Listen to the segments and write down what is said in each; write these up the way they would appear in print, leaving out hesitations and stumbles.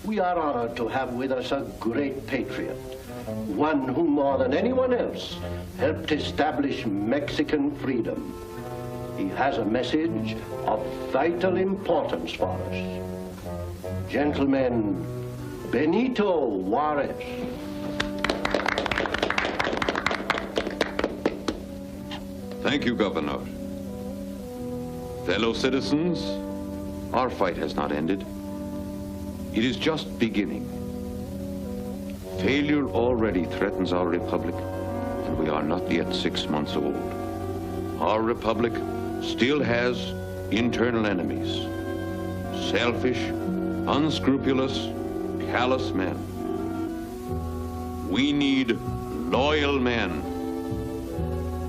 We are honored to have with us a great patriot, one who more than anyone else helped establish Mexican freedom. He has a message of vital importance for us. Gentlemen, Benito Juarez. Thank you, Governor. Fellow citizens, our fight has not ended. It is just beginning. Failure already threatens our republic, and we are not yet 6 months old. Our republic still has internal enemies. Selfish, unscrupulous, callous men. We need loyal men.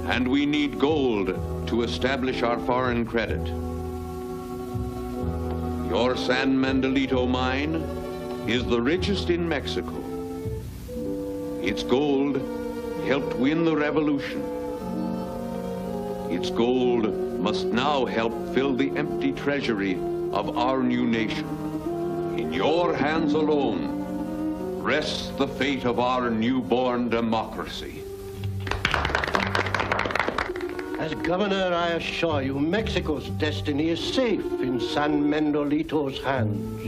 And we need gold to establish our foreign credit. Your San Mendolito mine is the richest in Mexico. Its gold helped win the revolution. Its gold must now help fill the empty treasury of our new nation. In your hands alone rests the fate of our newborn democracy. As governor, I assure you, Mexico's destiny is safe in San Mendolito's hands.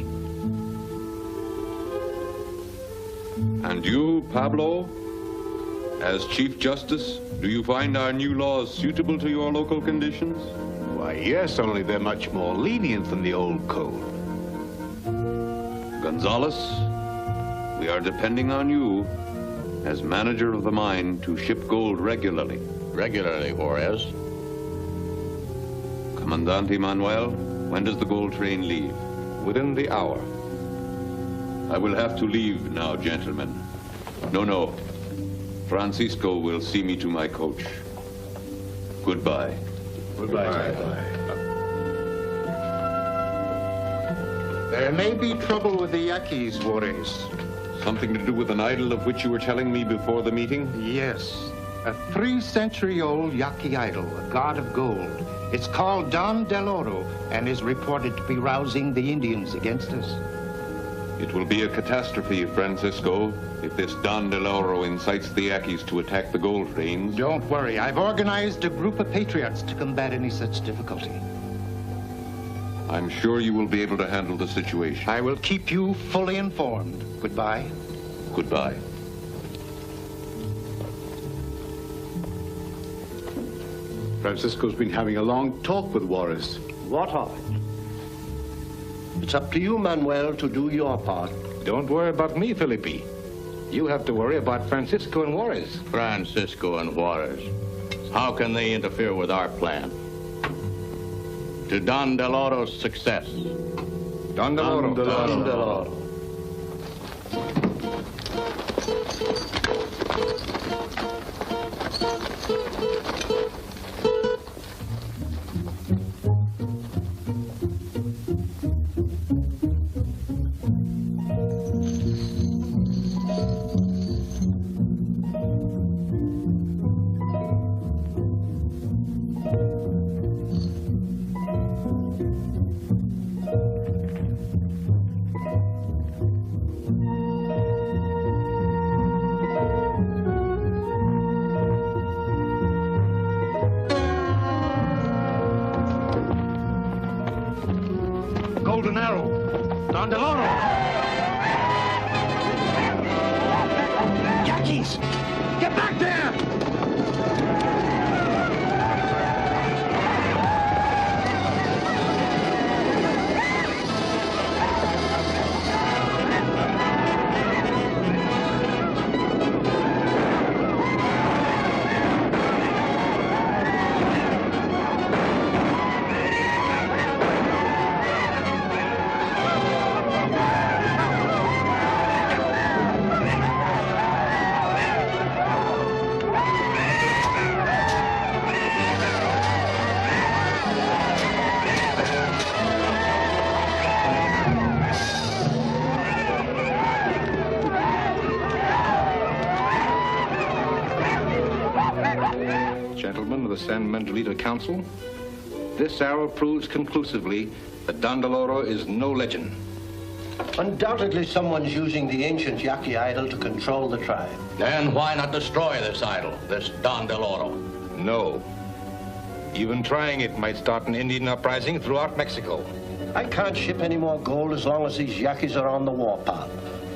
And you, Pablo, as Chief Justice, do you find our new laws suitable to your local conditions? Why, yes, only they're much more lenient than the old code. Gonzales, we are depending on you as manager of the mine to ship gold regularly. Regularly, Juarez. Comandante Manuel, when does the gold train leave? Within the hour. I will have to leave now, gentlemen. No. Francisco will see me to my coach. Goodbye. Goodbye. There may be trouble with the Yaquis, Juarez. Something to do with an idol of which you were telling me before the meeting? Yes. A 3-century-old Yaqui idol, a god of gold. It's called Don del Oro and is reported to be rousing the Indians against us. It will be a catastrophe, Francisco, if this Don del Oro incites the Yaquis to attack the gold trains. Don't worry. I've organized a group of patriots to combat any such difficulty. I'm sure you will be able to handle the situation. I will keep you fully informed. Goodbye. Goodbye. Francisco's been having a long talk with Juarez. What of it? It's up to you, Manuel, to do your part. Don't worry about me, Felipe. You have to worry about Francisco and Juarez. Francisco and Juarez. How can they interfere with our plan? To Don del Oro's success. Don del Oro. Don del Oro. Don DeLoro! Yankees! Get back there! Gentlemen of the San Mendolito Council, this arrow proves conclusively that Don DeLoro is no legend. Undoubtedly someone's using the ancient Yaqui idol to control the tribe. Then why not destroy this idol, this Don DeLoro? No. Even trying it might start an Indian uprising throughout Mexico. I can't ship any more gold as long as these Yaquis are on the warpath.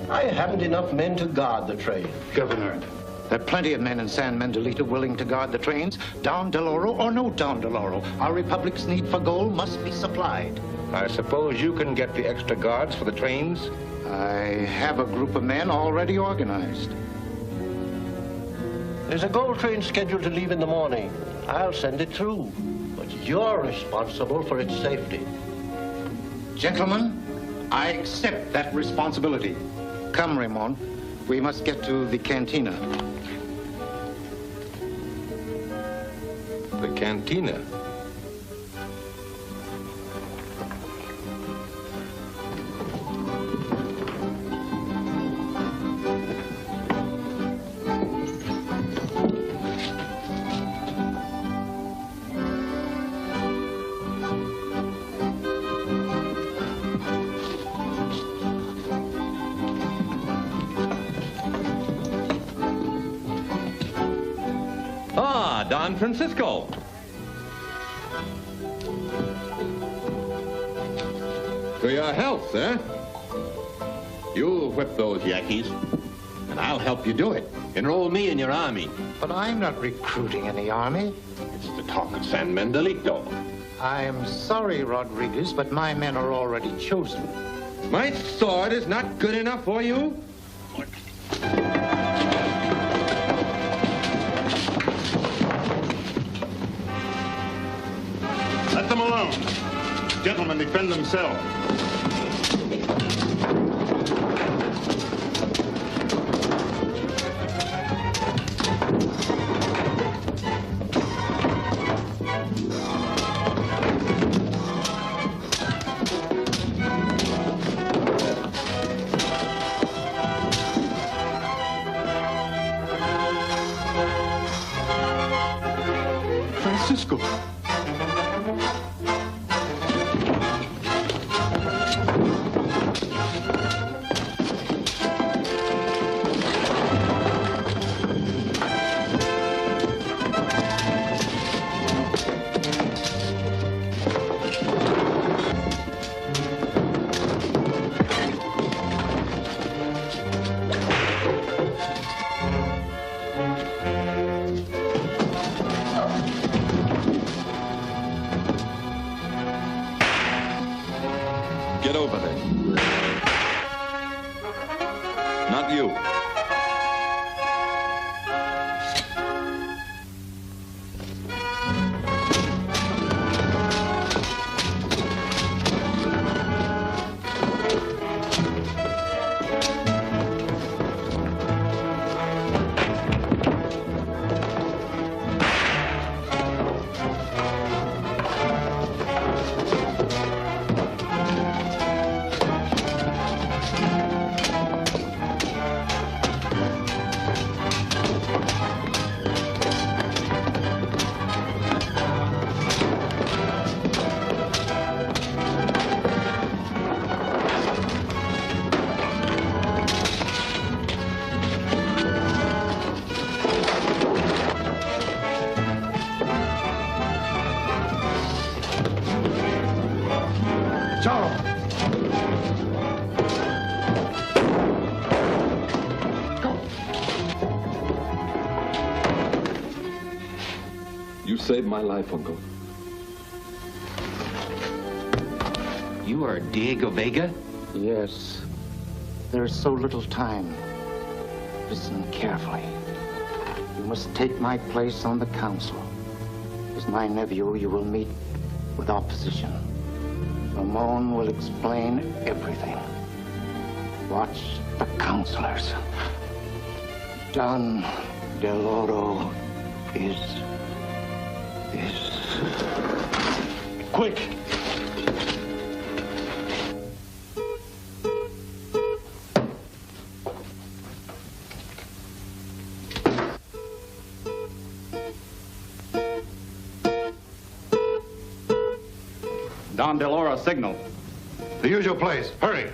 I haven't enough men to guard the trade. Governor, there are plenty of men in San Mendolito willing to guard the trains. Don DeLoro or no Don DeLoro, our republic's need for gold must be supplied. I suppose you can get the extra guards for the trains? I have a group of men already organized. There's a gold train scheduled to leave in the morning. I'll send it through, but you're responsible for its safety. Gentlemen, I accept that responsibility. Come, Ramon. We must get to the cantina. The cantina? Don Francisco. To your health, sir. You'll whip those Yaquis, and I'll help you do it. Enroll me in your army. But I'm not recruiting any army. It's the talk of San Mendolito. I'm sorry, Rodriguez, but my men are already chosen. My sword is not good enough for you? Let them alone. Gentlemen, defend themselves. Francisco. Get over there. Not you. saved my life, Uncle. You are Diego Vega? Yes. There is so little time. Listen carefully. You must take my place on the council. As my nephew, you will meet with opposition. Ramon will explain everything. Watch the counselors. Don Del Oro is... Quick! Don Del Oro, signal. The usual place. Hurry.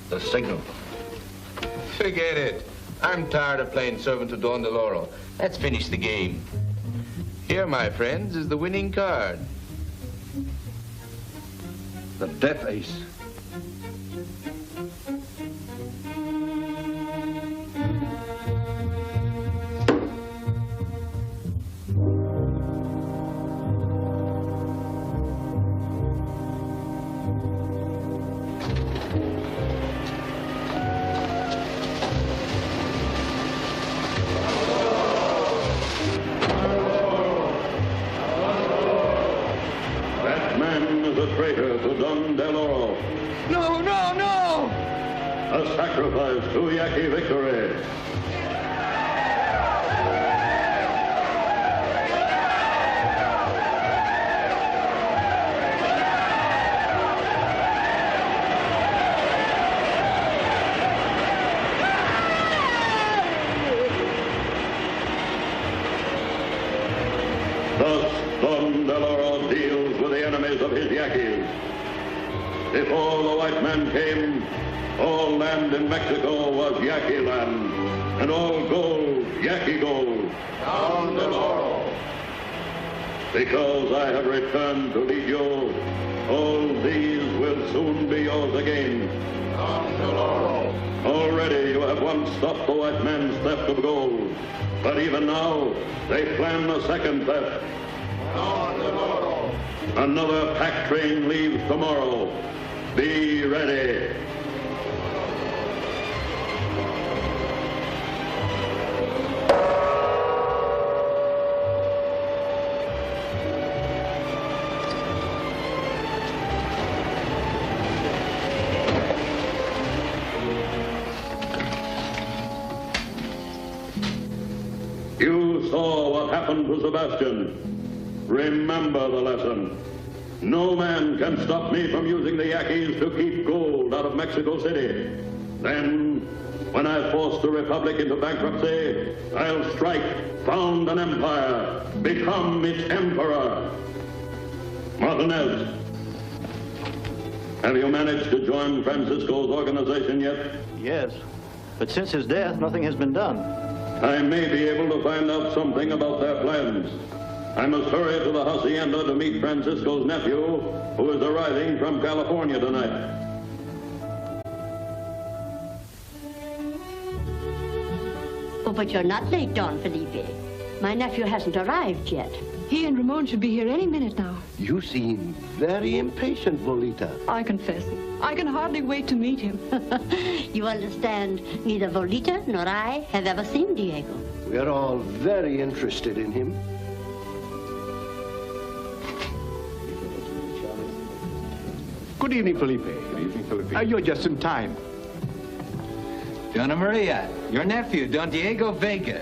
The signal. Forget it. I'm tired of playing servant to Don Del Oro. Let's finish the game. Here, my friends, is the winning card. The death ace. Sacrifice to Yaqui victory. Thus, Don Del Oro deals with the enemies of his Yaquis. Before the white man came, all land in Mexico was Yaqui land, and all gold, Yaqui gold. Don Del Oro. Because I have returned to lead you, all these will soon be yours again. Don Del Oro. Already you have once stopped the white man's theft of gold, but even now they plan a second theft. Don Del Oro. Another pack train leaves tomorrow. Be ready. You saw what happened to Sebastian. Remember the lesson. No man can stop me from using the Yaquis to keep gold out of Mexico City. Then, when I force the Republic into bankruptcy, I'll strike, found an empire, become its emperor. Martinez, have you managed to join Francisco's organization yet? Yes, but since his death, nothing has been done. I may be able to find out something about their plans. I must hurry to the hacienda to meet Francisco's nephew, who is arriving from California tonight. Oh, but you're not late, Don Felipe. My nephew hasn't arrived yet. He and Ramon should be here any minute now. You seem very impatient, Volita. I confess, I can hardly wait to meet him. You understand, neither Volita nor I have ever seen Diego. We're all very interested in him. Good evening, Felipe. Good evening, Felipe. You're just in time. Donna Maria, your nephew, Don Diego Vega.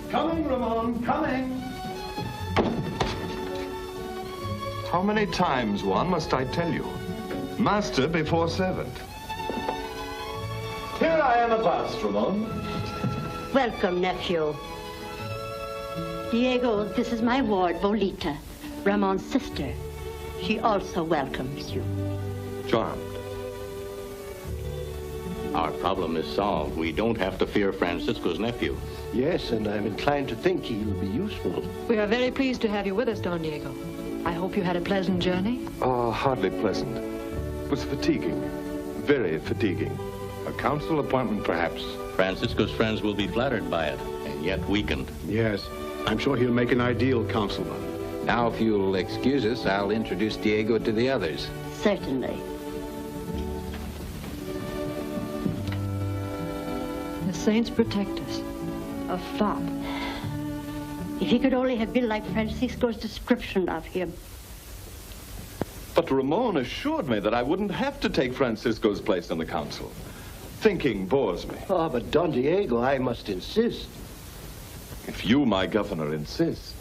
Coming, Ramon, coming. How many times, Juan, must I tell you? Master before servant. Here I am at last, Ramon. Welcome, nephew. Diego, this is my ward, Volita, Ramon's sister. She also welcomes you. Charmed. Our problem is solved. We don't have to fear Francisco's nephew. Yes, and I'm inclined to think he'll be useful. We are very pleased to have you with us, Don Diego. I hope you had a pleasant journey. Oh, hardly pleasant. It was fatiguing. Very fatiguing. A council appointment, perhaps. Francisco's friends will be flattered by it, and yet weakened. Yes, I'm sure he'll make an ideal councilman. Now, if you'll excuse us, I'll introduce Diego to the others. Certainly. The saints protect us. A fop. If he could only have been like Francisco's description of him. But Ramon assured me that I wouldn't have to take Francisco's place in the council. Thinking bores me. Oh, but Don Diego, I must insist. If you, my governor, insist,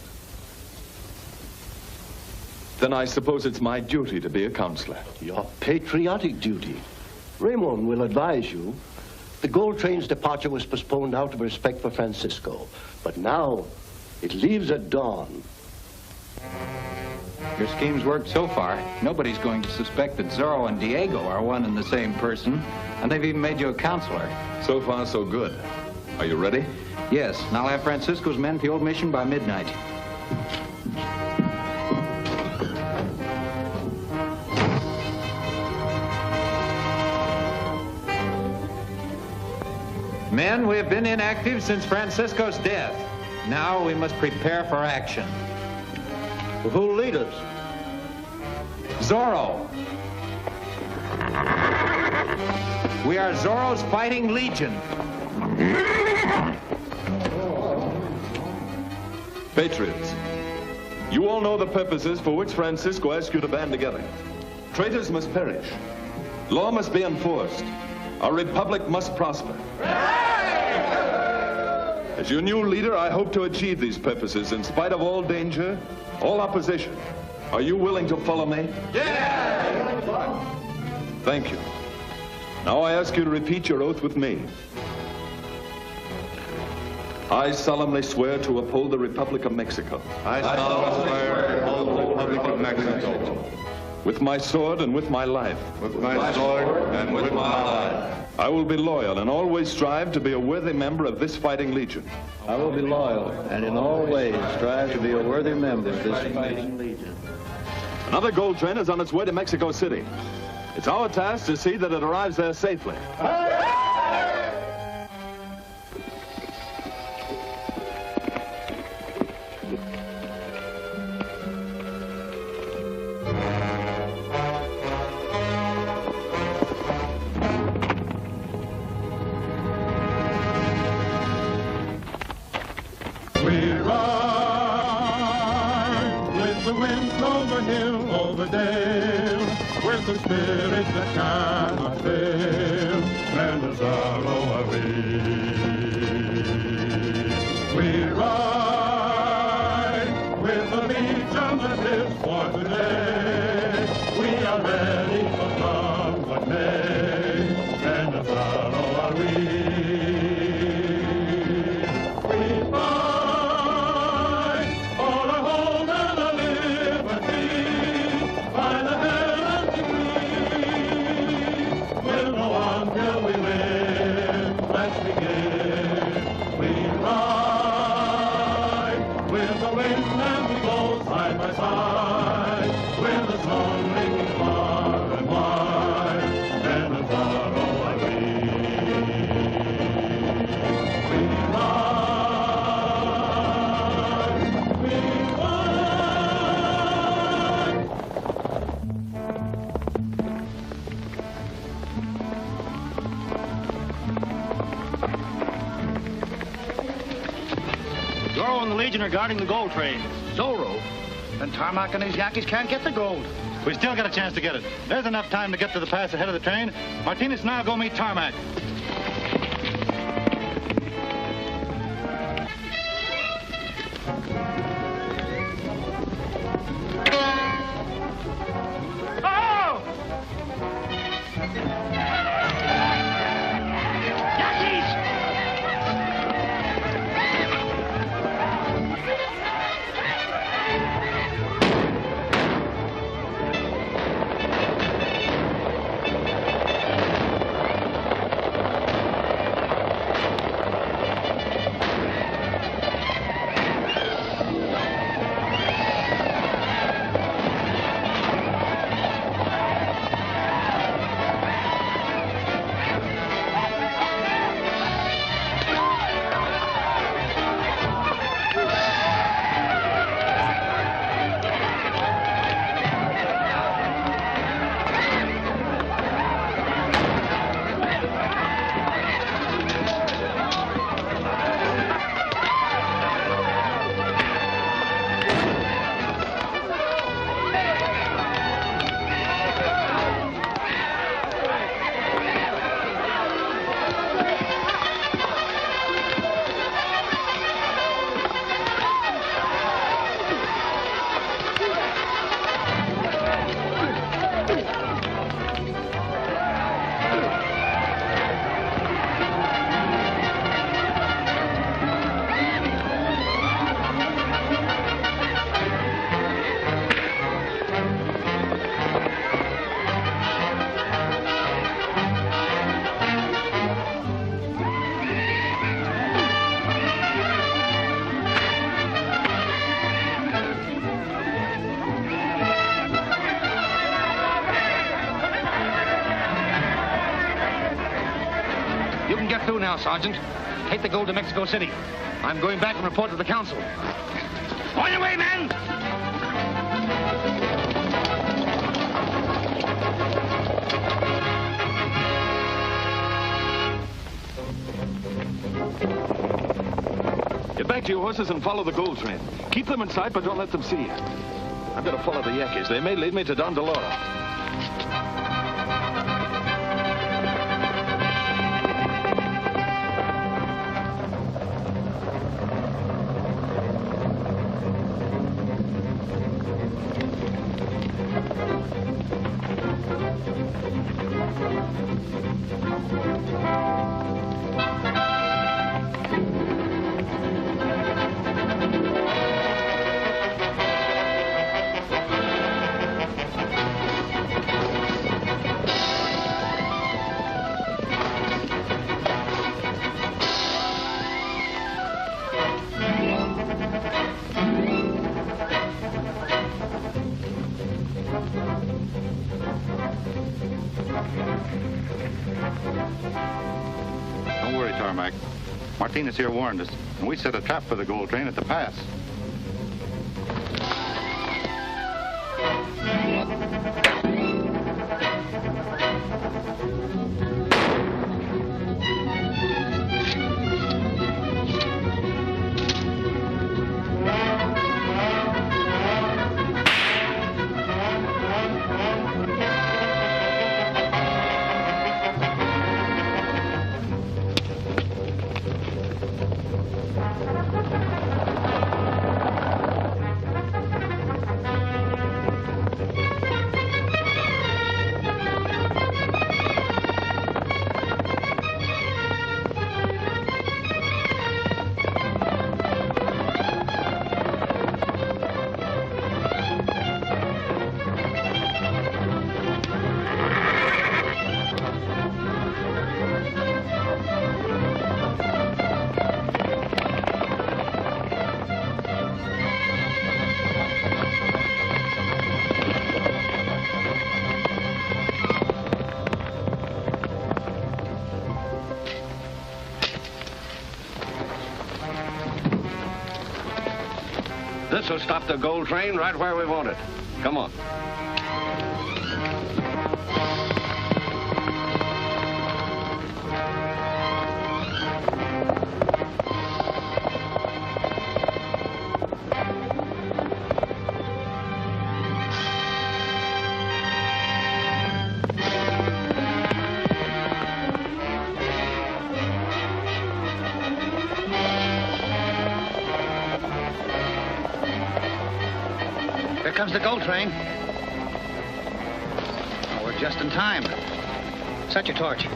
then I suppose it's my duty to be a counselor. Your patriotic duty. Ramon will advise you. The gold train's departure was postponed out of respect for Francisco. But now, it leaves at dawn. Your scheme's worked so far. Nobody's going to suspect that Zorro and Diego are one and the same person, and they've even made you a counselor. So far, so good. Are you ready? Yes, and I'll have Francisco's men at the old mission by midnight. Men, we've been inactive since Francisco's death. Now we must prepare for action. Who'll lead us? Zorro. We are Zorro's fighting legion. Patriots, you all know the purposes for which Francisco asked you to band together. Traitors must perish. Law must be enforced. Our republic must prosper. As your new leader, I hope to achieve these purposes in spite of all danger, all opposition. Are you willing to follow me? Yeah! Thank you. Now I ask you to repeat your oath with me. I solemnly swear to uphold the Republic of Mexico. I solemnly swear to uphold the Republic of Mexico. With my sword and with my life. With my sword and with my life. I will be loyal and always strive to be a worthy member of this fighting legion. I will be loyal and in all ways strive to be a worthy member of this fighting legion. Another gold train is on its way to Mexico City. It's our task to see that it arrives there safely. We ride with the wind over hill, over dale, with the spirit that cannot fail, and the sorrow are we. We ride with the legion that lives for today. We are ready for come what may, and the sorrow are we. Zorro and the Legion are guarding the gold train. Zorro? And Tarmac and his Yankees can't get the gold. We still got a chance to get it. There's enough time to get to the pass ahead of the train. Martinez and I'll go meet Tarmac. You can get through now, Sergeant. Take the gold to Mexico City. I'm going back and report to the council. On your way, men! Get back to your horses and follow the gold train. Keep them in sight, but don't let them see you. I'm going to follow the Yankees. They may lead me to Don Deloro. Don't worry, Tarmac. Martinez here warned us, and we set a trap for the gold train at the pass. This will stop the gold train right where we want it. Come on. Here comes the gold train. Oh, we're just in time. Set your torch.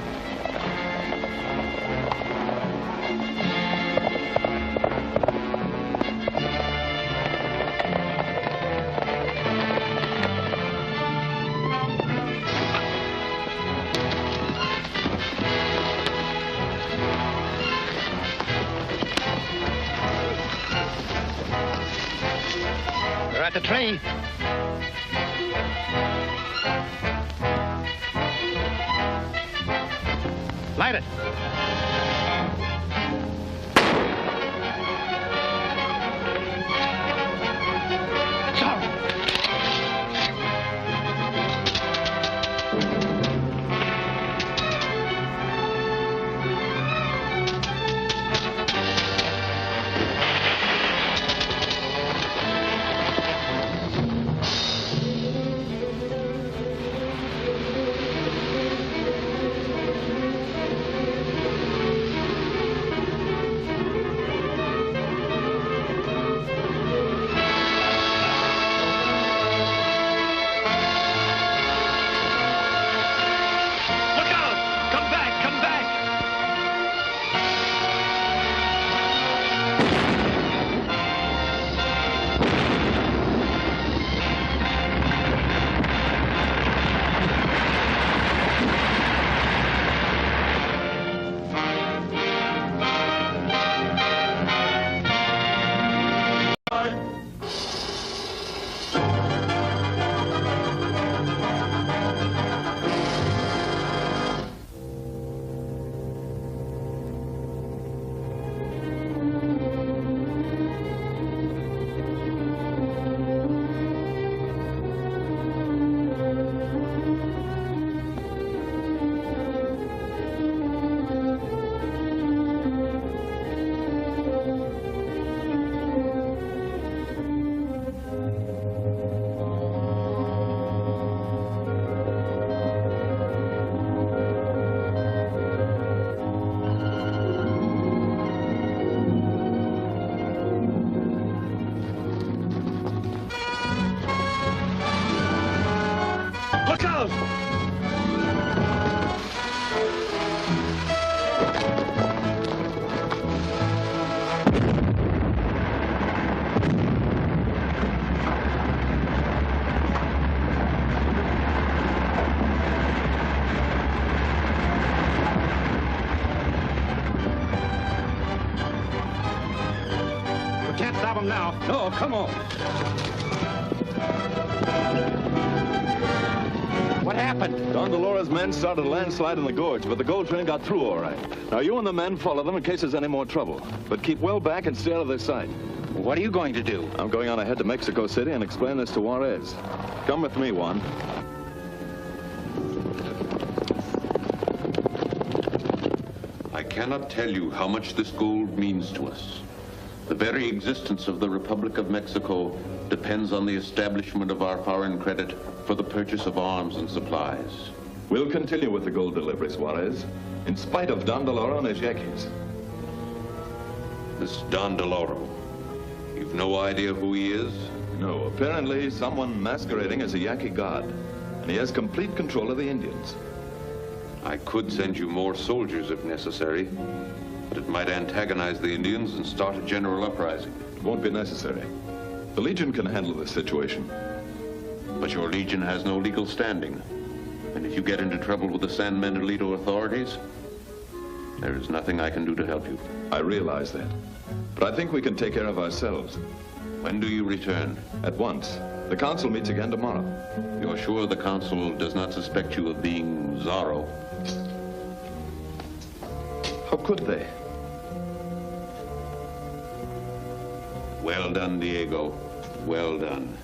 We're at the tree. Light it. on now. No, come on. What happened? Don Delora's men started a landslide in the gorge, but the gold train got through all right. Now, you and the men follow them in case there's any more trouble. But keep well back and stay out of their sight. What are you going to do? I'm going on ahead to Mexico City and explain this to Juarez. Come with me, Juan. I cannot tell you how much this gold means to us. The very existence of the Republic of Mexico depends on the establishment of our foreign credit for the purchase of arms and supplies. We'll continue with the gold deliveries, Juarez, in spite of Don Deloro and his Yankees. This Don Deloro, you've no idea who he is? No, apparently someone masquerading as a Yankee god, and he has complete control of the Indians. I could send you more soldiers if necessary, but it might antagonize the Indians and start a general uprising. It won't be necessary. The Legion can handle this situation. But your Legion has no legal standing. And if you get into trouble with the San Manuelito authorities, there is nothing I can do to help you. I realize that. But I think we can take care of ourselves. When do you return? At once. The council meets again tomorrow. You're sure the council does not suspect you of being Zorro? How could they? Well done, Diego. Well done.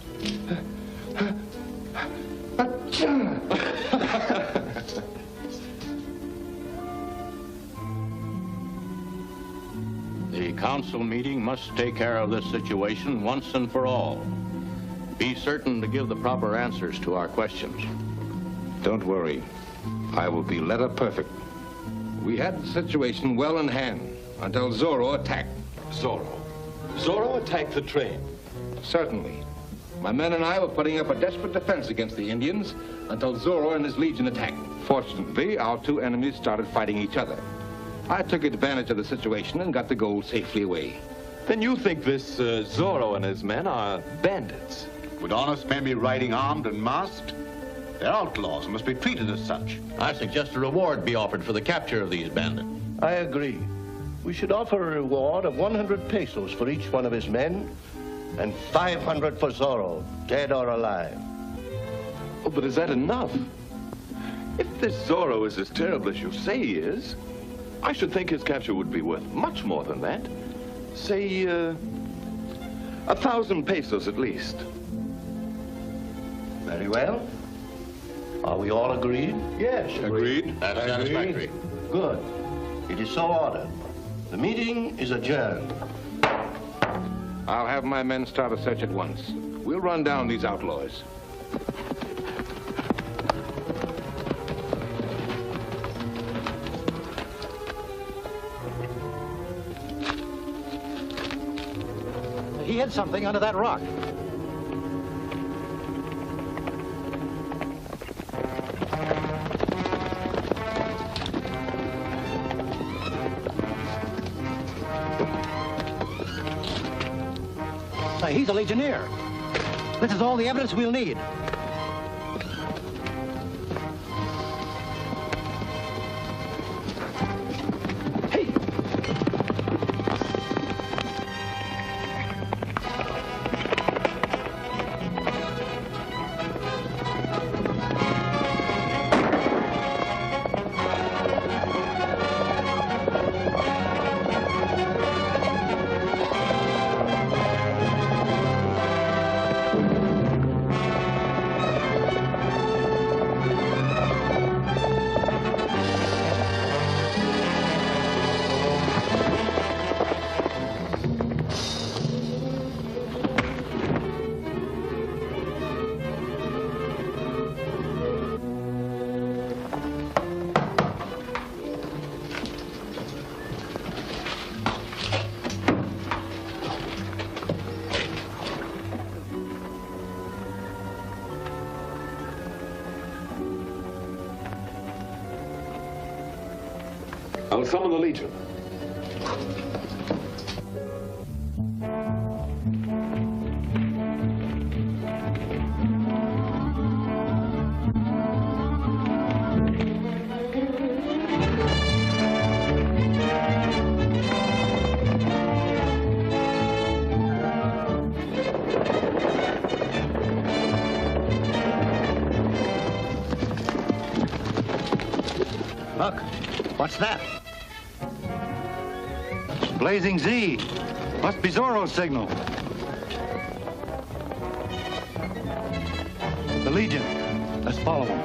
The council meeting must take care of this situation once and for all. Be certain to give the proper answers to our questions. Don't worry. I will be letter perfect. We had the situation well in hand until Zorro attacked. Zorro? Zorro attacked the train? Certainly. My men and I were putting up a desperate defense against the Indians until Zorro and his Legion attacked. Fortunately, our two enemies started fighting each other. I took advantage of the situation and got the gold safely away. Then you think this Zorro and his men are bandits? Would honest men be riding armed and masked? They're outlaws and must be treated as such. I suggest a reward be offered for the capture of these bandits. I agree. We should offer a reward of 100 pesos for each one of his men, and 500 for Zorro, dead or alive. Oh, but is that enough? If this Zorro is as terrible as you say he is, I should think his capture would be worth much more than that. Say, 1,000 pesos at least. Very well. Are we all agreed? Yes, agreed. That's satisfactory. Good. It is so ordered. The meeting is adjourned. I'll have my men start a search at once. We'll run down these outlaws. He hid something under that rock. He's a legionnaire. This is all the evidence we'll need. I'll summon the Legion. Look, what's that? Blazing Z. Must be Zorro's signal. The Legion. Let's follow them.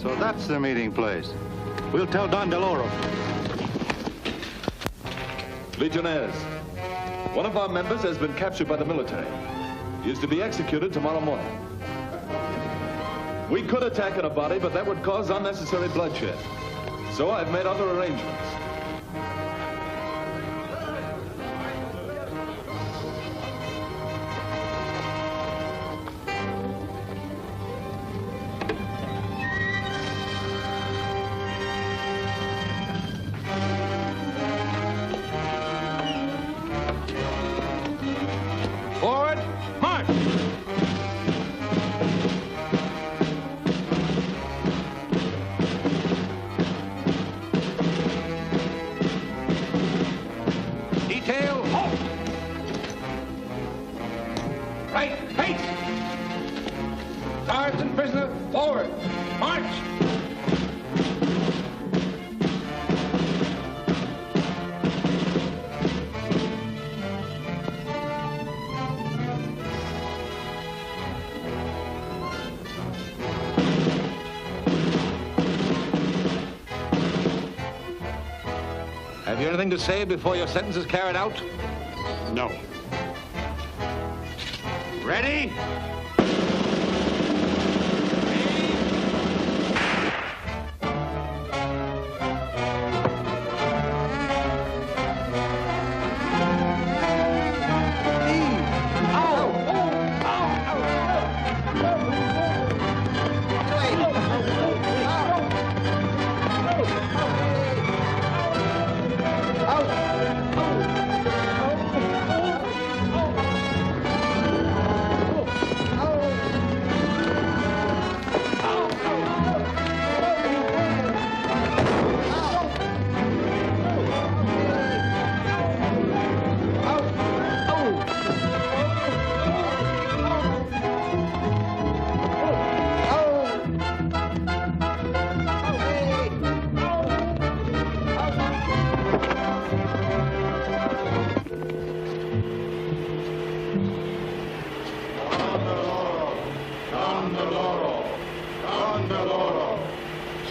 So that's the meeting place. We'll tell Don Deloro. Legionnaires, one of our members has been captured by the military. He is to be executed tomorrow morning. We could attack in a body, but that would cause unnecessary bloodshed. So I've made other arrangements. Forward, march! Detail, halt! Right, face! Guards and prisoner, forward! March! Have you anything to say before your sentence is carried out? No. Ready?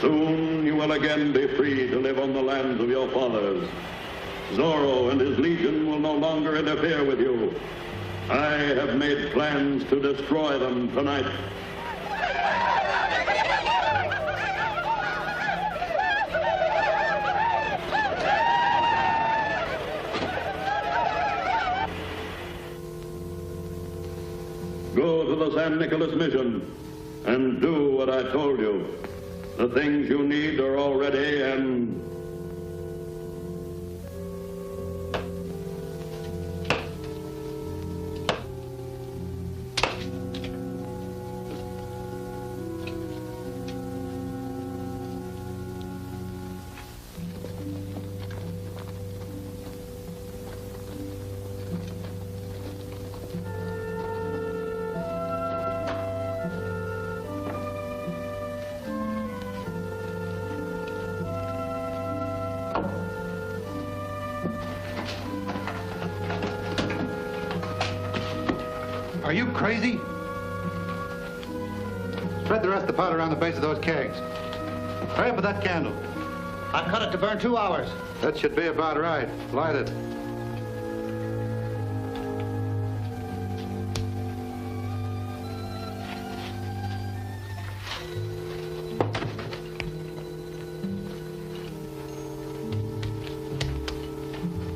Soon you will again be free to live on the lands of your fathers. Zorro and his legion will no longer interfere with you. I have made plans to destroy them tonight. Go to the San Nicolas mission and do what I told you. The things you need are already and... Are you crazy? Spread the rest of the powder around the base of those kegs. Hurry up with that candle. I cut it to burn 2 hours. That should be about right. Light it.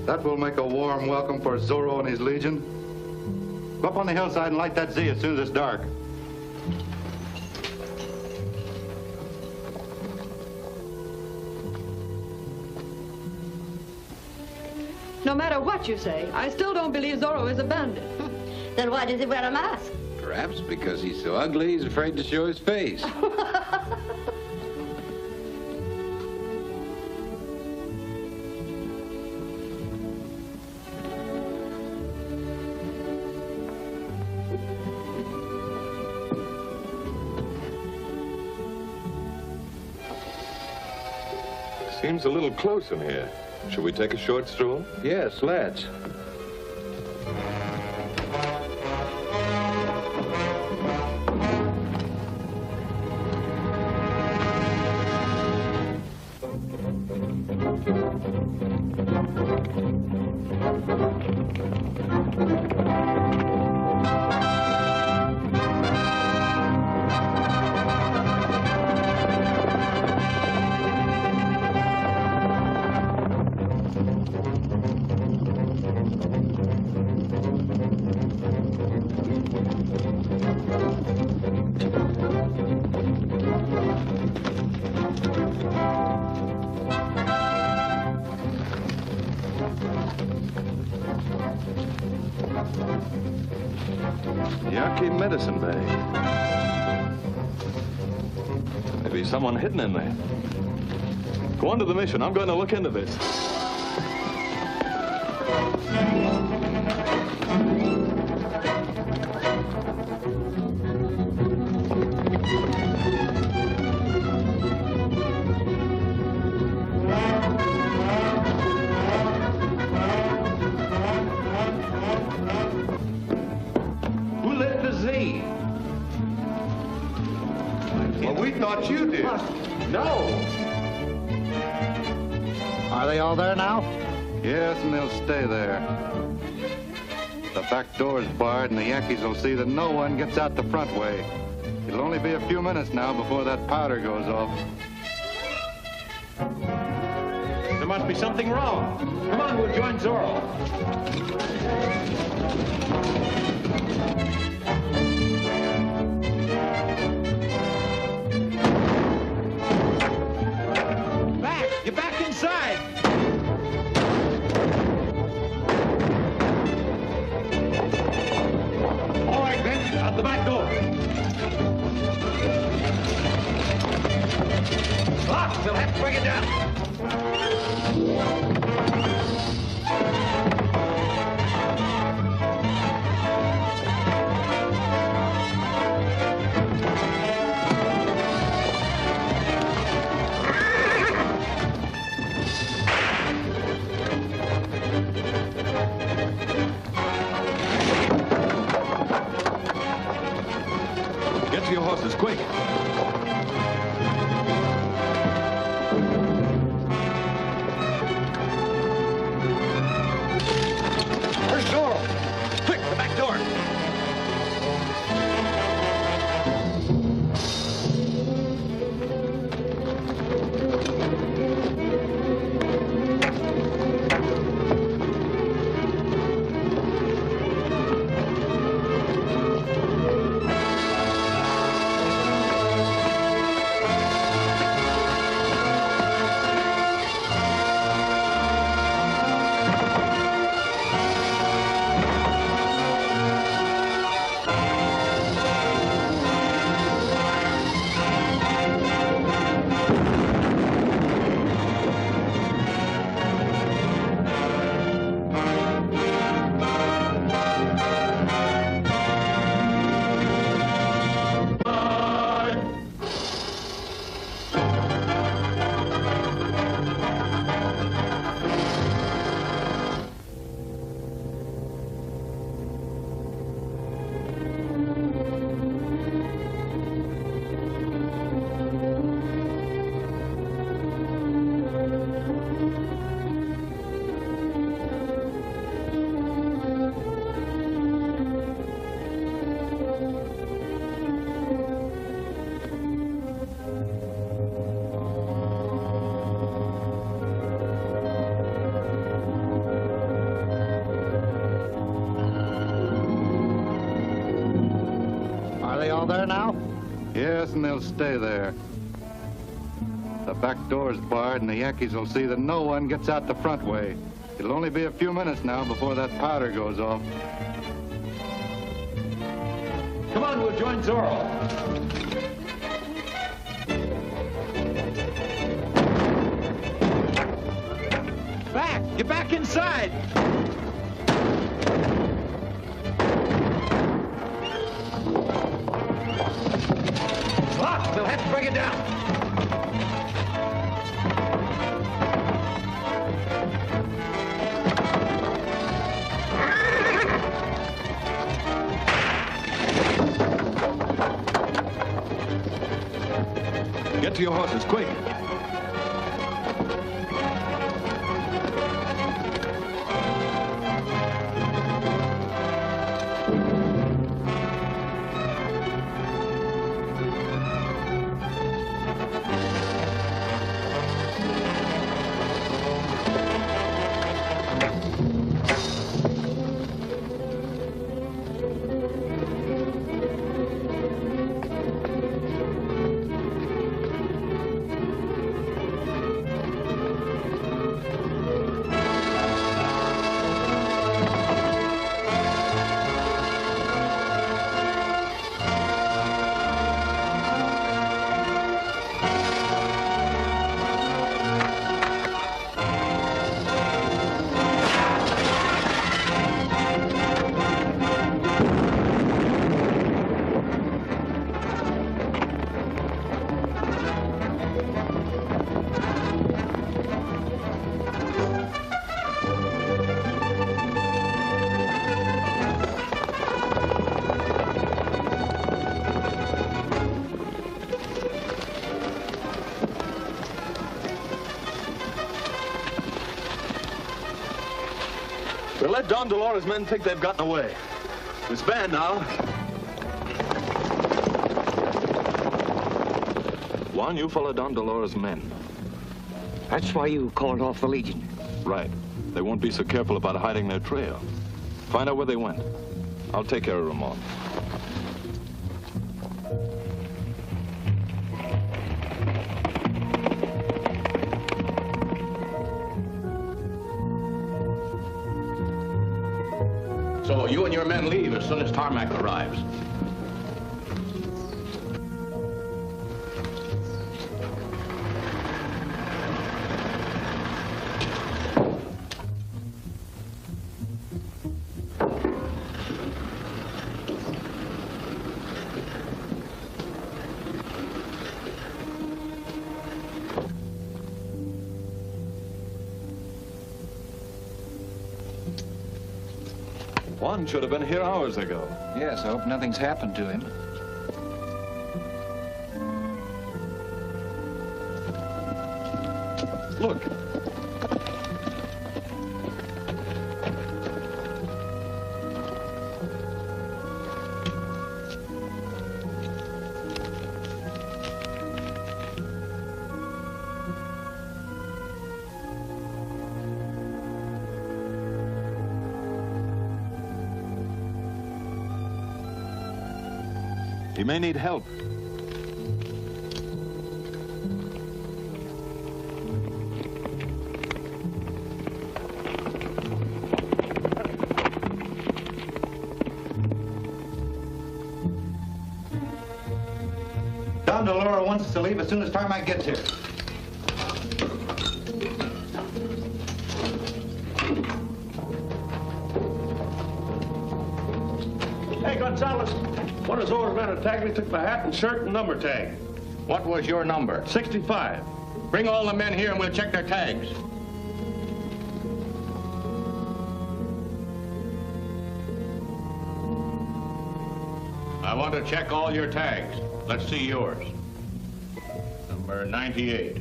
That will make a warm welcome for Zorro and his legion. Go up on the hillside and light that Z as soon as it's dark. No matter what you say, I still don't believe Zorro is a bandit. Then why does he wear a mask? Perhaps because he's so ugly, he's afraid to show his face. Seems a little close in here. Shall we take a short stroll? Yes, let's. Yaqui medicine bag. Maybe someone hidden in there. Go on to the mission. I'm going to look into this. You did. No. Are they all there now? Yes, and they'll stay there. The back door's barred, and the Yankees will see that no one gets out the front way. It'll only be a few minutes now before that powder goes off. There must be something wrong. Come on, we'll join Zorro. You're back inside. All right, then, out the back door. Locked. We'll have to bring it down. Get to your horses, quick. Where's Zorro? Quick, the back door. There now? Yes, and they'll stay there. The back door's barred, and the Yankees will see that no one gets out the front way. It'll only be a few minutes now before that powder goes off. Come on, we'll join Zorro. Back! Get back inside! It's locked. We'll have to break it down. Get to your horses, quick. We'll let Don Dolores' men think they've gotten away. Disband now. Juan, you follow Don Dolores' men. That's why you called off the Legion. Right. They won't be so careful about hiding their trail. Find out where they went. I'll take care of Ramon. So you and your men leave as soon as Tarmac arrives. Juan should have been here hours ago. Yes, I hope nothing's happened to him. Look. He may need help. Don Dolores wants us to leave as soon as Tarmac gets here. Hey, Gonzalez. One of Zorro's men attacked me, took my hat and shirt and number tag. What was your number? 65. Bring all the men here and we'll check their tags. I want to check all your tags. Let's see yours. Number 98.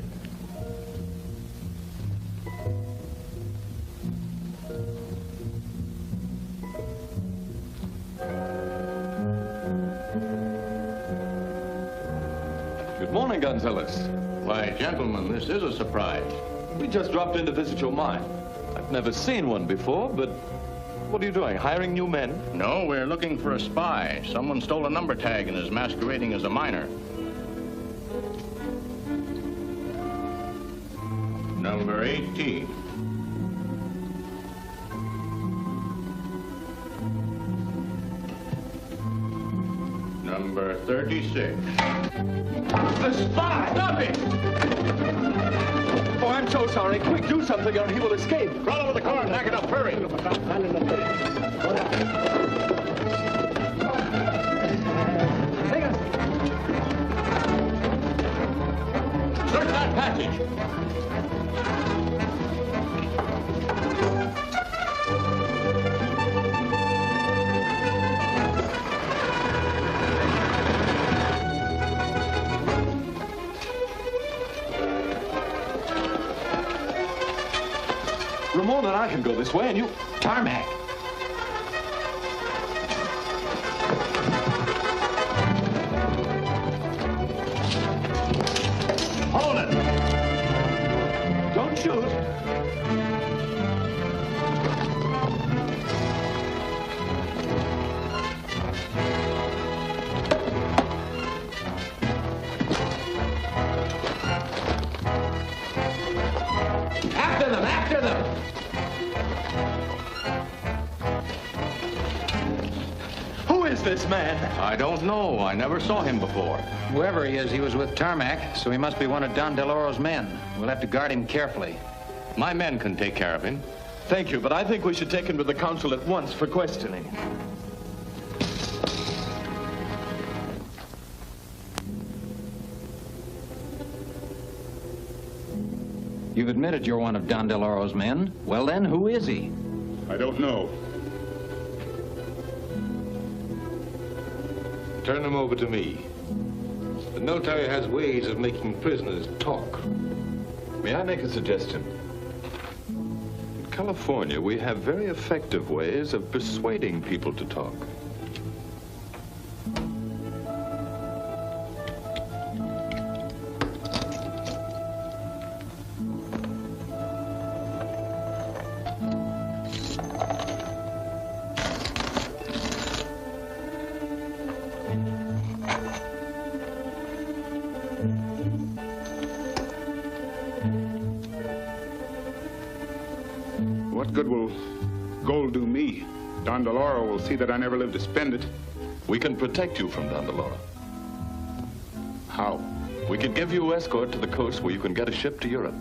Good morning, Gonzalez. Why, gentlemen, this is a surprise. We just dropped in to visit your mine. I've never seen one before, but what are you doing, hiring new men? No, we're looking for a spy. Someone stole a number tag and is masquerading as a miner. Number 18. Number 36. A spy! Stop it! Oh, I'm so sorry. Quick, do something or he will escape. Crawl over the car and knock it up. Hurry. Search that passage. Ramon and I can go this way, and you... Tarmac. Hold it! Don't shoot. After them! After them! Who is this man? I don't know. I never saw him before. Whoever he is, he was with Tarmac, so he must be one of Don DeLauro's men. We'll have to guard him carefully. My men can take care of him. Thank you, but I think we should take him to the council at once for questioning. You've admitted you're one of Don DeLauro's men. Well then, who is he? I don't know. Turn him over to me. The notary has ways of making prisoners talk. May I make a suggestion? In California, we have very effective ways of persuading people to talk. What good will gold do me? Don DeLauro will see that I never live to spend it. We can protect you from Don DeLauro. How? We can give you escort to the coast where you can get a ship to Europe.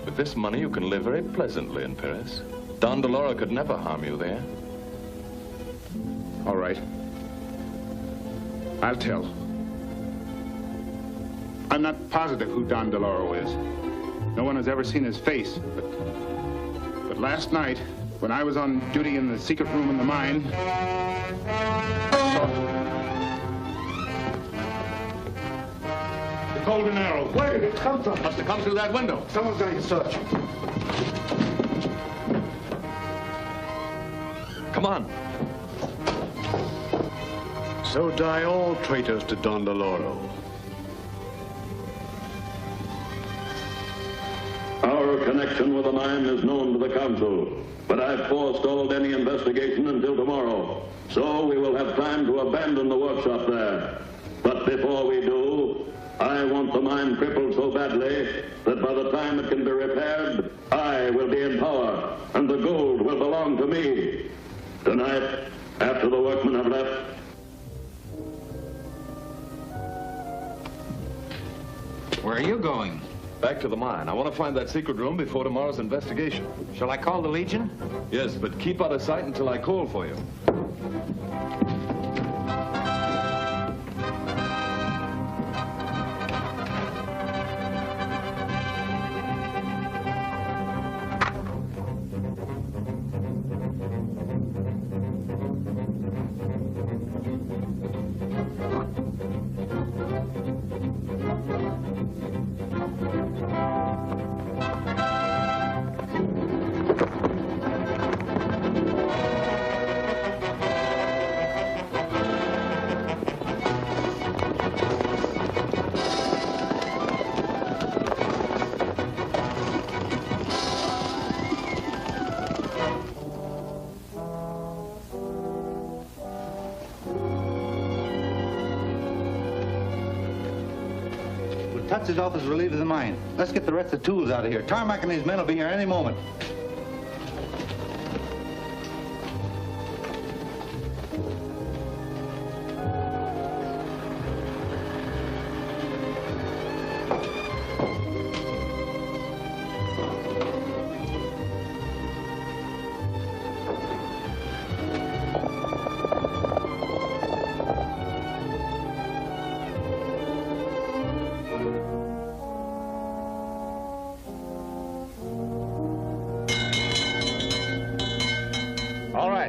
With this money, you can live very pleasantly in Paris. Don DeLauro could never harm you there. All right. I'll tell. I'm not positive who Don DeLauro is. No one has ever seen his face, but last night, when I was on duty in the secret room in the mine, the golden arrow. Where did it come from? Must have come through that window. Someone's going to search. Come on. So die all traitors to Don DeLauro. Our connection with the mine is known to the council, but I've forestalled any investigation until tomorrow. So we will have time to abandon the workshop there. But before we do, I want the mine crippled so badly that by the time it can be repaired, I will be in power, and the gold will belong to me. Tonight, after the workmen have left, Where are you going? Back to the mine. I want to find that secret room before tomorrow's investigation. Shall I call the Legion? Yes, but keep out of sight until I call for you. Tutz's office relieved of the mine. Let's get the rest of the tools out of here. Tarmac and his men will be here any moment.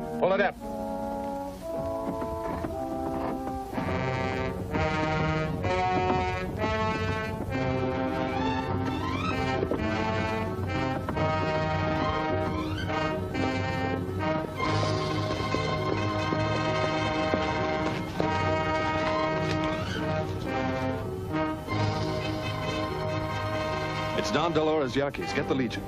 right. Pull it up. It's Don Deloro's Yankees. Get the Legion.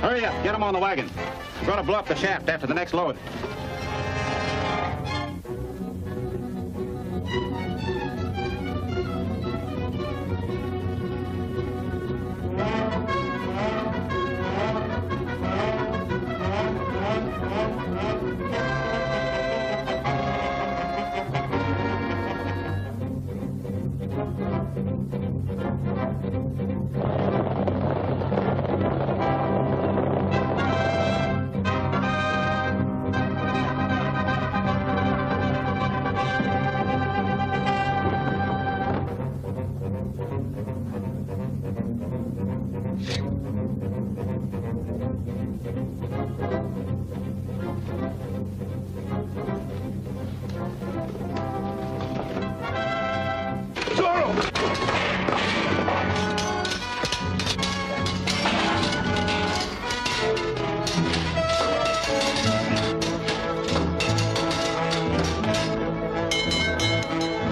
Hurry up, get them on the wagon. We're going to blow up the shaft after the next load.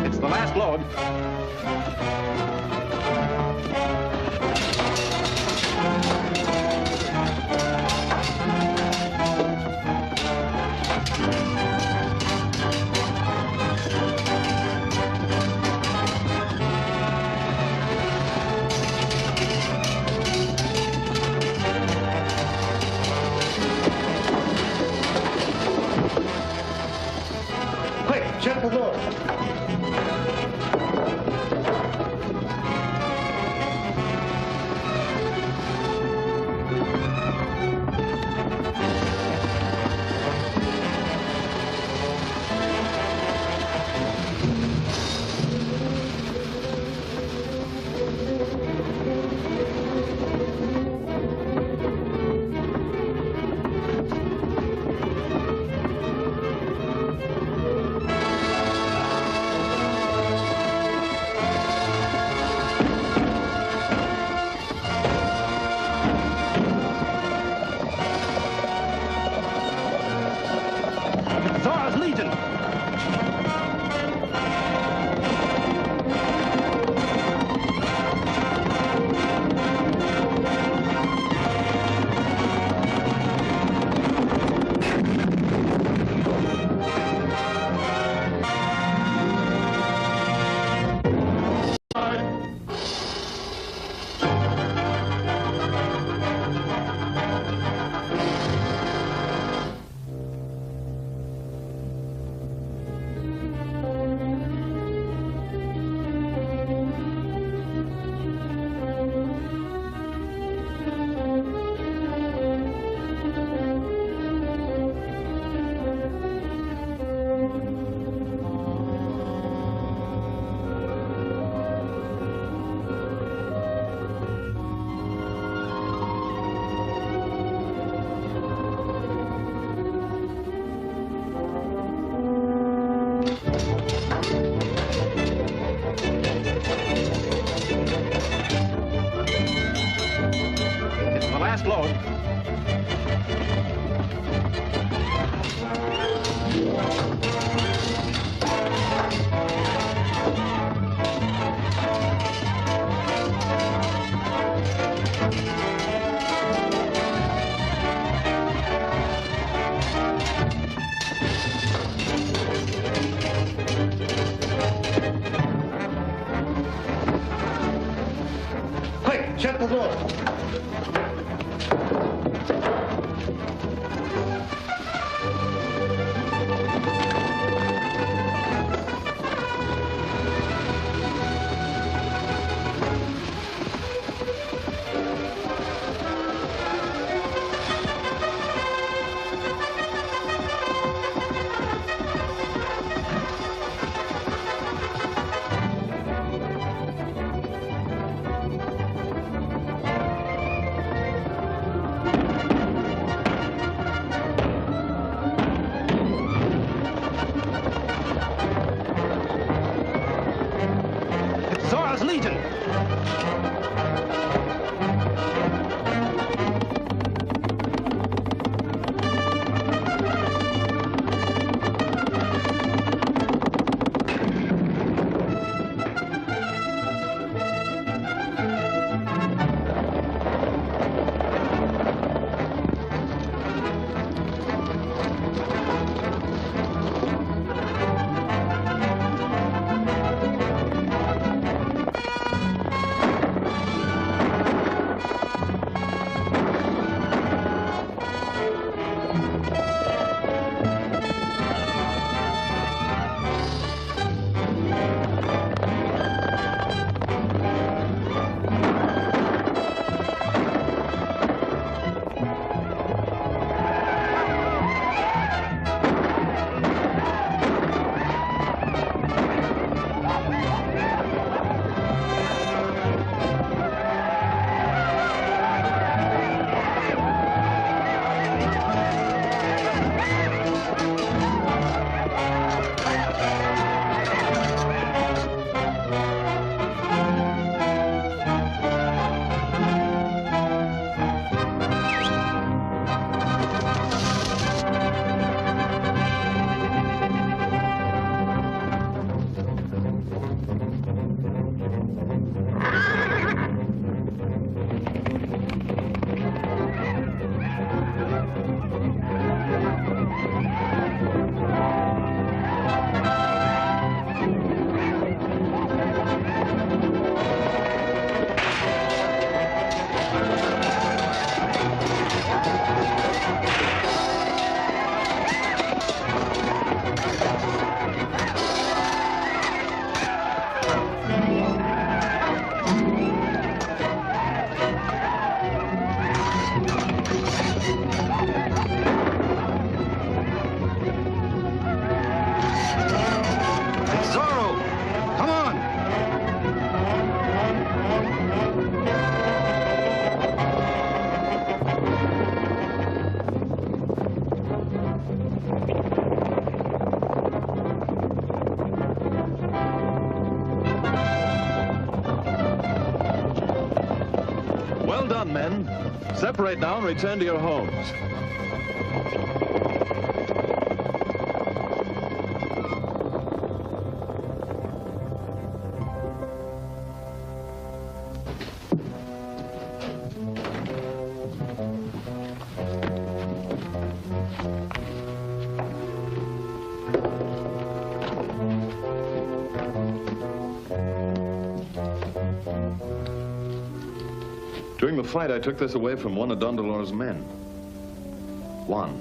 It's the last load. Quick, shut the door. Zorro's Legion! Legion! Zorro! Come on! Well done, men. Separate now and return to your homes. During the fight, I took this away from one of Dondelor's men. One.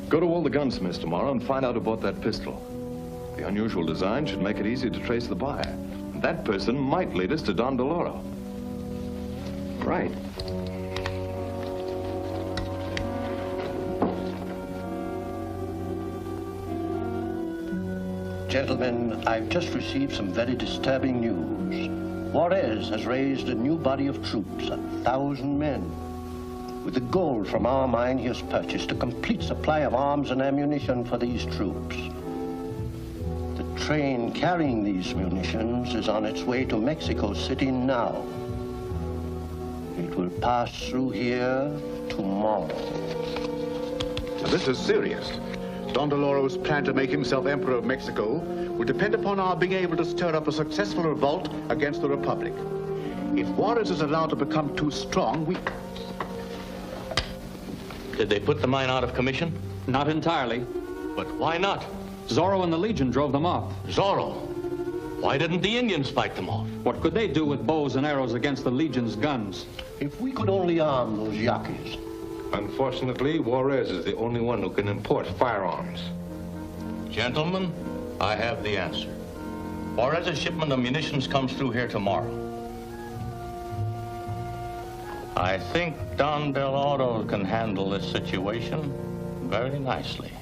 Go to all the gunsmiths tomorrow and find out about that pistol. The unusual design should make it easy to trace the buyer. And that person might lead us to Don Deloro. Right. Gentlemen, I've just received some very disturbing news. Juarez has raised a new body of troops, 1,000 men. With the gold from our mine, he has purchased a complete supply of arms and ammunition for these troops. The train carrying these munitions is on its way to Mexico City now. It will pass through here tomorrow. Now, this is serious. Don Deloro's plan to make himself Emperor of Mexico will depend upon our being able to stir up a successful revolt against the Republic. If Juarez is allowed to become too strong, we... Did they put the mine out of commission? Not entirely. But why not? Zorro and the Legion drove them off. Zorro? Why didn't the Indians fight them off? What could they do with bows and arrows against the Legion's guns? If we could only arm those Yaquis. Unfortunately, Juarez is the only one who can import firearms. Gentlemen, I have the answer. Juarez's shipment of munitions comes through here tomorrow. I think Don Deloro can handle this situation very nicely.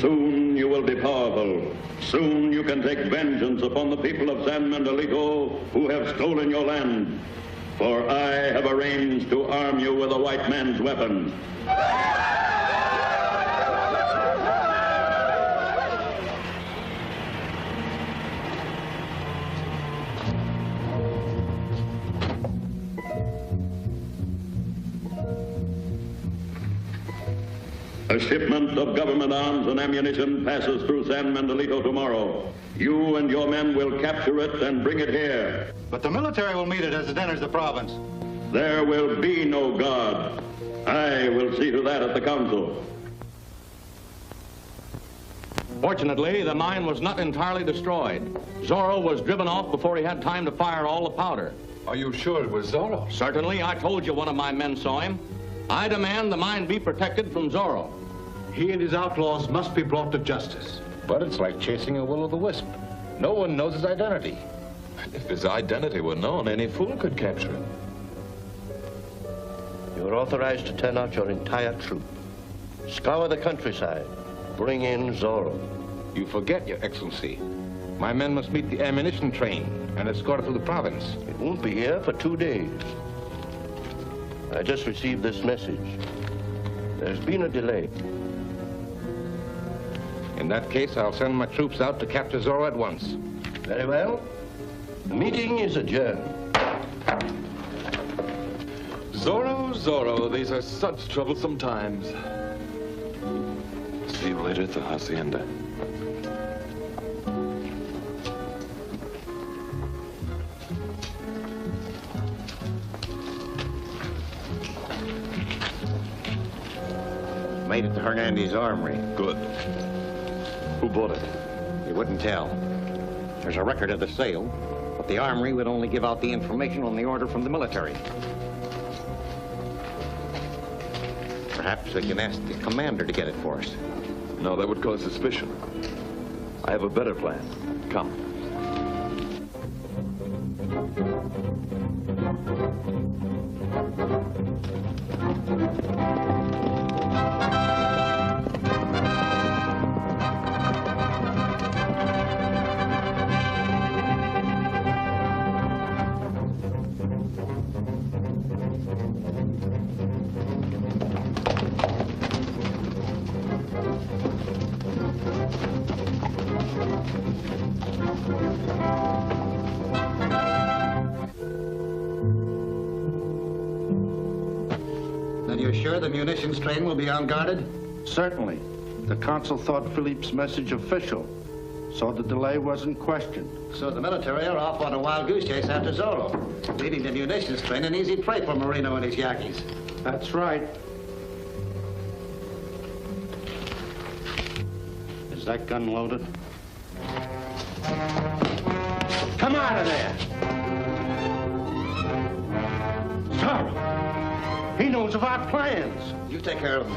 Soon you will be powerful. Soon you can take vengeance upon the people of San Miguelito who have stolen your land. For I have arranged to arm you with a white man's weapon. A shipment of government arms and ammunition passes through San Mendolito tomorrow. You and your men will capture it and bring it here. But the military will meet it as it enters the province. There will be no guard. I will see to that at the council. Fortunately, the mine was not entirely destroyed. Zorro was driven off before he had time to fire all the powder. Are you sure it was Zorro? Certainly. I told you one of my men saw him. I demand the mine be protected from Zorro. He and his outlaws must be brought to justice. But it's like chasing a will-o'-the-wisp. No one knows his identity. If his identity were known, any fool could capture him. You're authorized to turn out your entire troop. Scour the countryside. Bring in Zorro. You forget, Your Excellency. My men must meet the ammunition train and escort it through the province. It won't be here for 2 days. I just received this message. There's been a delay. In that case, I'll send my troops out to capture Zorro at once. Very well. The meeting is adjourned. Zorro, Zorro, these are such troublesome times. See you later at the hacienda. Made it to Hernandy's armory. Good. Who bought it? He wouldn't tell. There's a record of the sale, but the armory would only give out the information on the order from the military. Perhaps we can ask the commander to get it for us. No, that would cause suspicion. I have a better plan. Come. Then you're sure the munitions train will be unguarded? Certainly. The consul thought Philippe's message official, so the delay wasn't questioned. So the military are off on a wild goose chase after Zorro, leaving the munitions train an easy prey for Marino and his Yankees. That's right. Is that gun loaded? Come out of there! Zorro! He knows of our plans. You take care of him.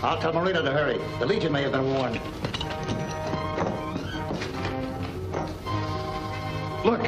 I'll tell Marino to hurry. The Legion may have been warned. Look!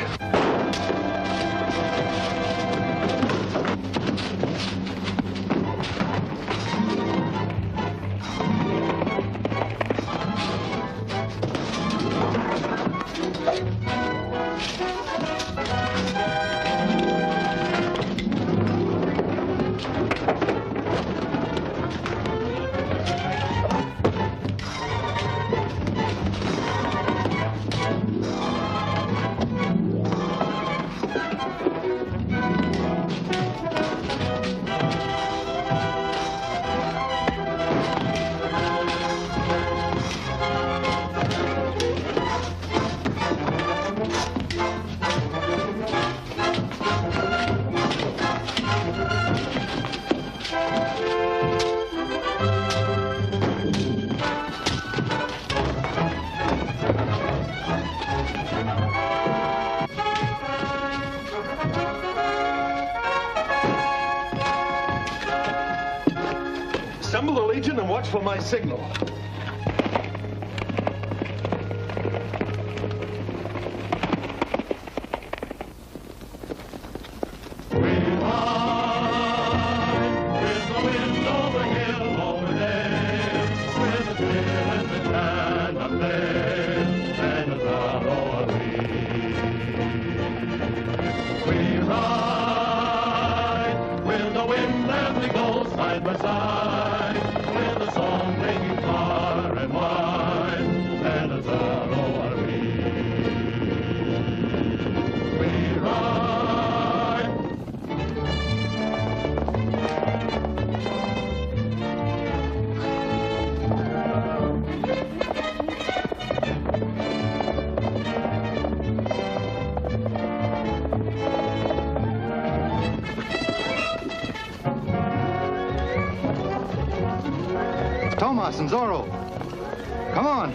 Assemble the Legion and watch for my signal. boss and Zorro. Come on.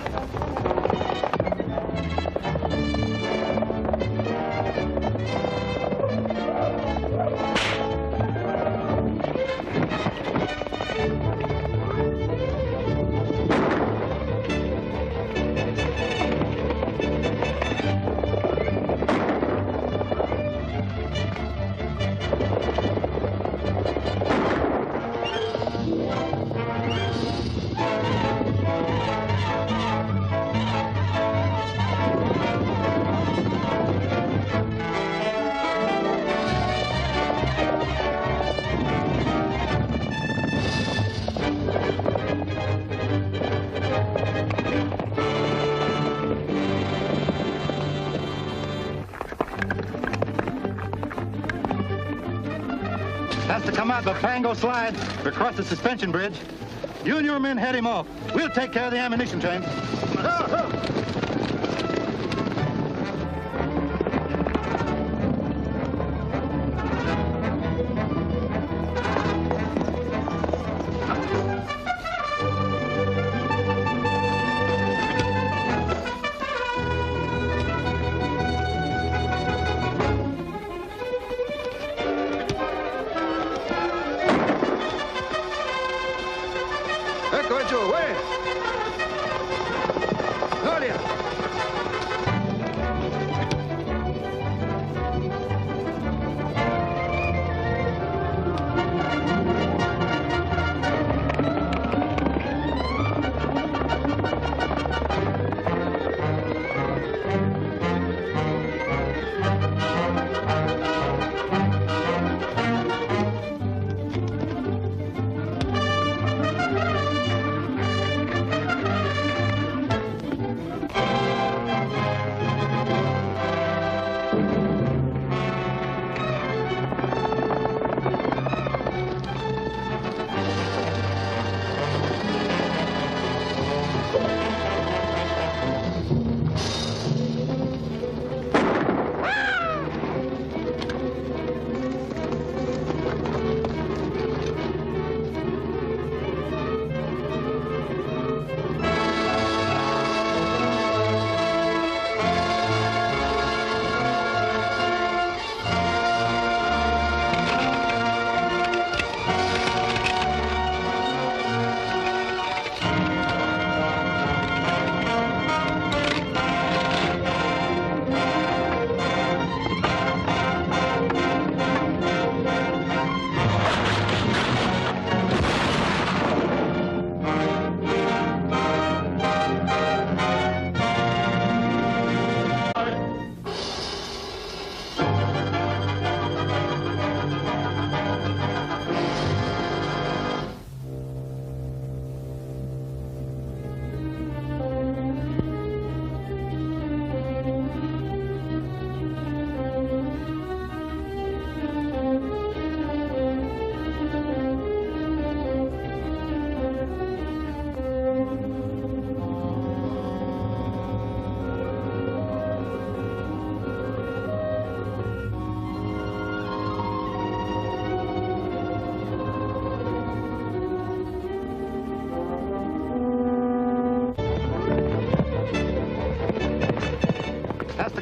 Has to come out the Pango slide across the suspension bridge. You and your men head him off. We'll take care of the ammunition train.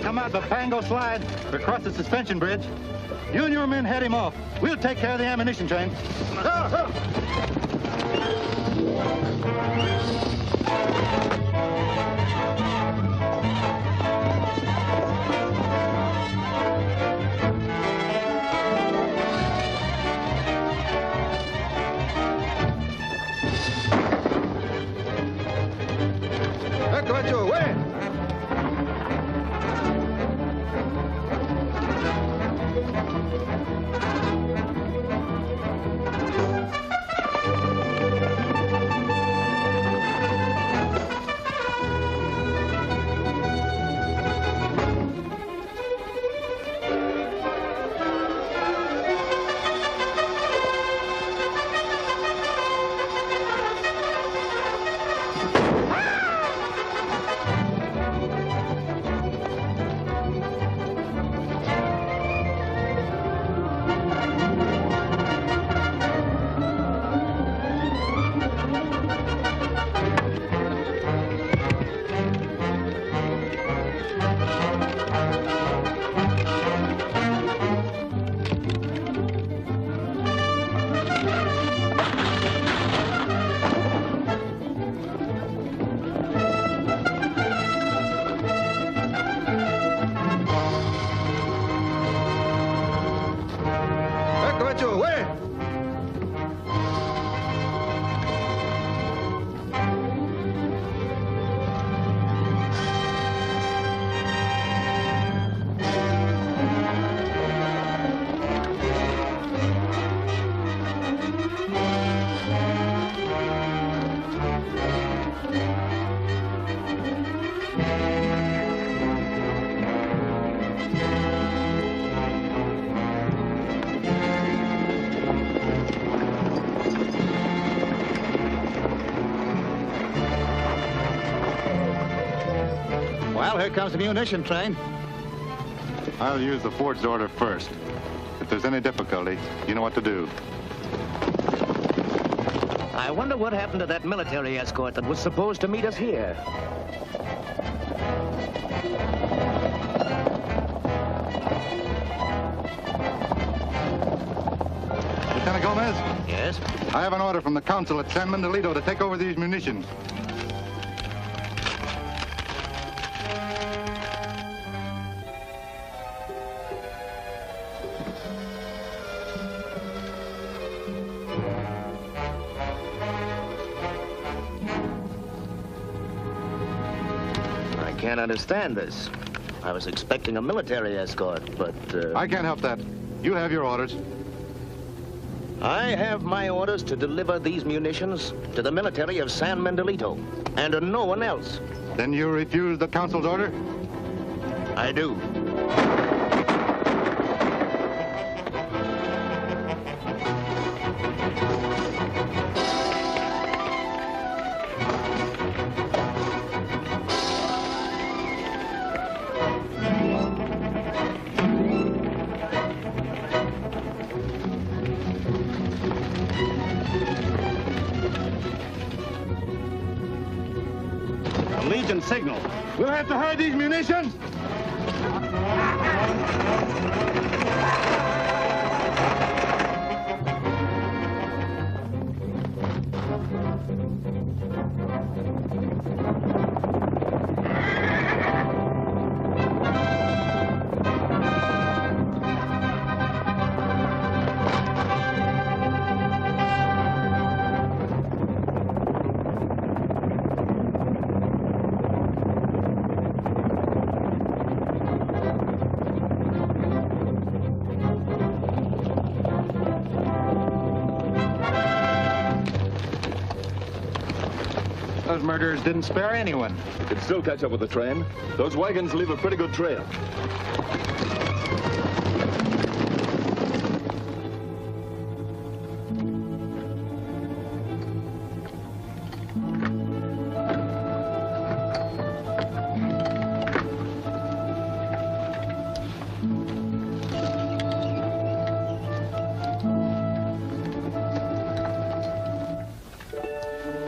Come out the Pango slide across the suspension bridge. You and your men head him off. We'll take care of the ammunition train. here comes the munition train. I'll use the forged order first. If there's any difficulty, you know what to do. I wonder what happened to that military escort that was supposed to meet us here. Lieutenant Gomez? Yes? I have an order from the council at San Mendolito to take over these munitions. I can't understand this. I was expecting a military escort, but... I can't help that. You have your orders. I have my orders to deliver these munitions to the military of San Mendolito, and to no one else. Then you refuse the council's order? I do. Legion signal. We'll have to hide these munitions. Those murderers didn't spare anyone. You can still catch up with the train. Those wagons leave a pretty good trail.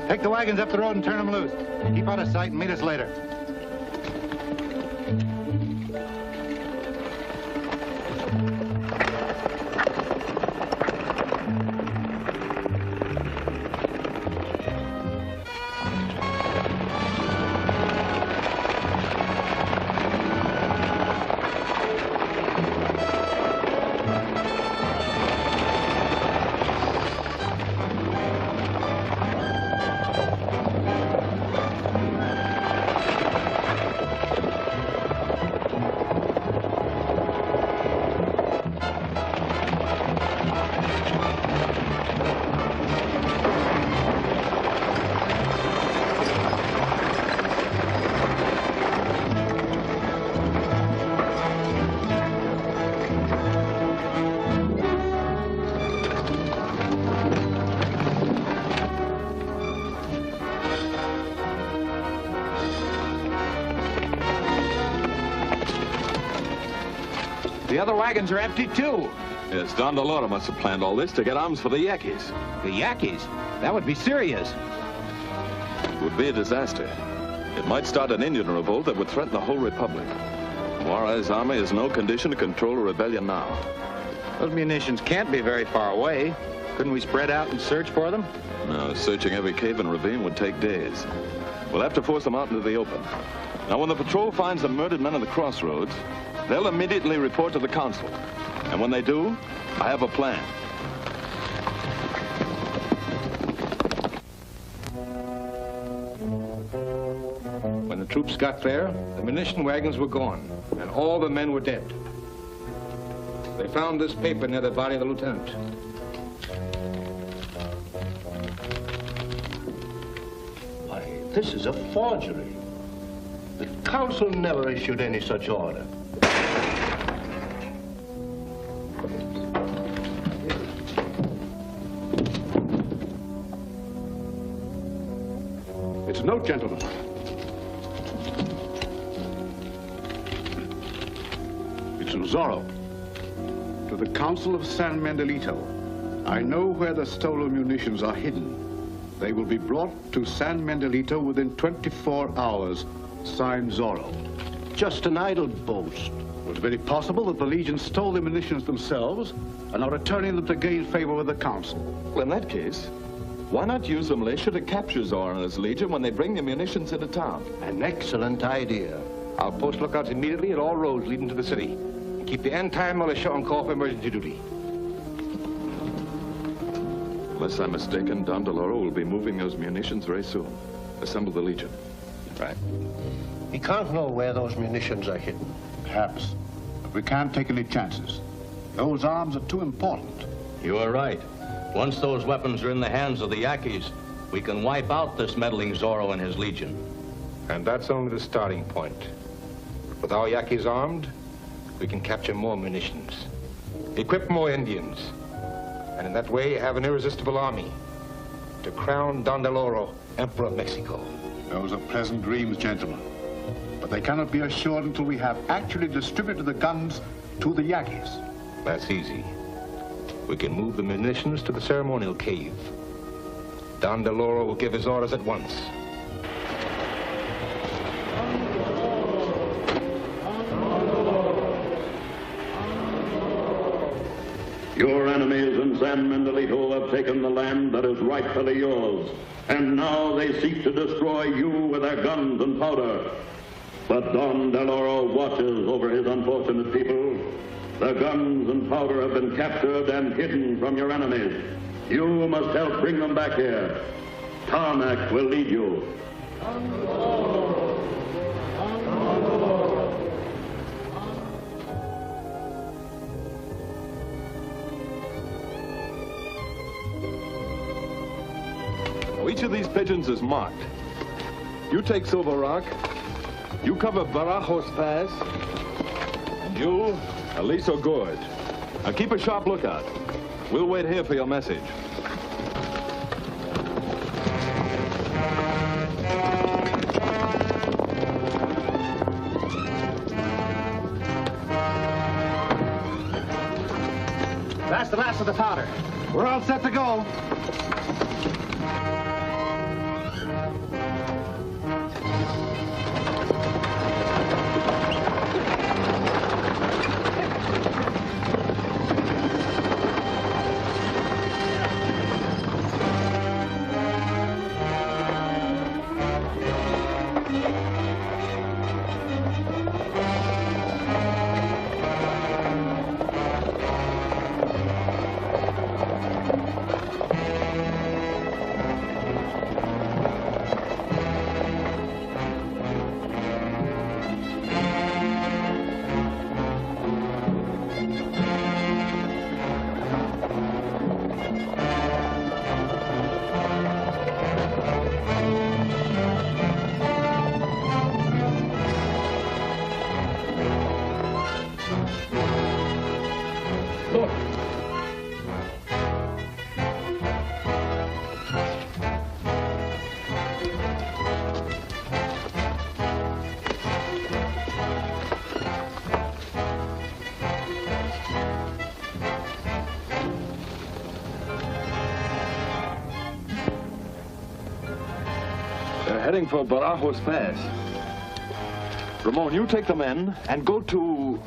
Take the wagons up the road and turn them loose. Keep out of sight and meet us later. The other wagons are empty, too. Yes, Don Deloro must have planned all this to get arms for the Yankees. The Yankees? That would be serious. It would be a disaster. It might start an Indian revolt that would threaten the whole republic. Juarez's army is in no condition to control a rebellion now. Those munitions can't be very far away. Couldn't we spread out and search for them? No, searching every cave and ravine would take days. We'll have to force them out into the open. Now, when the patrol finds the murdered men at the crossroads, they'll immediately report to the council. And when they do, I have a plan. When the troops got there, the munition wagons were gone, and all the men were dead. They found this paper near the body of the lieutenant. Why, this is a forgery. The council never issued any such order. It's a note, gentlemen. Zorro, to the Council of San Mendolito. I know where the stolen munitions are hidden. They will be brought to San Mendolito within 24 hours. Signed, Zorro. Just an idle boast. It's very possible that the Legion stole the munitions themselves and are returning them to gain favor with the Council. Well, in that case, why not use the militia to capture Zorro and his Legion when they bring the munitions into town? An excellent idea. I'll post lookouts immediately at all roads leading to the city. And keep the entire militia on call for emergency duty. Unless I'm mistaken, Don DeLoro will be moving those munitions very soon. Assemble the Legion. Right. We can't know where those munitions are hidden. Perhaps. But we can't take any chances. Those arms are too important. You are right. Once those weapons are in the hands of the Yankees, we can wipe out this meddling Zorro and his Legion. And that's only the starting point. With our Yankees armed, we can capture more munitions, equip more Indians, and in that way have an irresistible army to crown Don DeLoro Emperor of Mexico. Those are pleasant dreams, gentlemen. But they cannot be assured until we have actually distributed the guns to the Yankees. That's easy. We can move the munitions to the ceremonial cave. Don DeLoro will give his orders at once. Your enemies in San Mendolito have taken the land that is rightfully yours, and now they seek to destroy you with their guns and powder. But Don DeLoro watches over his unfortunate people. The guns and powder have been captured and hidden from your enemies. You must help bring them back here. Tarmac will lead you. Each of these pigeons is marked. You take Silver Rock, you cover Barajos Pass, and you, Aliso Gorge. Now keep a sharp lookout. We'll wait here for your message. That's the last of the powder. We're all set to go. Heading for Barajos Pass. Ramon, you take the men and go to...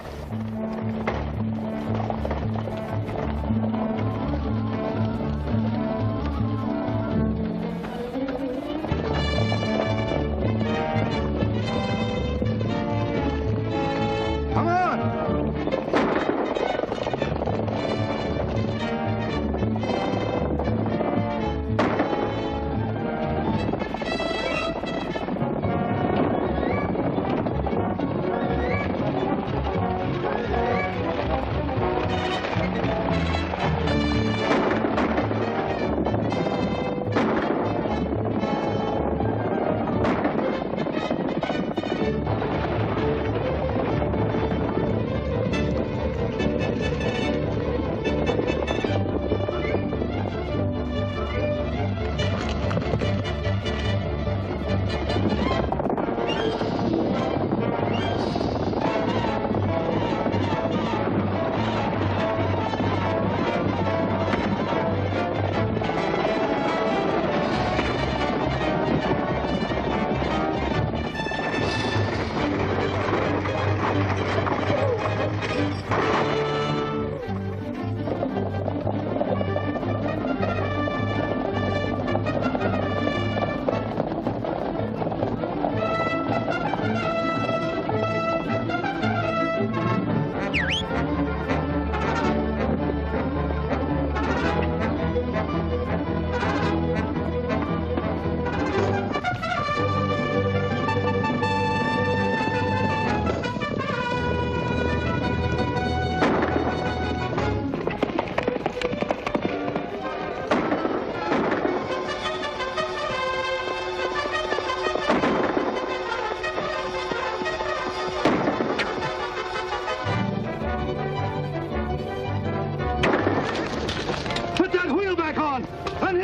Come on!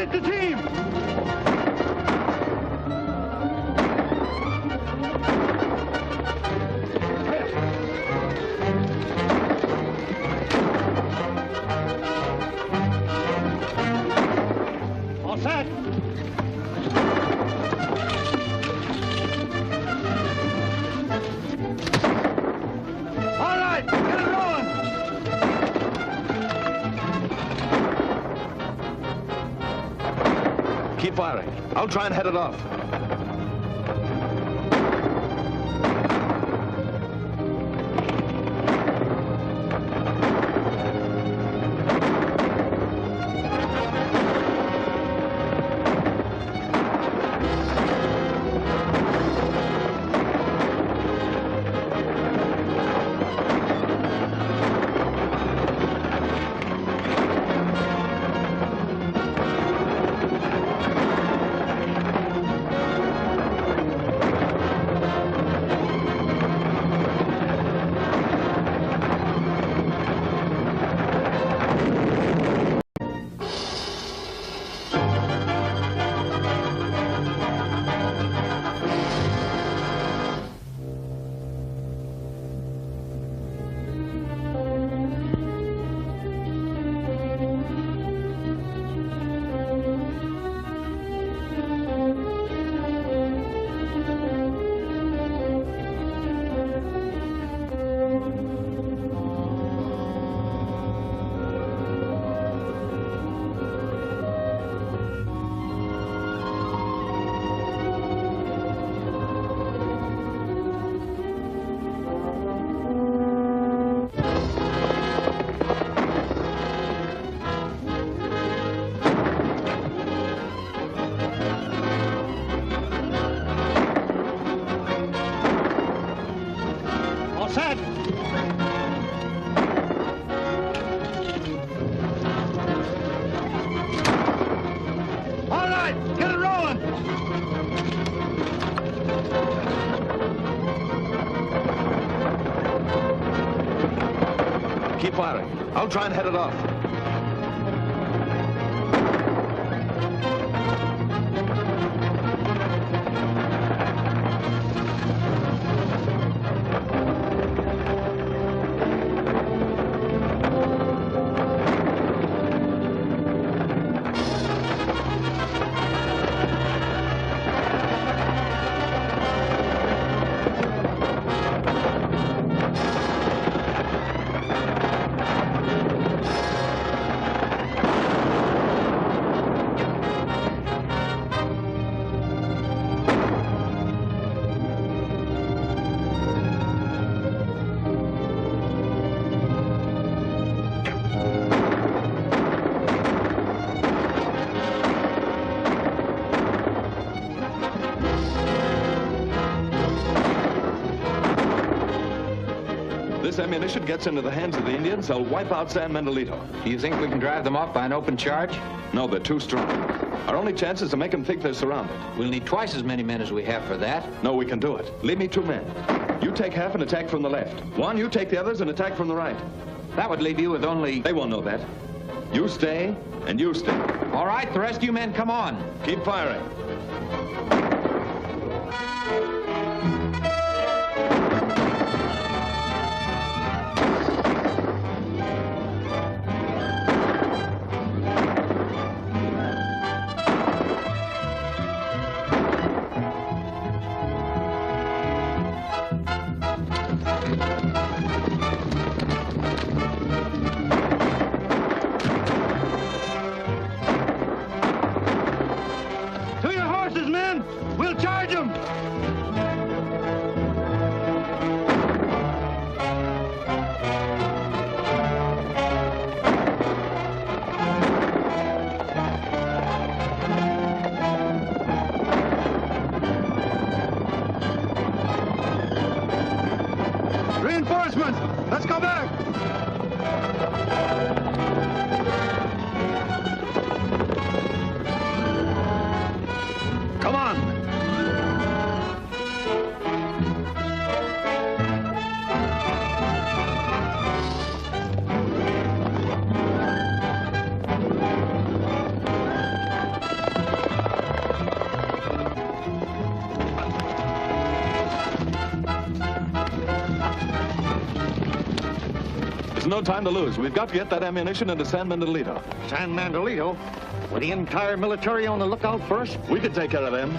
it, the team! All set. All right, get it rolling. Keep firing. I'll try and head it off. All set. All right, get it rolling. Keep firing. I'll try and head it off. This ammunition gets into the hands of the Indians, they'll wipe out San Mendolito. Do you think we can drive them off by an open charge? No, they're too strong. Our only chance is to make them think they're surrounded. We'll need twice as many men as we have for that. No, we can do it. Leave me 2 men. You take half and attack from the left. One, you take the others and attack from the right. That would leave you with only... They won't know that. You stay, and you stay. All right, the rest of you men, come on. Keep firing. To your horses, men! We'll charge them! no time to lose. We've got to get that ammunition into San Mendolito. San Mendolito? With the entire military on the lookout for us? We can take care of them.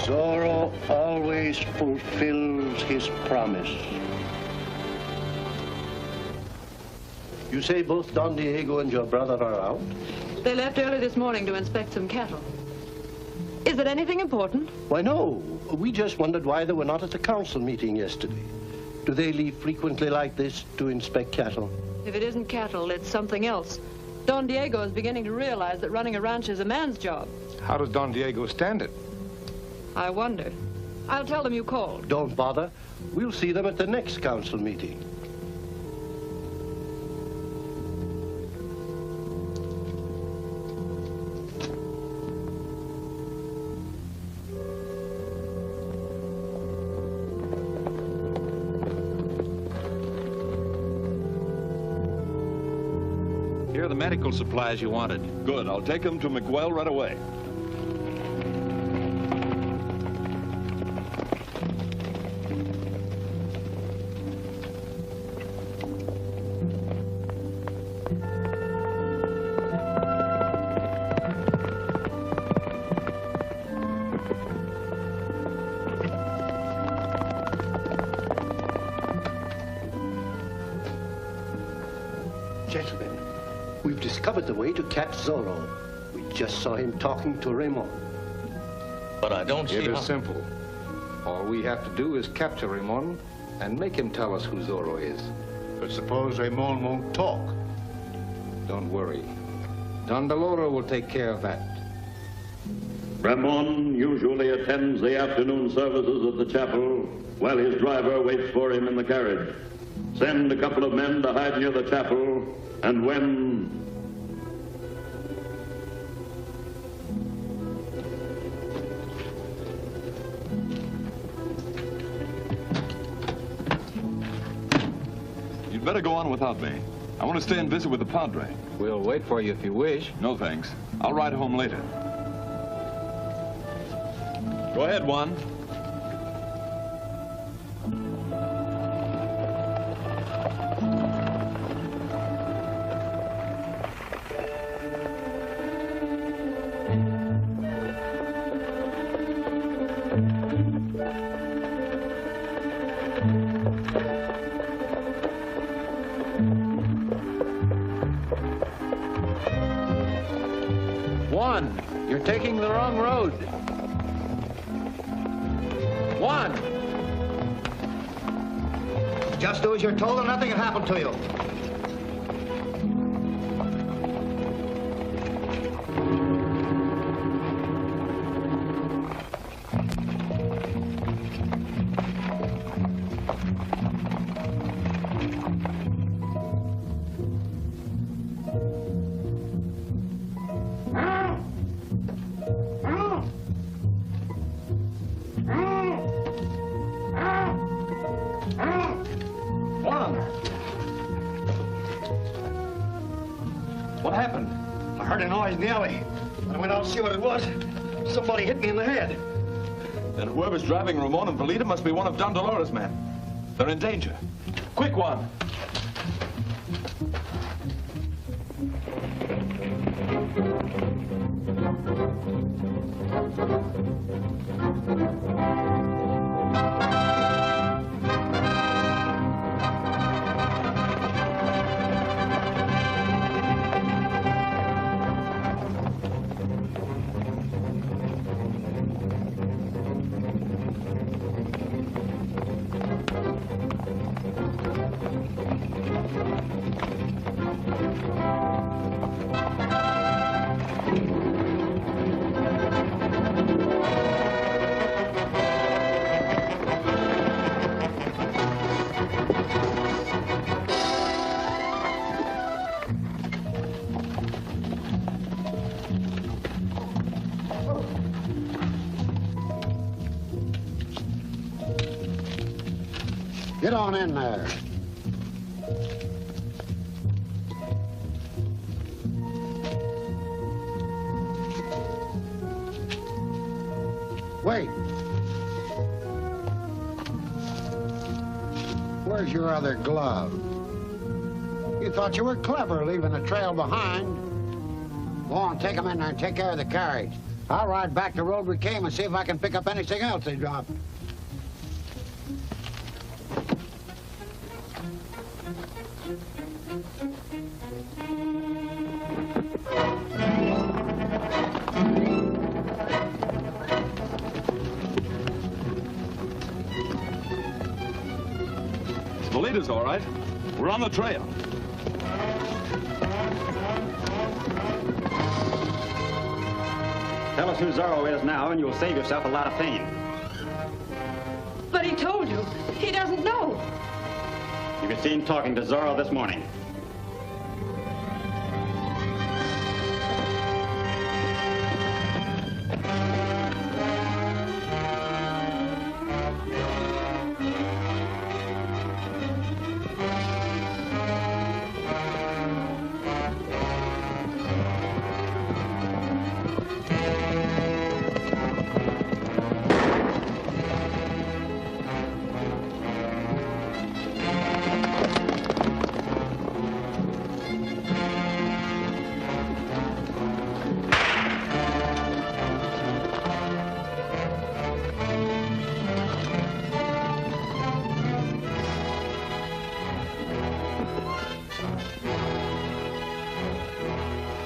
Zorro always fulfills his promise. You say both Don Diego and your brother are out? They left early this morning to inspect some cattle. Is it anything important? Why, no. We just wondered why they were not at the council meeting yesterday. Do they leave frequently like this to inspect cattle? If it isn't cattle, it's something else. Don Diego is beginning to realize that running a ranch is a man's job. How does Don Diego stand it? I wonder. I'll tell them you called. Don't bother. We'll see them at the next council meeting. Here are the medical supplies you wanted. Good. I'll take them to Miguel right away. Gentlemen, we've discovered the way to catch Zorro. We just saw him talking to Raymond. But I don't see It is how... simple. All we have to do is capture Raymond and make him tell us who Zorro is. But suppose Raymond won't talk? Don't worry. Don Deloro will take care of that. Ramon usually attends the afternoon services at the chapel while his driver waits for him in the carriage. Send a couple of men to hide near the chapel, and when... You'd better go on without me. I want to stay and visit with the Padre. We'll wait for you if you wish. No, thanks. I'll ride home later. Go ahead, Juan. Juan, you're taking the wrong road. Juan! Just do as you're told and nothing can happen to you. What happened? I heard a noise in the alley. When I went out to see what it was, somebody hit me in the head. Then whoever's driving Ramon and Valita must be one of Don Deloro's men. They're in danger. Quick, Juan. Get on in there. Wait. Where's your other glove? You thought you were clever leaving a trail behind. Go on, take them in there and take care of the carriage. I'll ride back the road we came and see if I can pick up anything else they dropped. The leader's all right. We're on the trail. Tell us who Zorro is now, and you'll save yourself a lot of pain. But he told you. He doesn't know. You could see him talking to Zorro this morning.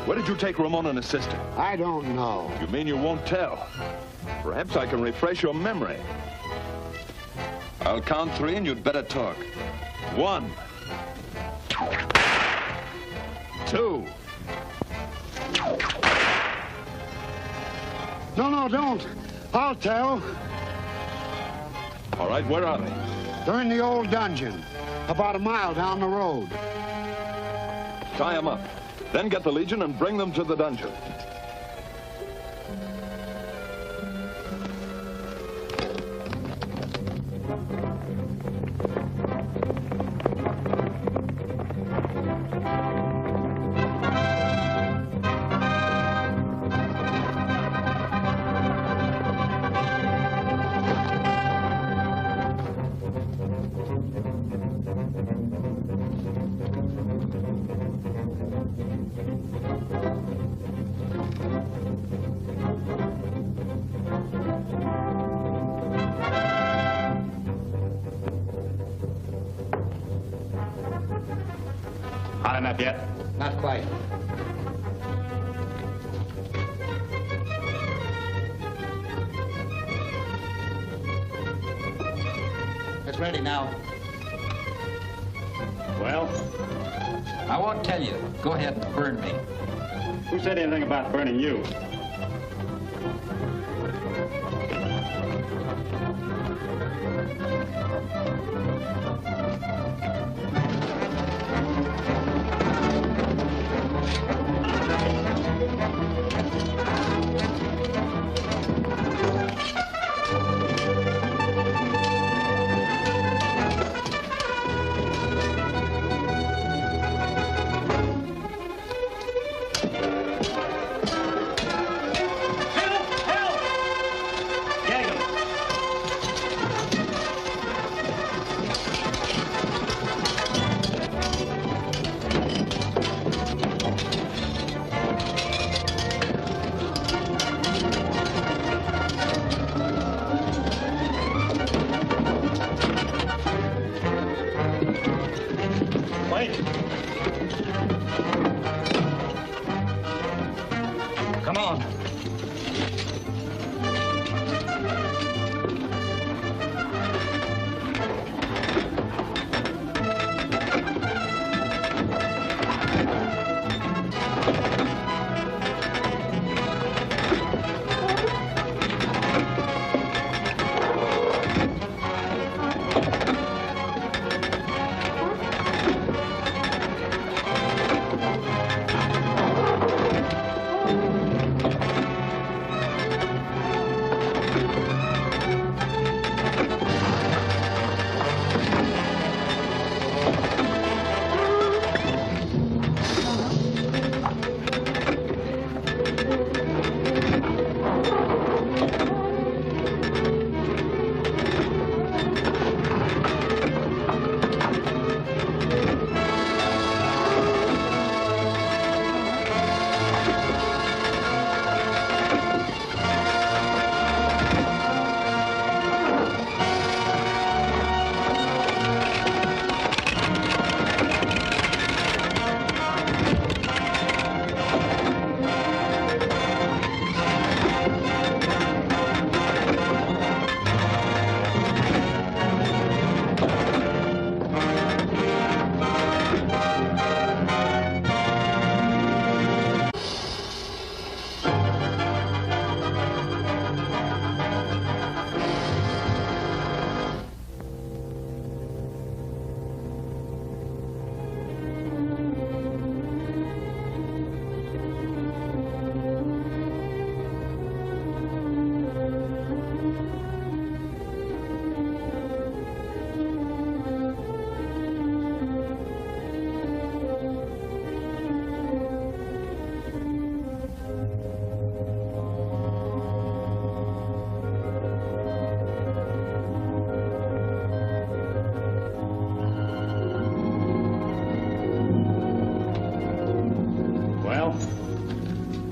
Where did you take Ramon and his sister? I don't know. You mean you won't tell? Perhaps I can refresh your memory. I'll count 3 and you'd better talk. 1, 2. No, don't. I'll tell. All right, where are they? They're in the old dungeon, about a mile down the road. Tie them up. Then get the Legion and bring them to the dungeon. Hot enough yet? Not quite. It's ready now. Well? I won't tell you. Go ahead and burn me. Who said anything about burning you?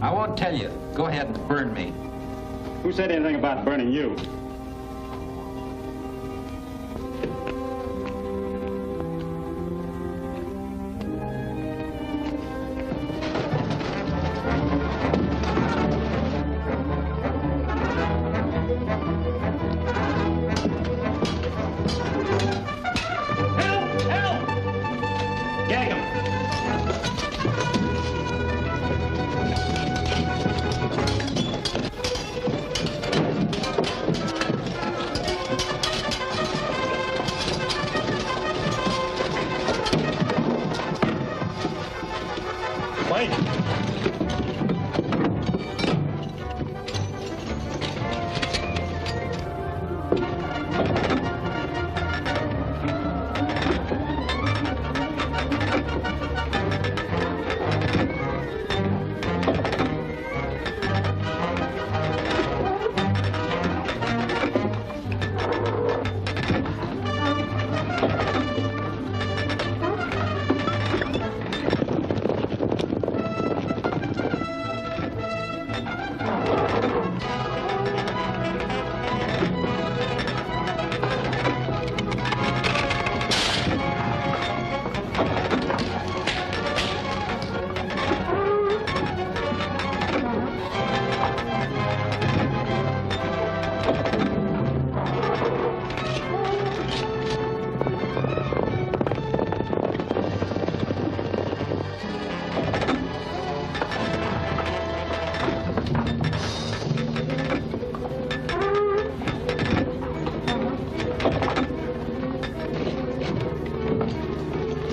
I won't tell you. Go ahead and burn me. Who said anything about burning you?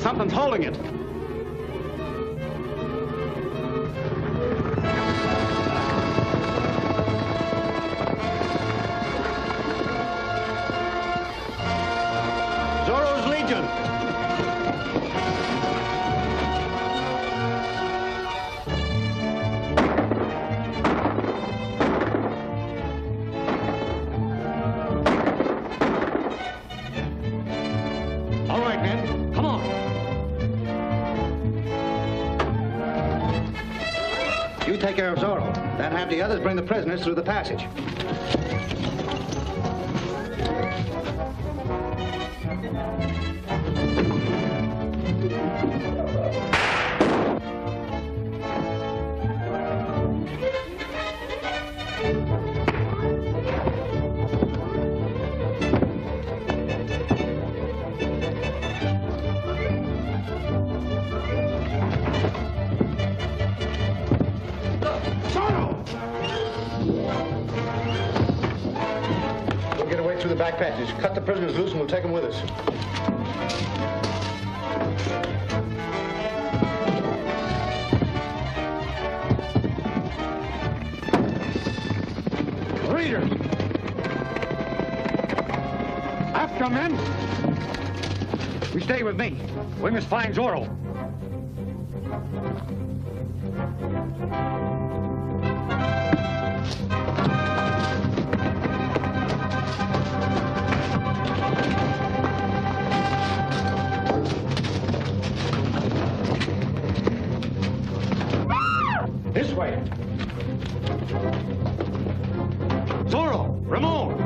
Something's holding it. Zorro's Legion. All right, men, come on. You take care of Zorro. Then have the others bring the prisoners through the passage. We'll get away through the back passage. Cut the prisoners loose and we'll take them with us. Reader! After 'em, men! We stay with me. We must find Zorro. This way. Zorro! Ramon!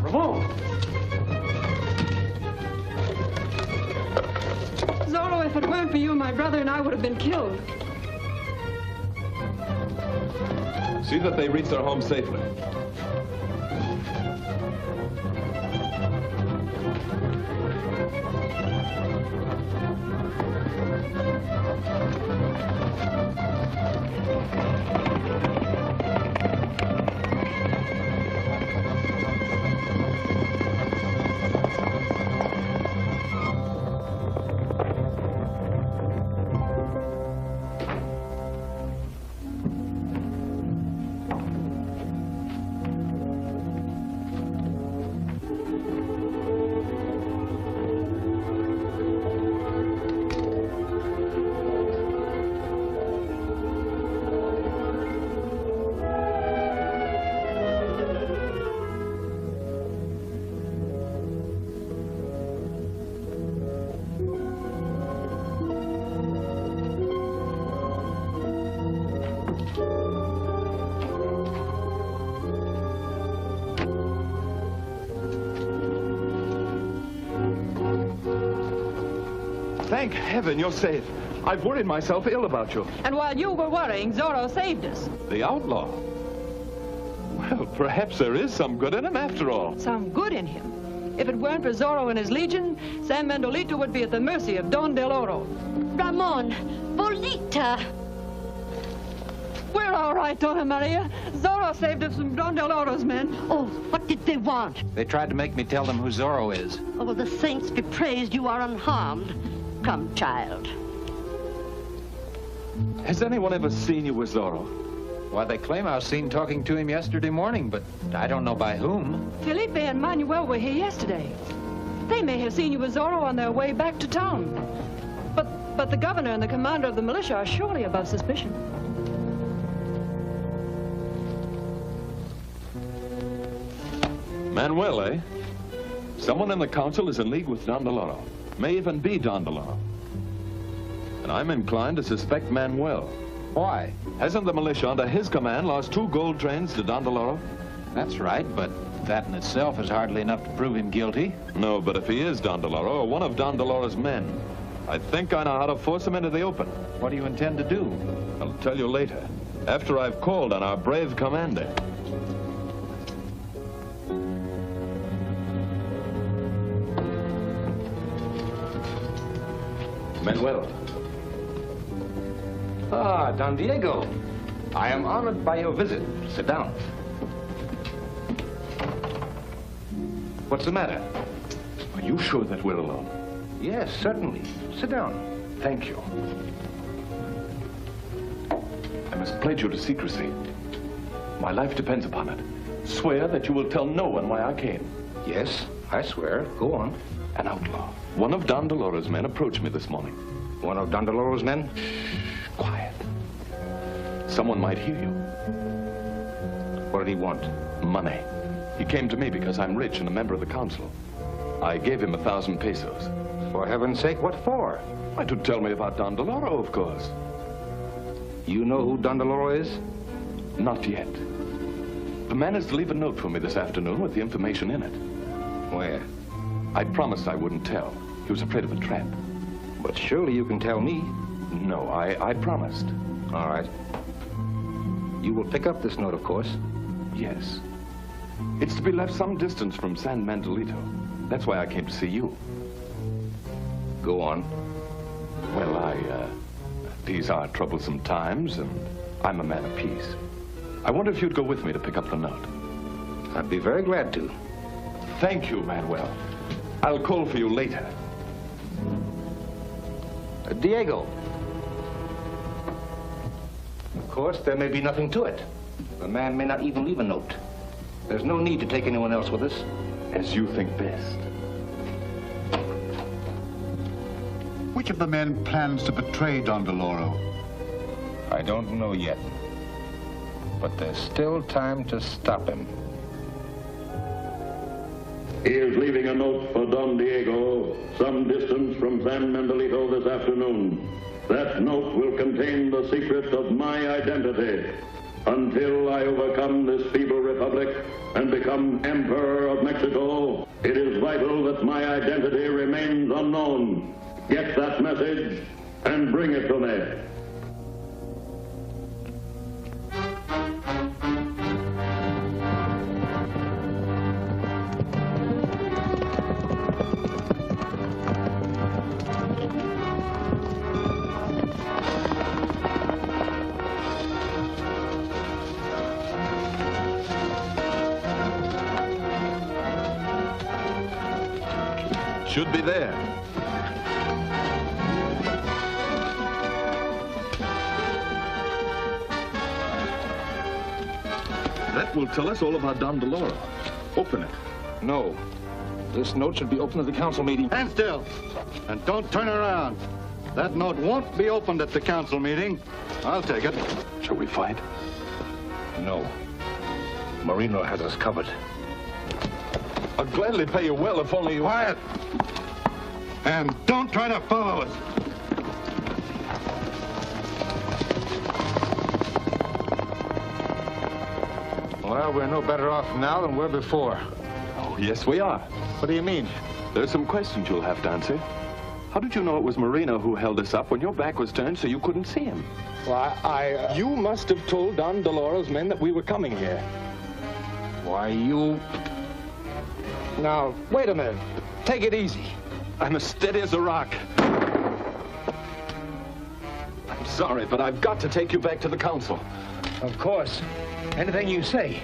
Ramon! Zorro, if it weren't for you, my brother and I would have been killed. See that they reach their home safely. Thank heaven you're safe. I've worried myself ill about you. And while you were worrying, Zorro saved us. The outlaw? Well, perhaps there is some good in him after all. Some good in him. If it weren't for Zorro and his legion, San Mendolito would be at the mercy of Don Del Oro. Ramon, Bolita. We're all right, Donna Maria. Zorro saved us from Don Del Oro's men. Oh, what did they want? They tried to make me tell them who Zorro is. Oh, the saints be praised you are unharmed. Come, child. Has anyone ever seen you with Zorro? Why, they claim I was seen talking to him yesterday morning, but I don't know by whom. Felipe and Manuel were here yesterday. They may have seen you with Zorro on their way back to town. But the governor and the commander of the militia are surely above suspicion. Manuel, eh? Someone in the council is in league with Don Del Oro. May even be Don Del Oro. And I'm inclined to suspect Manuel. Why? Hasn't the militia under his command lost 2 gold trains to Don Del Oro? That's right, but that in itself is hardly enough to prove him guilty. No, but if he is Don Del Oro or one of Don Del Oro's men, I think I know how to force him into the open. What do you intend to do? I'll tell you later, after I've called on our brave commander. Manuel. Ah, Don Diego. I am honored by your visit. Sit down. What's the matter? Are you sure that we're alone? Yes, certainly. Sit down. Thank you. I must pledge you to secrecy. My life depends upon it. Swear that you will tell no one why I came. Yes, I swear. Go on. An outlaw. One of Don Del Oro's men approached me this morning. One of Don Del Oro's men? Shh, quiet. Someone might hear you. What did he want? Money. He came to me because I'm rich and a member of the council. I gave him 1,000 pesos. For heaven's sake, what for? Why, to tell me about Don Del Oro, of course. You know who Don Del Oro is? Not yet. The man is to leave a note for me this afternoon with the information in it. Where? I promised I wouldn't tell. He was afraid of a trap. But surely you can tell me. No, I promised. All right. You will pick up this note, of course. Yes. It's to be left some distance from San Mendolito. That's why I came to see you. Go on. Well, these are troublesome times, and I'm a man of peace. I wonder if you'd go with me to pick up the note. I'd be very glad to. Thank you, Manuel. I'll call for you later. Diego. Of course, there may be nothing to it. The man may not even leave a note. There's no need to take anyone else with us. As you think best. Which of the men plans to betray Don Del Oro? I don't know yet. But there's still time to stop him. He is leaving a note for Don Diego some distance from San Mendolito this afternoon. That note will contain the secret of my identity. Until I overcome this feeble republic and become Emperor of Mexico, it is vital that my identity remains unknown. Get that message and bring it to me. Should be there. That will tell us all about Don Del Oro. Open it. No. This note should be opened at the council meeting. Stand still. And don't turn around. That note won't be opened at the council meeting. I'll take it. Shall we fight? No. Marino has us covered. I'll gladly pay you well if only you... Quiet. And don't try to follow us. Well, we're no better off now than we were before. Oh, yes, we are. What do you mean? There are some questions you'll have to answer. How did you know it was Marino who held us up when your back was turned so you couldn't see him? Well, You must have told Don DeLauro's men that we were coming here. Why, you... Now, wait a minute. Take it easy. I'm as steady as a rock. I'm sorry, but I've got to take you back to the council. Of course. Anything you say.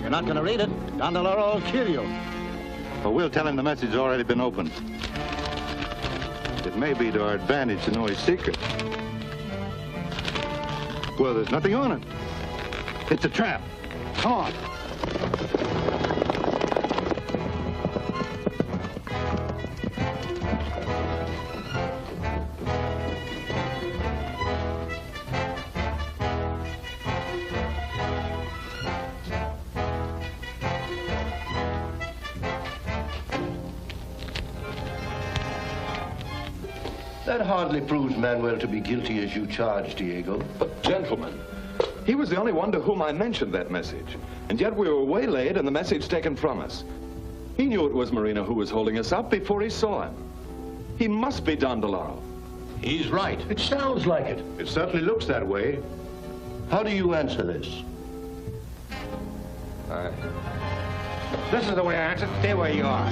You're not going to read it. Don DeLauro will kill you. Well, we'll tell him the message has already been opened. It may be to our advantage to know his secret. Well, there's nothing on it. It's a trap. Come on. That hardly proves Manuel to be guilty as you charge, Diego. But, gentlemen, he was the only one to whom I mentioned that message. And yet we were waylaid and the message taken from us. He knew it was Marino who was holding us up before he saw him. He must be Don DeLauro. He's right. It sounds like it. It certainly looks that way. How do you answer this? This is the way I answer. Stay where you are.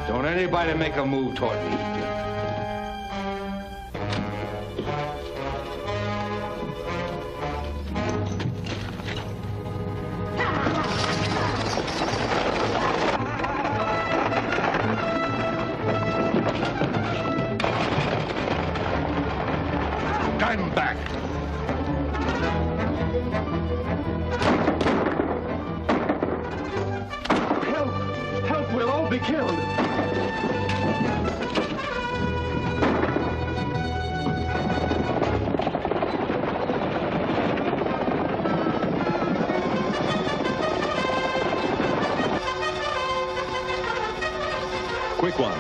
Don't anybody make a move toward me. Diamondback! Help! Help! We'll all be killed! Quick one.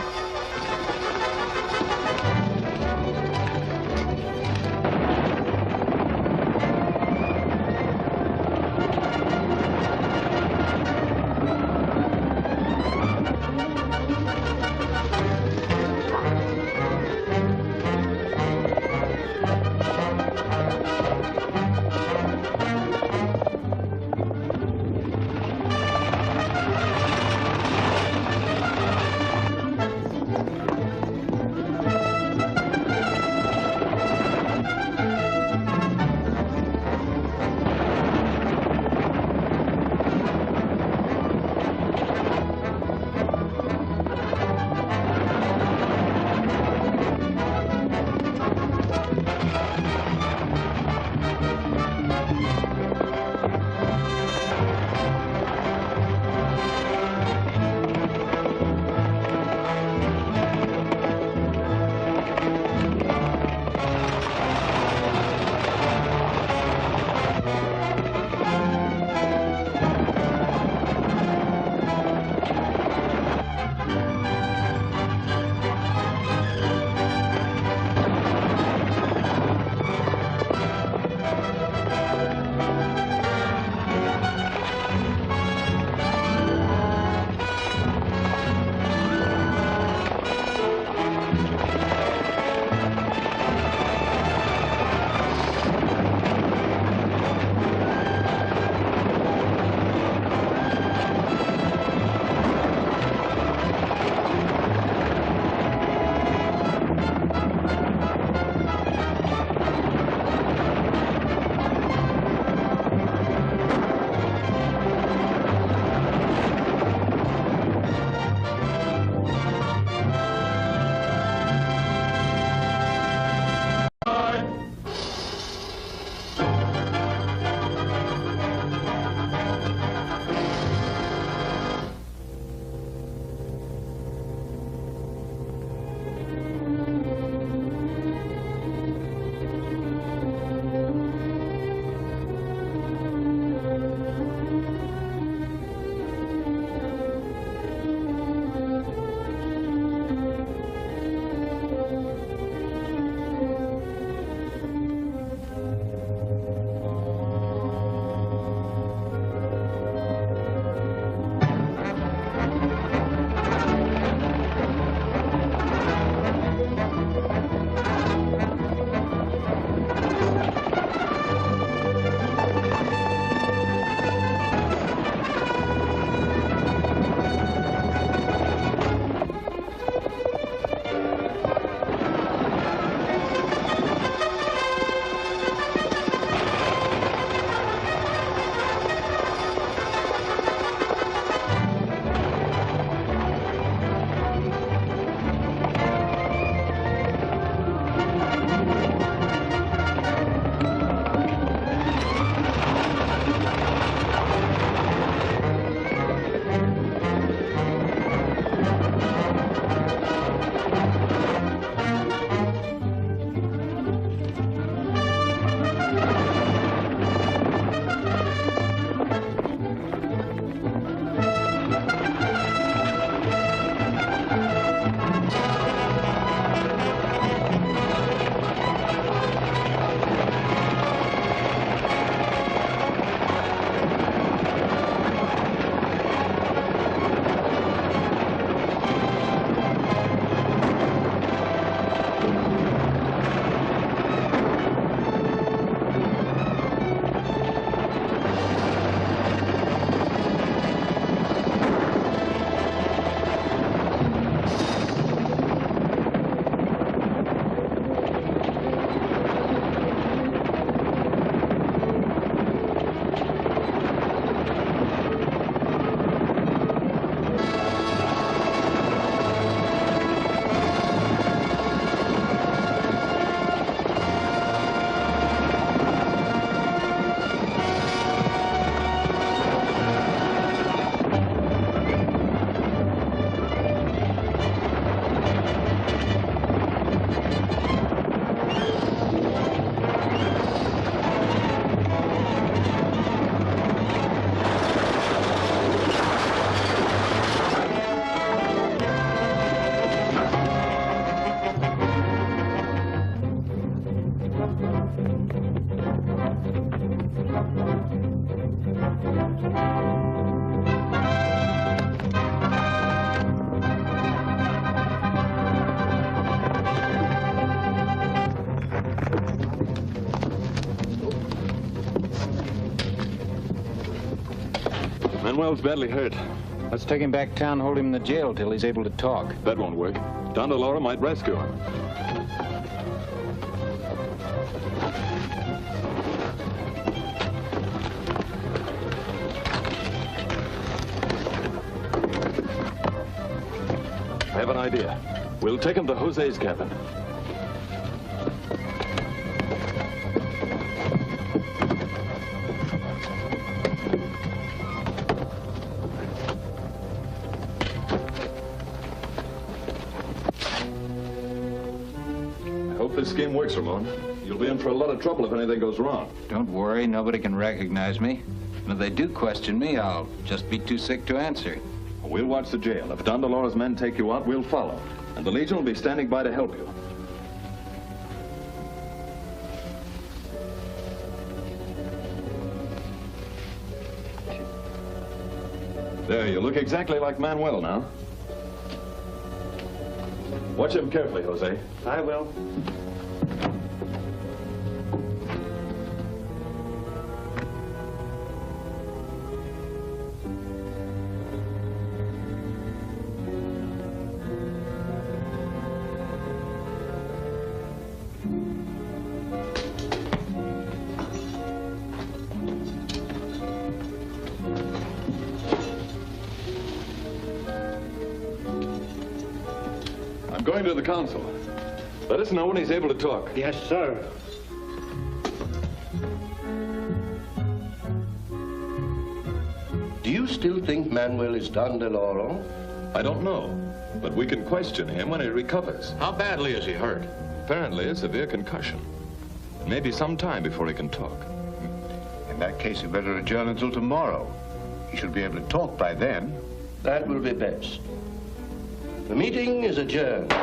Manuel's badly hurt. Let's take him back town, hold him in the jail till he's able to talk. That won't work. Don DeLauro might rescue him. I have an idea. We'll take him to Jose's cabin. I hope this scheme works, Ramon. You'll be in for a lot of trouble if anything goes wrong. Don't worry, nobody can recognize me. And if they do question me, I'll just be too sick to answer. We'll watch the jail. If Don DeLauro's men take you out, we'll follow. And the Legion will be standing by to help you. There, you look exactly like Manuel now. Watch him carefully, Jose. I will. Going to the council. Let us know when he's able to talk. Yes, sir. Do you still think Manuel is Don DeLauro? I don't know, but we can question him when he recovers. How badly is he hurt? Apparently a severe concussion. Maybe some time before he can talk. In that case, you better adjourn until tomorrow. He should be able to talk by then. That will be best. The meeting is adjourned.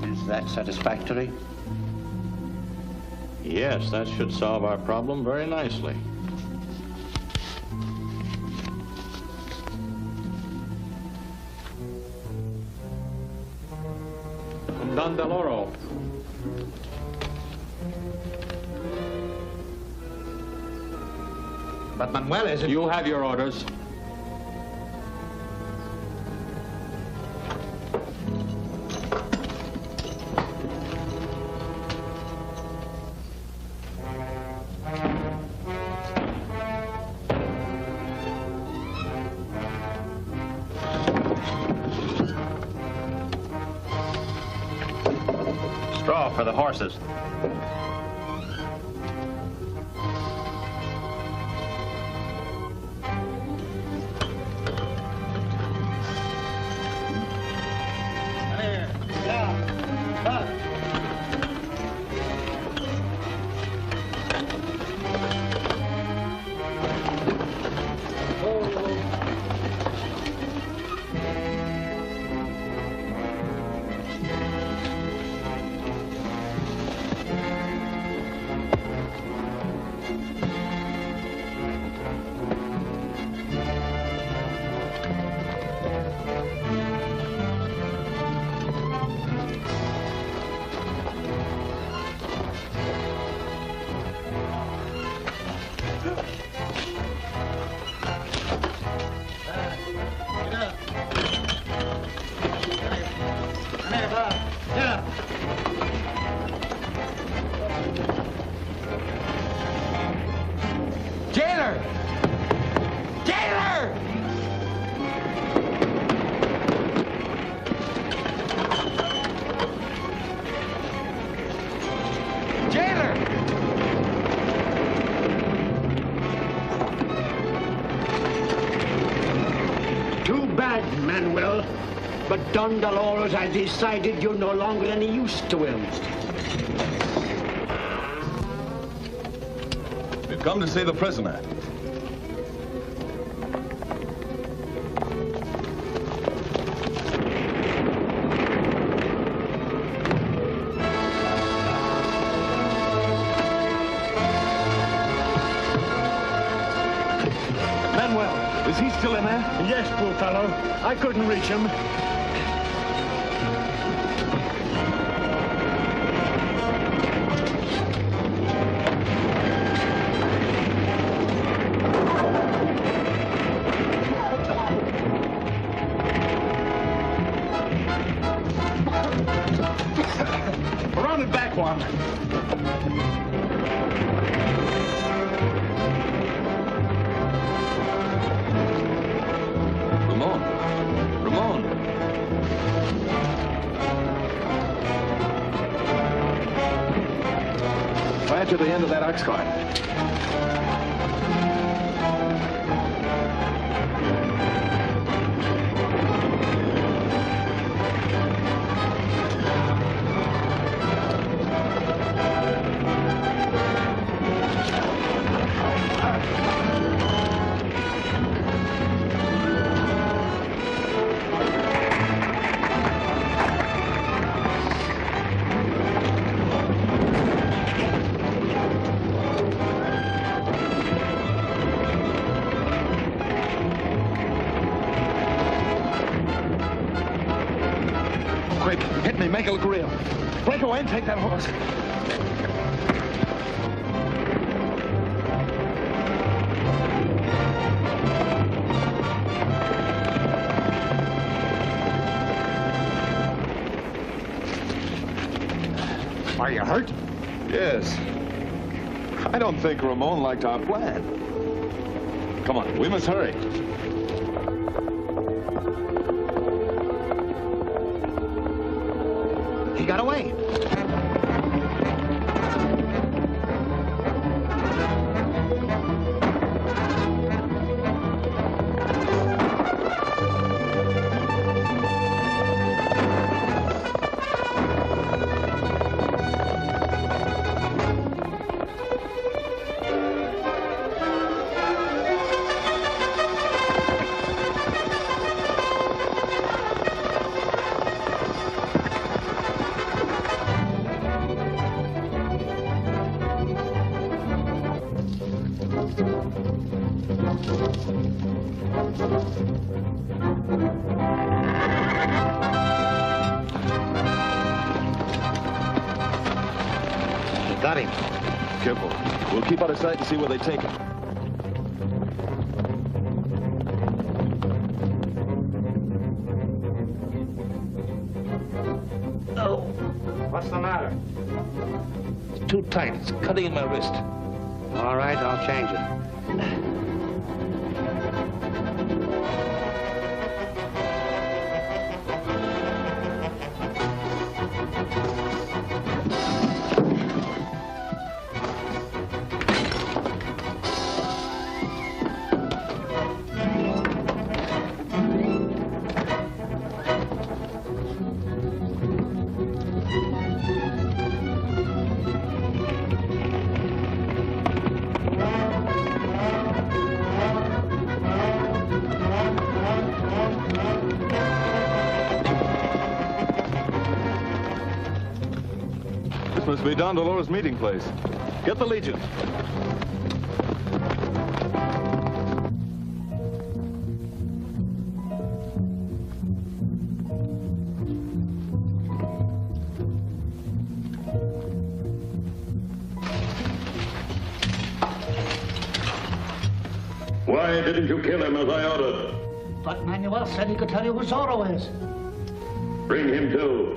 Is that satisfactory? Yes, that should solve our problem very nicely. Don DeLauro. But Manuel isn't... You have your orders. Straw for the horses. Jailer! Jailer! Jailer! Too bad, Manuel. But Don DeLauro's has decided you're no longer any use to him. We've come to see the prisoner. Manuel, is he still in there? Yes, poor fellow. I couldn't reach him. you the end of that ox cart. Quick, hit me, make it look real. Break away and take that horse. Are you hurt? Yes. I don't think Ramon liked our plan. Come on, we must hurry. He got away. Got him. Careful. We'll keep out of sight and see where they take him. Oh, What's the matter? it's too tight. It's cutting in my wrist. All right, I'll change it. This must be Don Dolores' meeting place. Get the Legion. Why didn't you kill him as I ordered? But Manuel said he could tell you who Zorro is. Bring him too.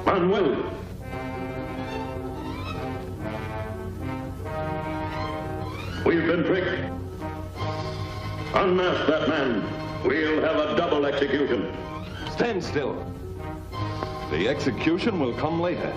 Manuel. We've been tricked. Unmask that man. We'll have a double execution. Stand still. The execution will come later.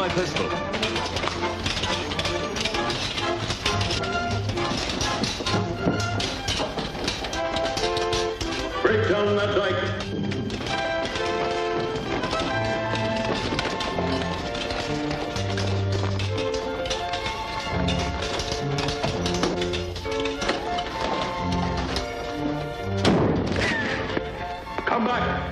my pistol. Break down that dike. Come back.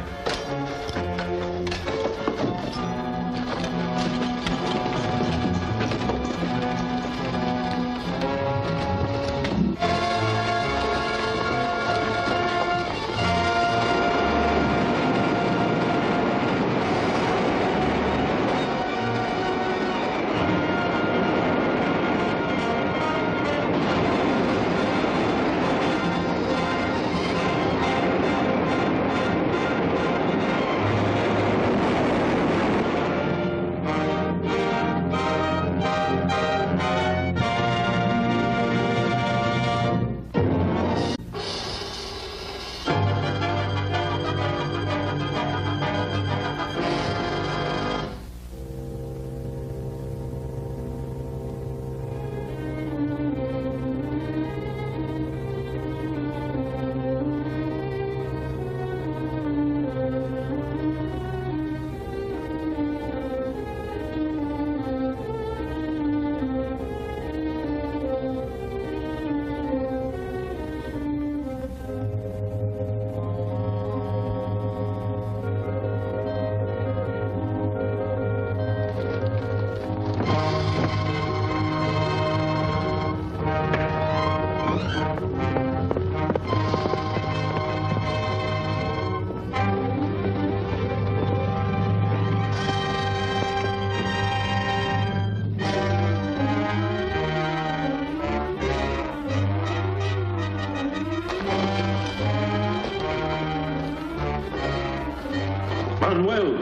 Manuel,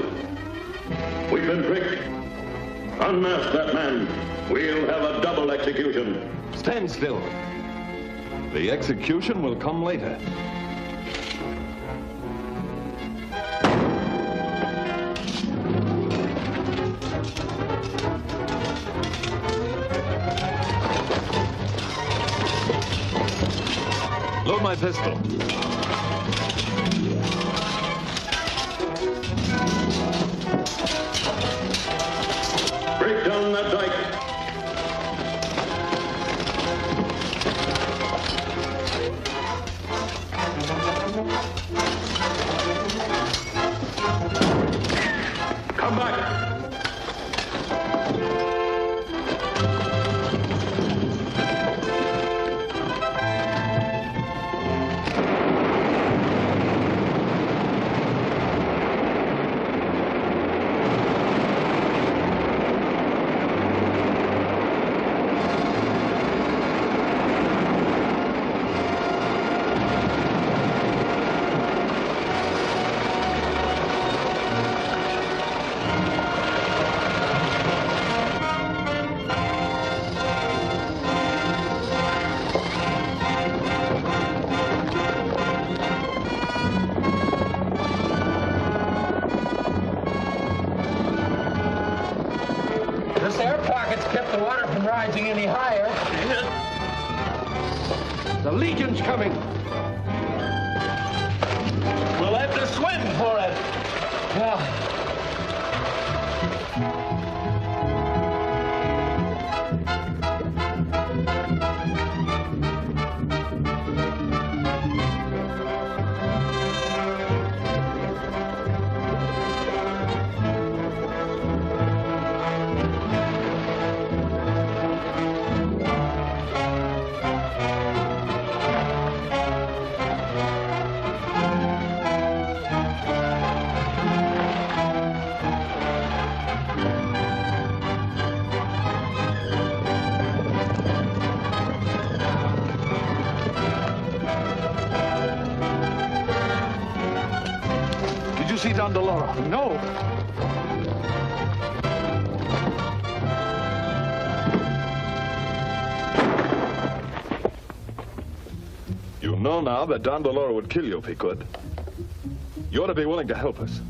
we've been tricked. Unmask that man. We'll have a double execution. Stand still. The execution will come later. Load my pistol. Break down that dike. Come back. This air pocket's kept the water from rising any higher. The Legion's coming. We'll have to swim for it. Yeah. Did you see Don Doloro? No. You know now that Don Doloro would kill you if he could. You ought to be willing to help us.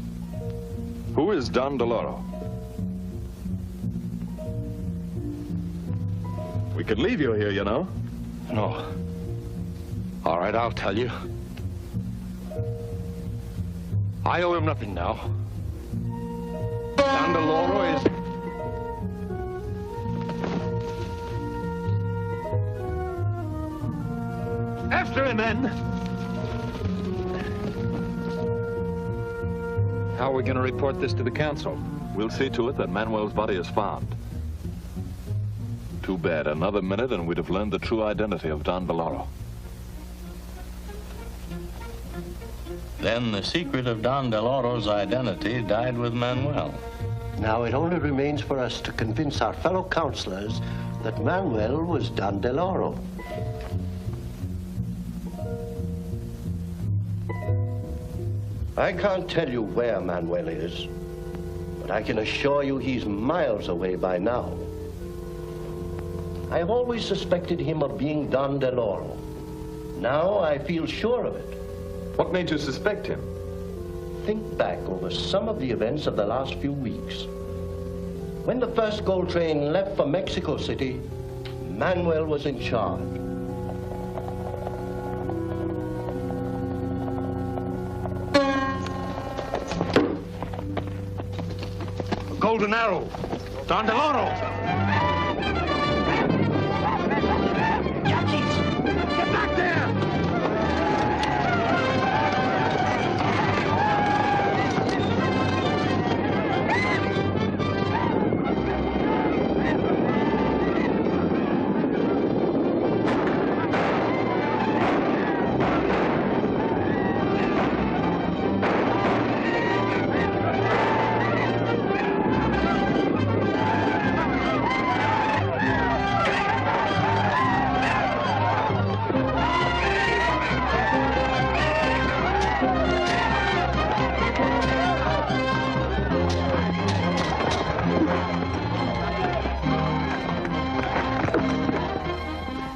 Who is Don Doloro? We could leave you here, you know. No. All right, I'll tell you. I owe him nothing now. Don DeLoro is... After him, men! How are we going to report this to the council? We'll see to it that Manuel's body is found. Too bad. Another minute and we'd have learned the true identity of Don DeLoro. Then the secret of Don DeLoro's identity died with Manuel. Now it only remains for us to convince our fellow councilors that Manuel was Don DeLoro. I can't tell you where Manuel is, but I can assure you he's miles away by now. I've always suspected him of being Don DeLoro. Now I feel sure of it. What made you suspect him? Think back over some of the events of the last few weeks. When the first gold train left for Mexico City, Manuel was in charge. Golden Arrow. Don DeLoro. Get back there!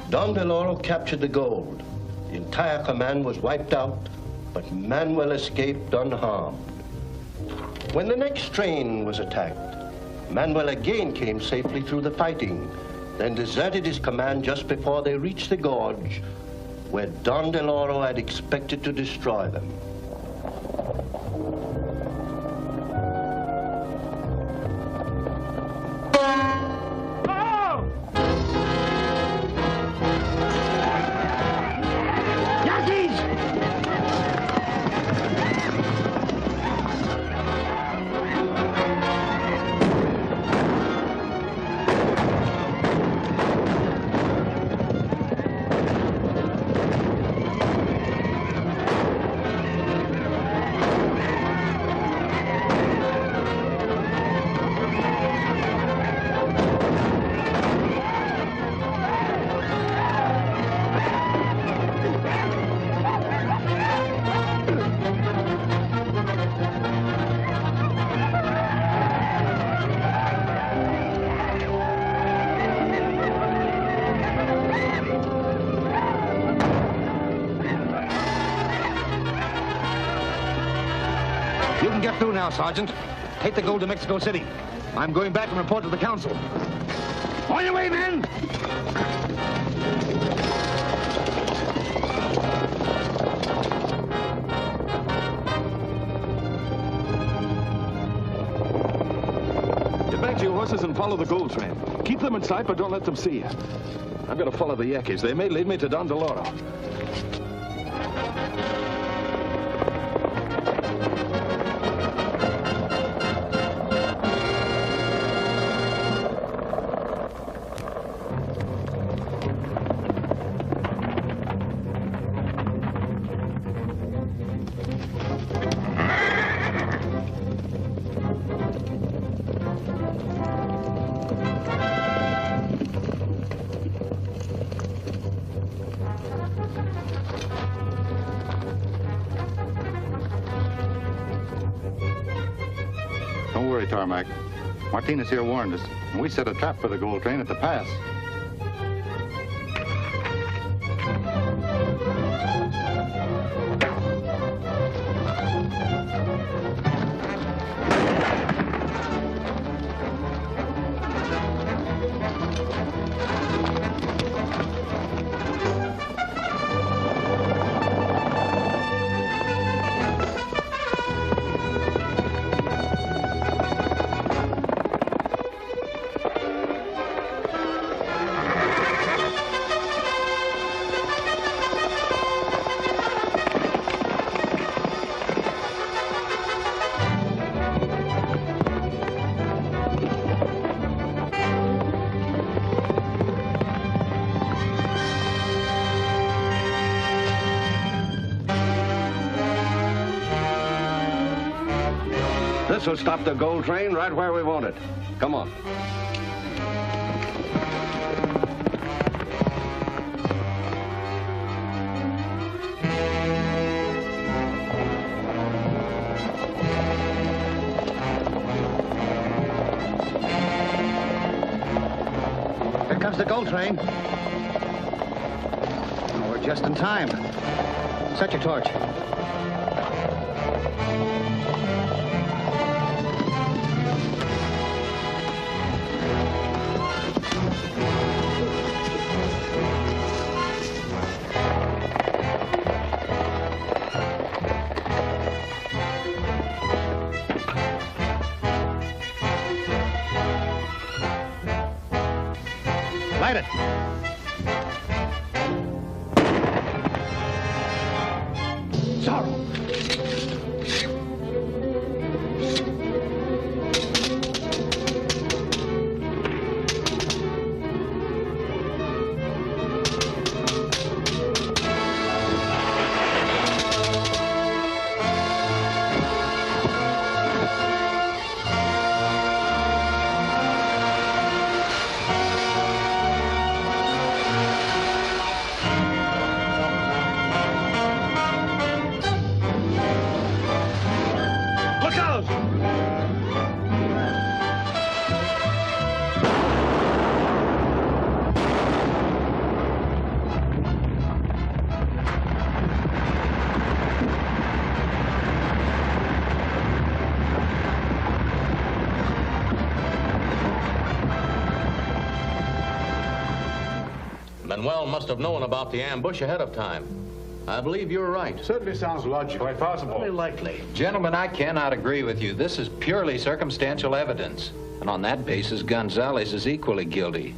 Don DeLoro captured the gold. The entire command was wiped out, but Manuel escaped unharmed. When the next train was attacked, Manuel again came safely through the fighting, then deserted his command just before they reached the gorge, where Don DeLoro had expected to destroy them. You can get through now, Sergeant. Take the gold to Mexico City. I'm going back and report to the council. On your way, men! Get back to your horses and follow the gold train. Keep them in sight, but don't let them see you. I've got to follow the Yankees. They may lead me to Don DeLoro. Don't worry, Tarmac. Martinez here warned us, and we set a trap for the gold train at the pass. This will stop the gold train right where we want it. Come on. Here comes the gold train. Oh, we're just in time. Set your torch. Light it. Zorro. Manuel must have known about the ambush ahead of time. I believe you're right. Certainly sounds logical. Quite possible. Only likely. Gentlemen, I cannot agree with you. This is purely circumstantial evidence. And on that basis, Gonzalez is equally guilty.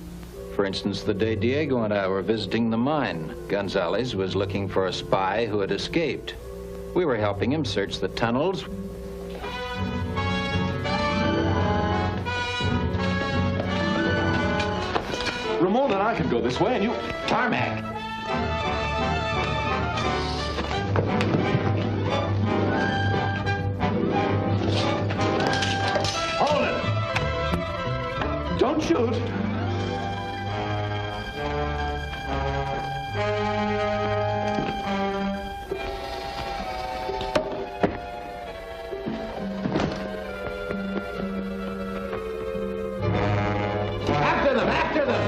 For instance, the day Diego and I were visiting the mine, Gonzalez was looking for a spy who had escaped. We were helping him search the tunnels. Ramon and I can go this way, and you... Tarmac! Hold it! Don't shoot! After them! After them!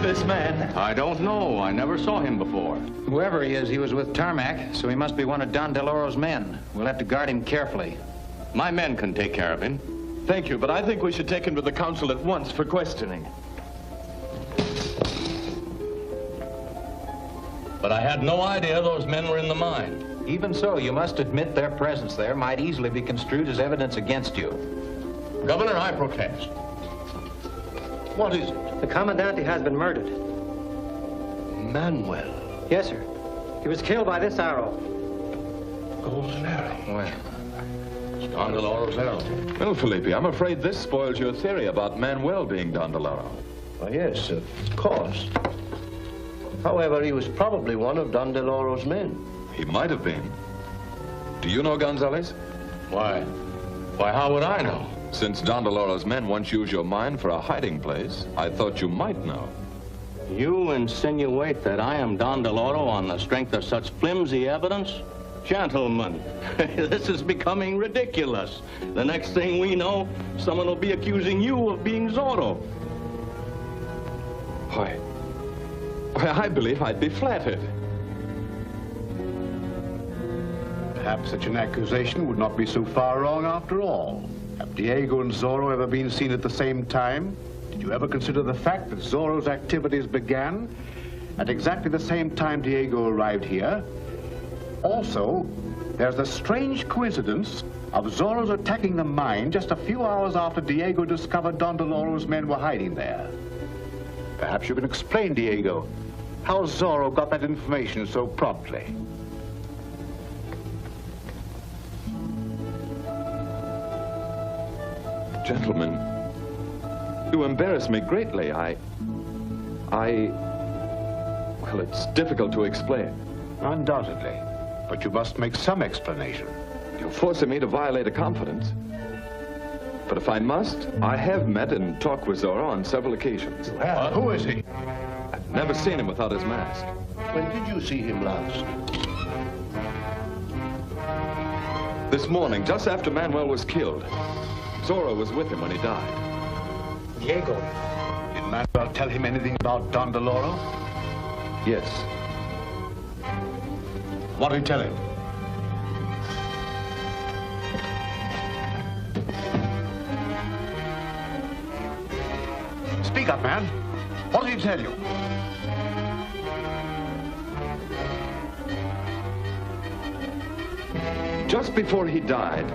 This man? I don't know. I never saw him before. Whoever he is, he was with Tarmac, so he must be one of Don Deloro's men. We'll have to guard him carefully. My men can take care of him. Thank you, but I think we should take him to the council at once for questioning. But I had no idea those men were in the mine. Even so, you must admit their presence there might easily be construed as evidence against you. Governor, I protest. What is it? The Commandante has been murdered. Manuel. Yes, sir. He was killed by this arrow. Golden arrow. Well, it's Don Deloro's arrow. Well, Felipe, I'm afraid this spoils your theory about Manuel being Don Deloro. Well, yes, of course. However, he was probably one of Don Deloro's men. He might have been. Do you know Gonzalez? Why? Why, how would I know? Since Don Deloro's men once used your mine for a hiding place, I thought you might know. You insinuate that I am Don Deloro on the strength of such flimsy evidence? Gentlemen, this is becoming ridiculous. The next thing we know, someone will be accusing you of being Zorro. Why, I believe I'd be flattered. Perhaps such an accusation would not be so far wrong after all. Have Diego and Zorro ever been seen at the same time? Did you ever consider the fact that Zorro's activities began at exactly the same time Diego arrived here? Also, there's the strange coincidence of Zorro's attacking the mine just a few hours after Diego discovered Don Deloro's men were hiding there. Perhaps you can explain, Diego, how Zorro got that information so promptly. Gentlemen, you embarrass me greatly. Well, it's difficult to explain. Undoubtedly. But you must make some explanation. You're forcing me to violate a confidence. But if I must, I have met and talked with Zorro on several occasions. Who is he? I've never seen him without his mask. When did you see him last? This morning, just after Manuel was killed. Zorro was with him when he died. Diego. Did Manuel tell him anything about Don Deloro? Yes. What did he tell him? Speak up, man. What did he tell you? Just before he died.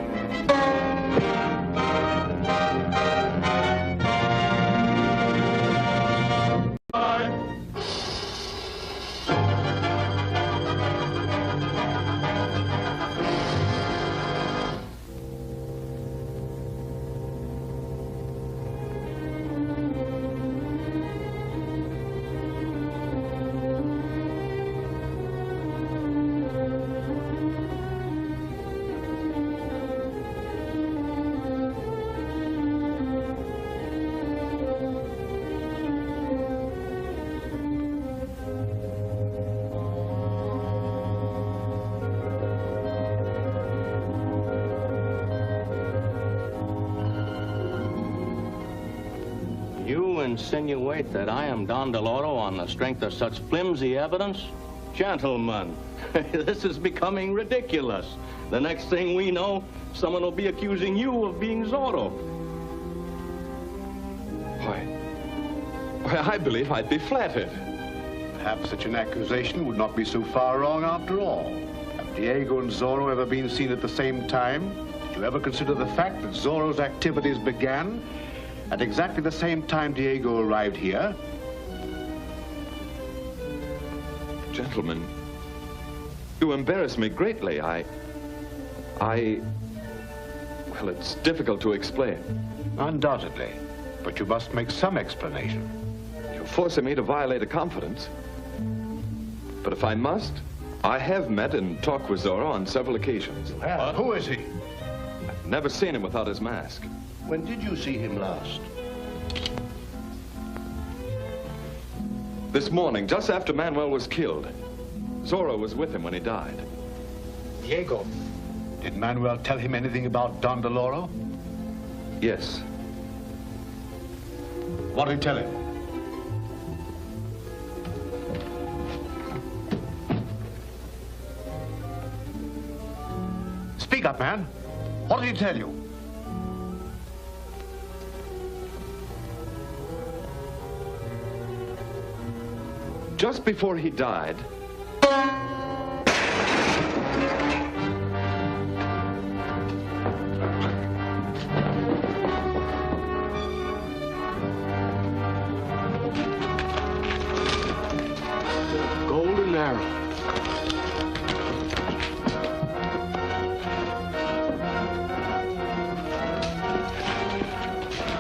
You insinuate that I am Don Deloro on the strength of such flimsy evidence? Gentlemen, this is becoming ridiculous. The next thing we know, someone will be accusing you of being Zorro. Why, I believe I'd be flattered. Perhaps such an accusation would not be so far wrong after all. Have Diego and Zorro ever been seen at the same time? Did you ever consider the fact that Zorro's activities began at exactly the same time Diego arrived here? Gentlemen, you embarrass me greatly. Well, it's difficult to explain. Undoubtedly. But you must make some explanation. You're forcing me to violate a confidence. But if I must, I have met and talked with Zorro on several occasions. Who is he? I've never seen him without his mask. When did you see him last? This morning, just after Manuel was killed. Zorro was with him when he died. Diego. Did Manuel tell him anything about Don Deloro? Yes. What did he tell him? Speak up, man. What did he tell you? Just before he died. Golden arrow.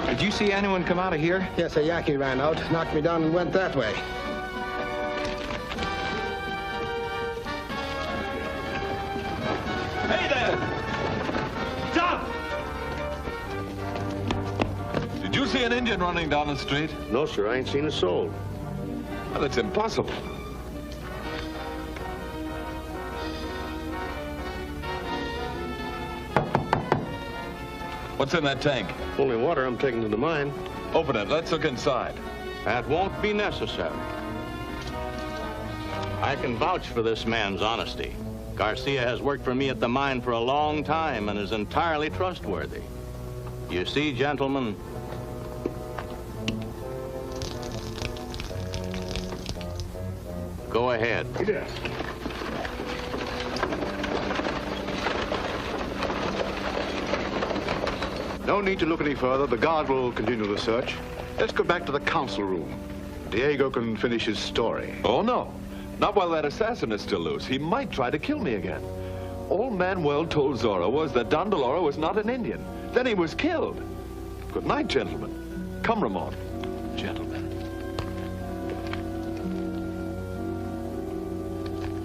Did you see anyone come out of here? Yes, a Yaqui ran out, knocked me down and went that way. Hey there! Stop! Did you see an Indian running down the street? No, sir, I ain't seen a soul. Well, it's impossible. What's in that tank? Only water I'm taking to the mine. Open it. Let's look inside. That won't be necessary. I can vouch for this man's honesty. Garcia has worked for me at the mine for a long time and is entirely trustworthy. You see, gentlemen, go ahead. Yes. No need to look any further. The guard will continue the search. Let's go back to the council room. Diego can finish his story. Oh, no. Not while that assassin is still loose. He might try to kill me again. All Manuel told Zorro was that Don Deloro was not an Indian. Then he was killed. Good night, gentlemen. Come, Ramon. Gentlemen.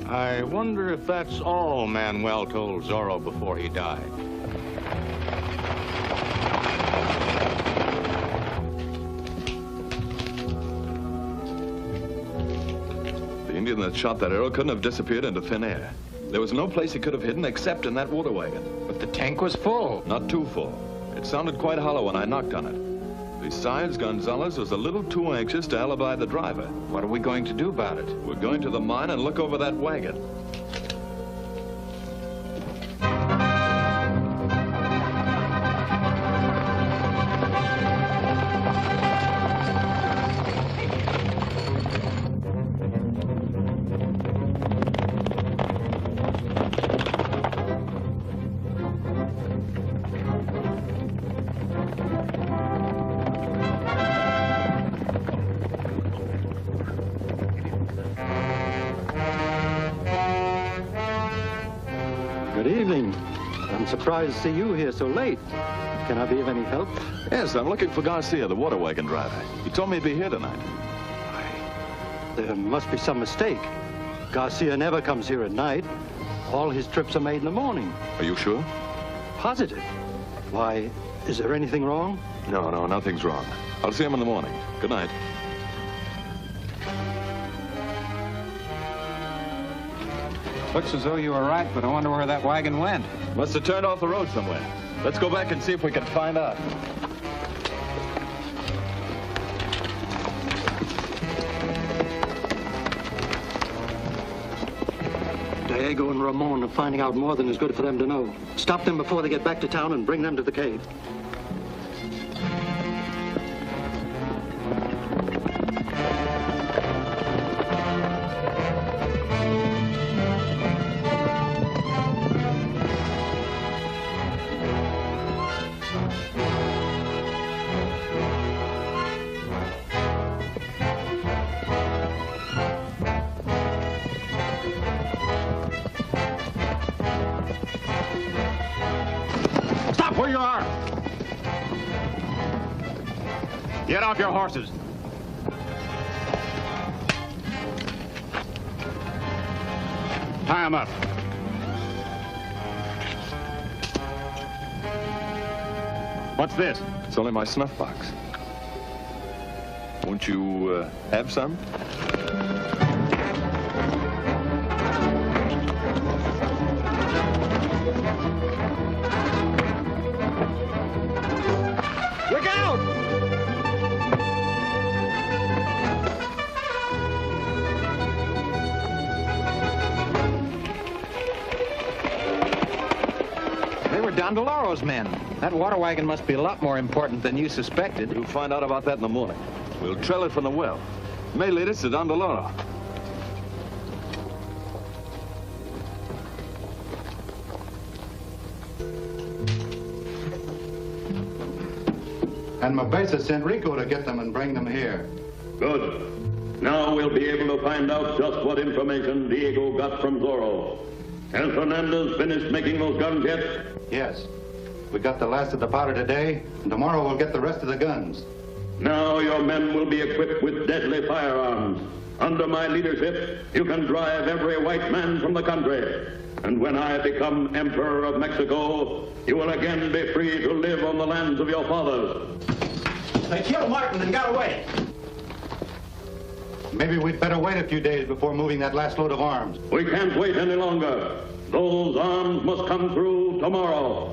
I wonder if that's all Manuel told Zorro before he died. The Indian that shot that arrow couldn't have disappeared into thin air. There was no place he could have hidden except in that water wagon. But the tank was full. Not too full. It sounded quite hollow when I knocked on it. Besides, Gonzalez was a little too anxious to alibi the driver. What are we going to do about it? We're going to the mine and look over that wagon. Good evening. I'm surprised to see you here so late. Can I be of any help? Yes, I'm looking for Garcia, the water wagon driver. He told me he'd be here tonight. There must be some mistake. Garcia never comes here at night. All his trips are made in the morning. Are you sure? Positive. Why, is there anything wrong? No, nothing's wrong. I'll see him in the morning. Good night. Looks as though you were right, but I wonder where that wagon went. Must have turned off the road somewhere. Let's go back and see if we can find out. Diego and Ramon are finding out more than is good for them to know. Stop them before they get back to town and bring them to the cave. Stop where you are! Get off your horses. Tie them up. What's this? It's only my snuff box. Won't you have some? Look out! They were Don DeLauro's men. That water wagon must be a lot more important than you suspected. We'll find out about that in the morning. We'll trail it from the well. It may lead us to Don DeLauro. And Mabeza sent Rico to get them and bring them here. Good. Now we'll be able to find out just what information Diego got from Zorro. Has Fernandez finished making those guns yet? Yes. We got the last of the powder today, and tomorrow we'll get the rest of the guns. Now your men will be equipped with deadly firearms. Under my leadership, you can drive every white man from the country. And when I become Emperor of Mexico, you will again be free to live on the lands of your fathers. They killed Martin and got away. Maybe we'd better wait a few days before moving that last load of arms. We can't wait any longer. Those arms must come through tomorrow.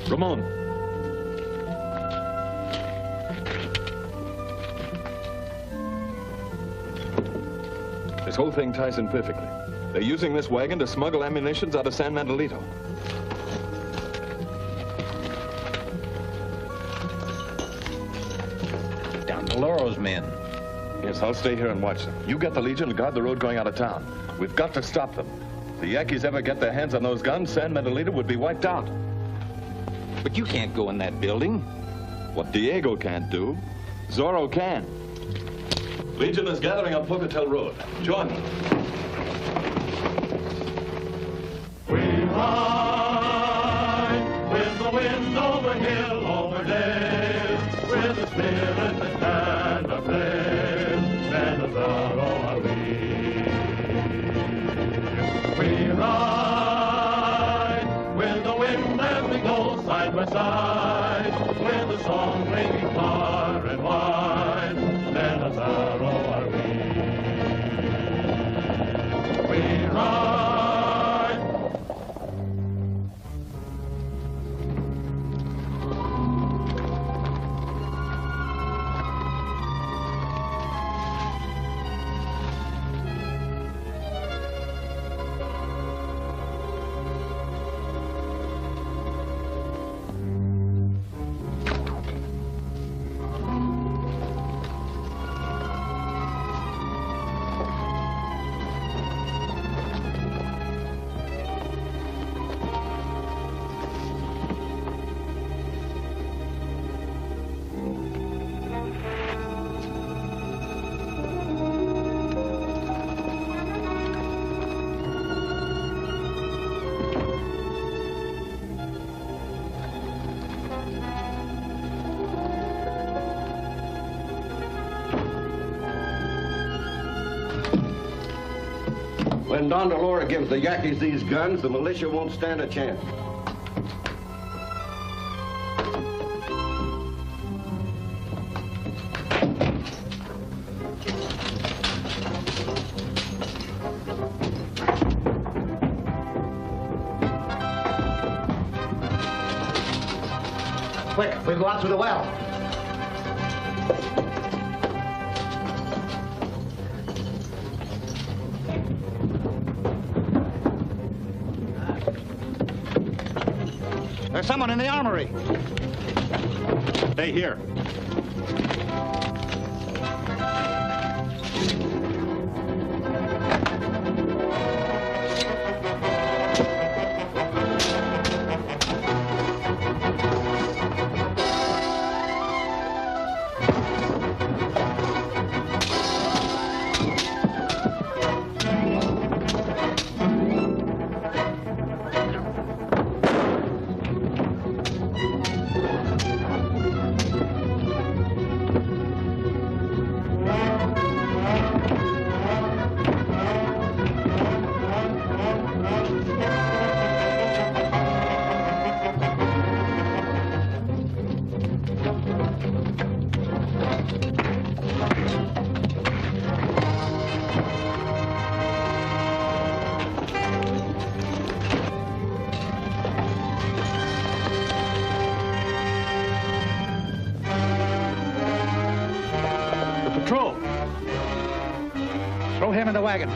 Ramon. This whole thing ties in perfectly. They're using this wagon to smuggle ammunitions out of San Mandelito. Don DeLauro's men. Yes, I'll stay here and watch them. You get the Legion and guard the road going out of town. We've got to stop them. If the Yankees ever get their hands on those guns, San Mandelito would be wiped out. But you can't go in that building. What Diego can't do, Zorro can. Legion is gathering on Pocatello Road. Join me. ride with the wind over hill, over dale, with the spirit that cannot fail. Men of Zorro are we. We ride with the wind as we go side by side, with the song ringing far and wide. Men of Zorro are we. We ride. When Don Delora gives the Yankees these guns, the militia won't stand a chance. Quick, we'll go out through the well. There's someone in the armory. Stay here. Patrol. Throw him in the wagon.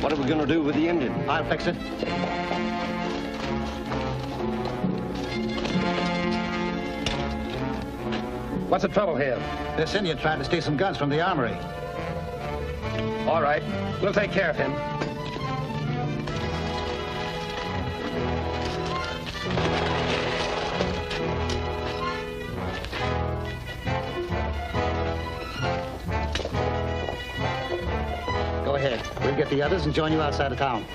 What are we going to do with the Indian? I'll fix it. What's the trouble here? This Indian tried to steal some guns from the armory. All right, we'll take care of him. Go ahead. We'll get the others and join you outside of town.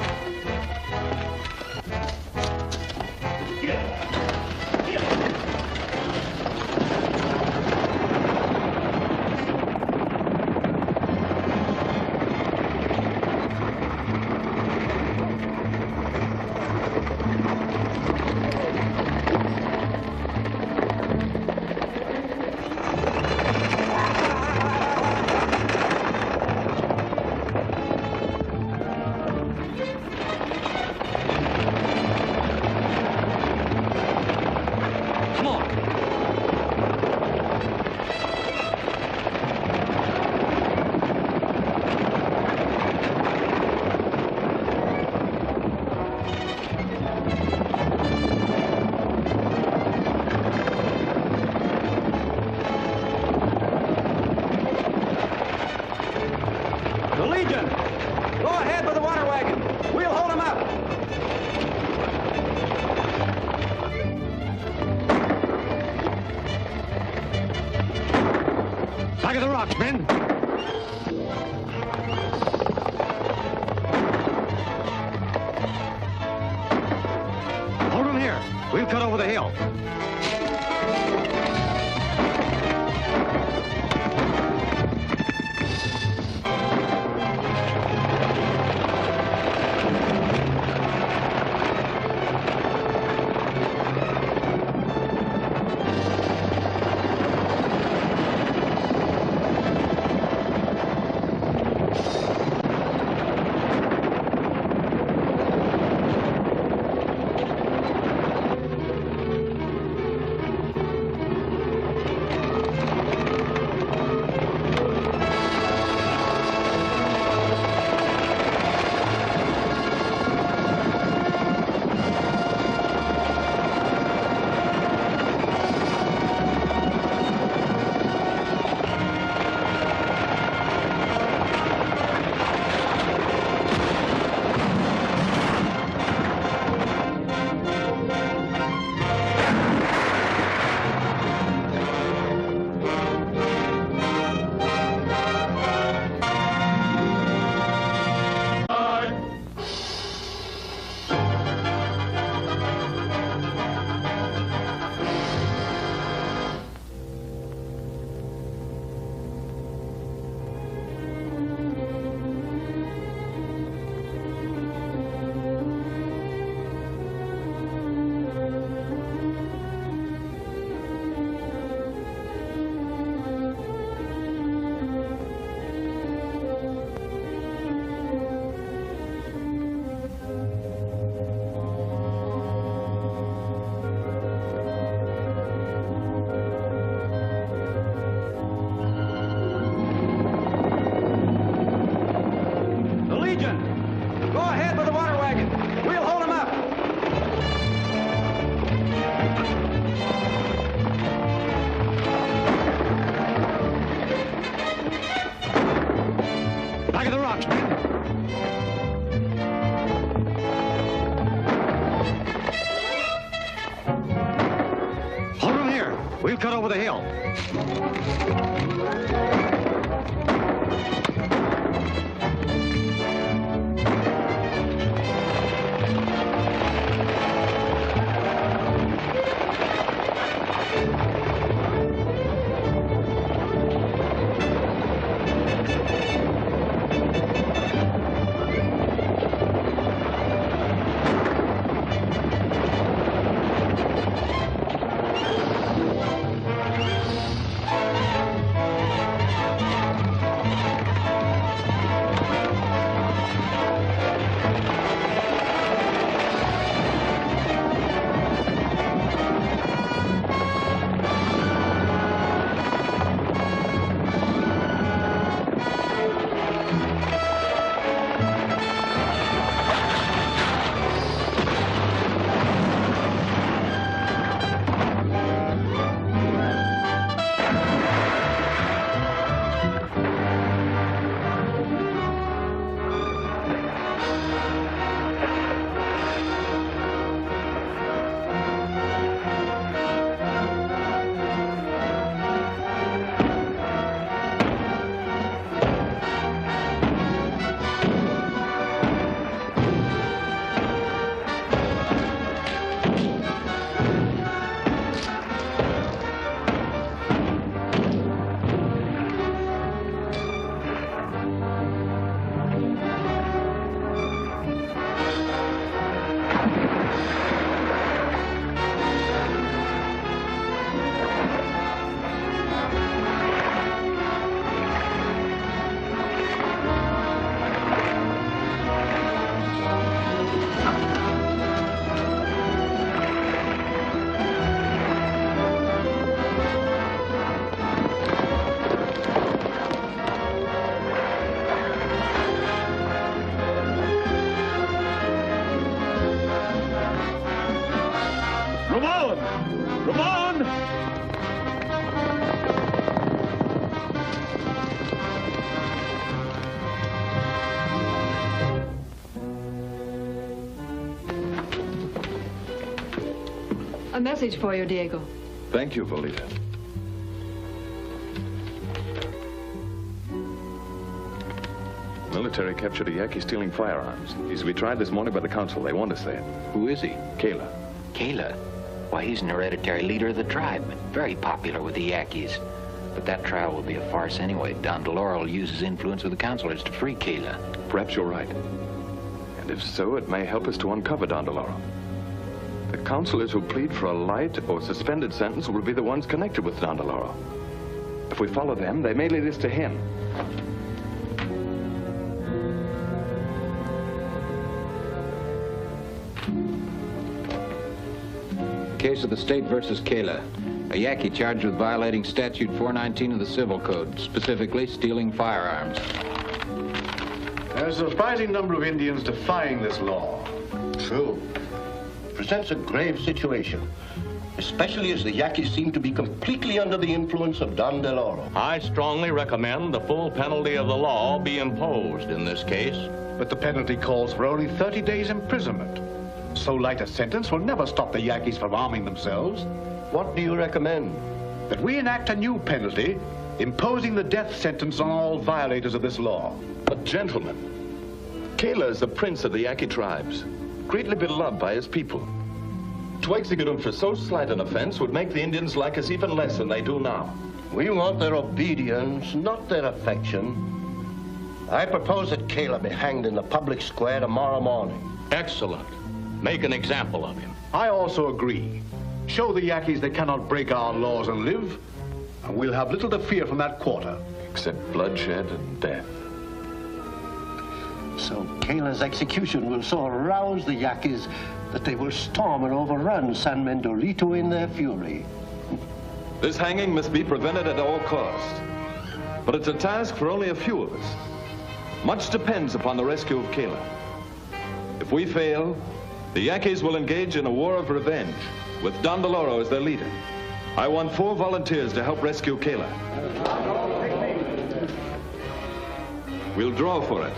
the rocks, men. Hold them here. We'll cut over the hill. We'll cut over the hill. A message for you, Diego. Thank you, Volita. military captured a Yankee stealing firearms. He's to be tried this morning by the council. They want us there. Who is he? Kayla. Kayla? Why, he's an hereditary leader of the tribe. Very popular with the Yankees. But that trial will be a farce anyway. Don DeLauro will use his influence with the councilors to free Kayla. Perhaps you're right. And if so, it may help us to uncover Don DeLauro. The councilors who plead for a light or suspended sentence will be the ones connected with Don DeLauro. If we follow them, they may lead us to him. Case of the state versus Kayla. A Yankee charged with violating Statute 419 of the Civil Code, specifically stealing firearms. There's a surprising number of Indians defying this law. True. Presents a grave situation, especially as the Yankees seem to be completely under the influence of Don DeLauro. I strongly recommend the full penalty of the law be imposed in this case. But the penalty calls for only 30 days imprisonment. So light a sentence will never stop the Yankees from arming themselves. What do you recommend? That we enact a new penalty, imposing the death sentence on all violators of this law. But gentlemen, Kayla is the prince of the Yankee tribes, greatly beloved by his people. To execute him for so slight an offense would make the Indians like us even less than they do now. We want their obedience, not their affection. I propose that Kayla be hanged in the public square tomorrow morning. Excellent. Make an example of him. I also agree. Show the Yankees they cannot break our laws and live, and we'll have little to fear from that quarter. Except bloodshed and death. So Kayla's execution will so arouse the Yankees that they will storm and overrun San Mendolito in their fury. This hanging must be prevented at all costs. But it's a task for only a few of us. Much depends upon the rescue of Kayla. If we fail, the Yankees will engage in a war of revenge, with Don DeLauro as their leader. I want 4 volunteers to help rescue Kayla. We'll draw for it.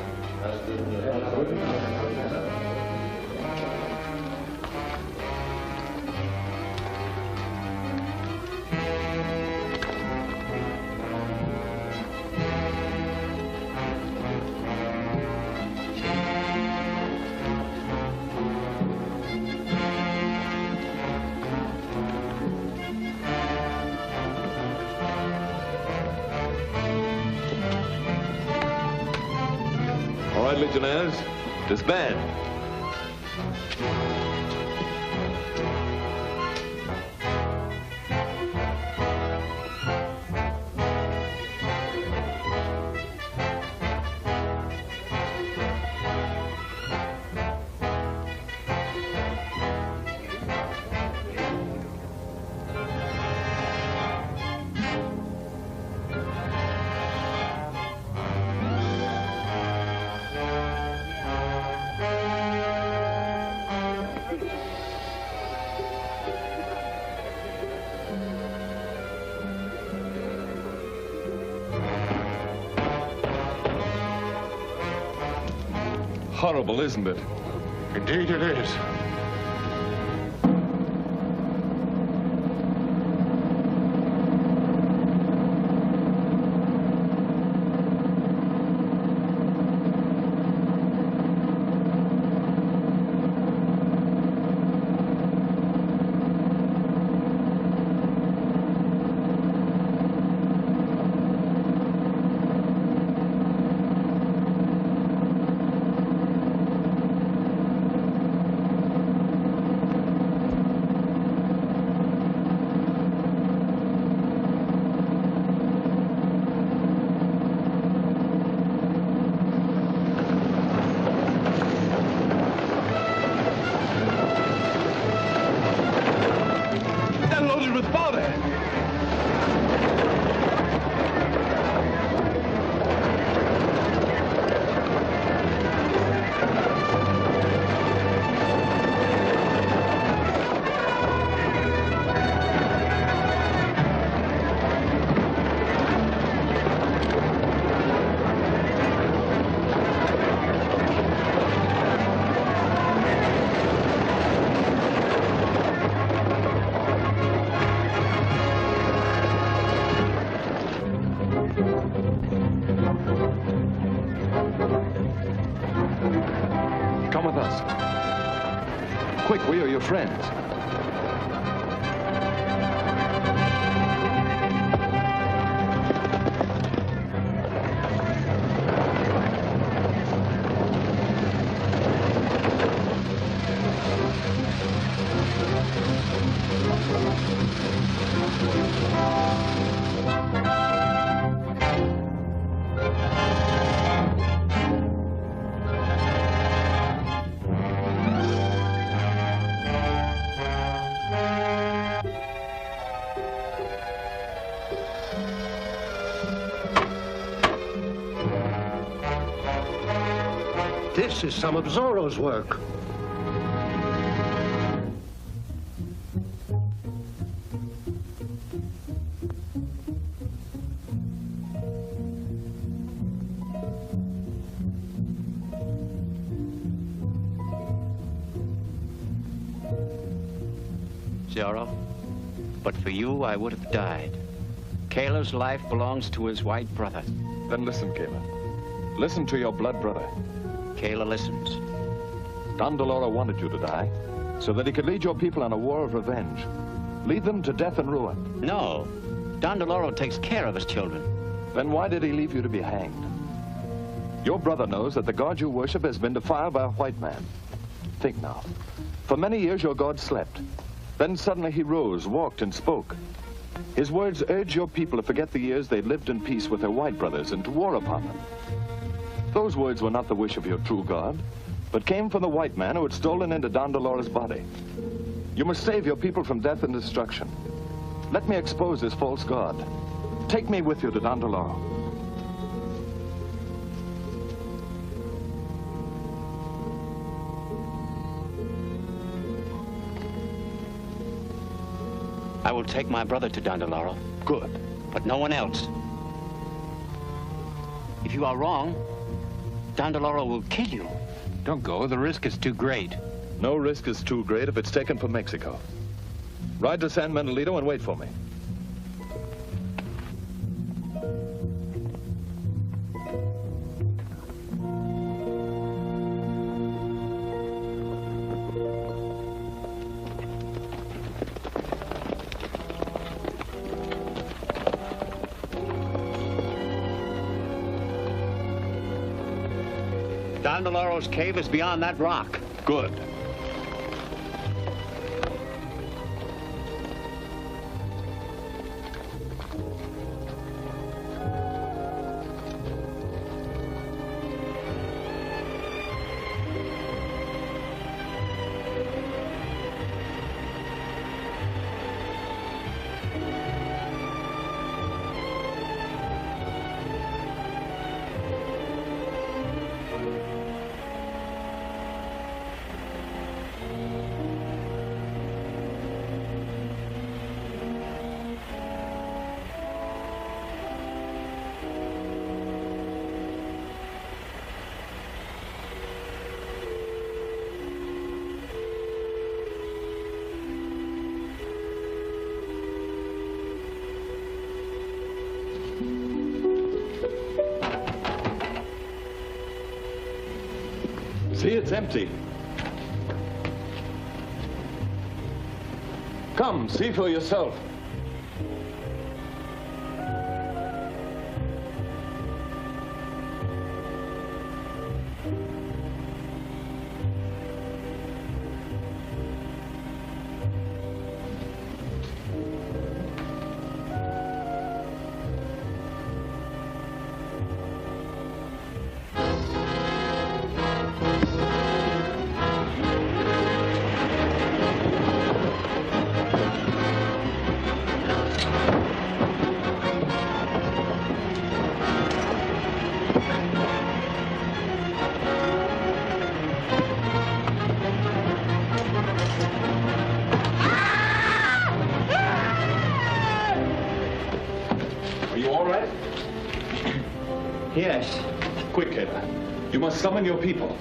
All right, legionnaires, disband. Horrible, isn't it? Indeed it is. your friends. This is some of Zorro's work. Zorro, but for you, I would have died. Kayla's life belongs to his white brother. Then listen, Kayla. Listen to your blood brother. Kayla listens. Don DeLoro wanted you to die so that he could lead your people on a war of revenge. Lead them to death and ruin. No. Don DeLoro takes care of his children. Then why did he leave you to be hanged? Your brother knows that the God you worship has been defiled by a white man. Think now. For many years your God slept. Then suddenly he rose, walked, and spoke. His words urged your people to forget the years they lived in peace with their white brothers and to war upon them. Those words were not the wish of your true God, but came from the white man who had stolen into Don DeLoro's body. You must save your people from death and destruction. Let me expose this false God. Take me with you to Don DeLoro. I will take my brother to Don DeLoro. Good. But no one else. If you are wrong, Don DeLoro will kill you. Don't go. The risk is too great. No risk is too great if it's taken for Mexico. Ride to San Manuelito and wait for me. Don DeLoro's cave is beyond that rock. Good. See, it's empty. Come, see for yourself. Yes. Quick, Kayla. You must summon your people.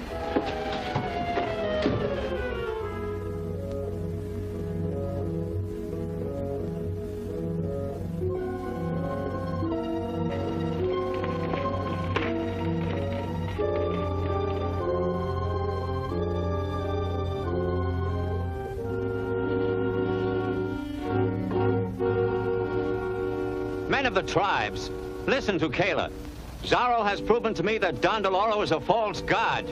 Men of the tribes, listen to Kayla. Zorro has proven to me that Don Deloro is a false god.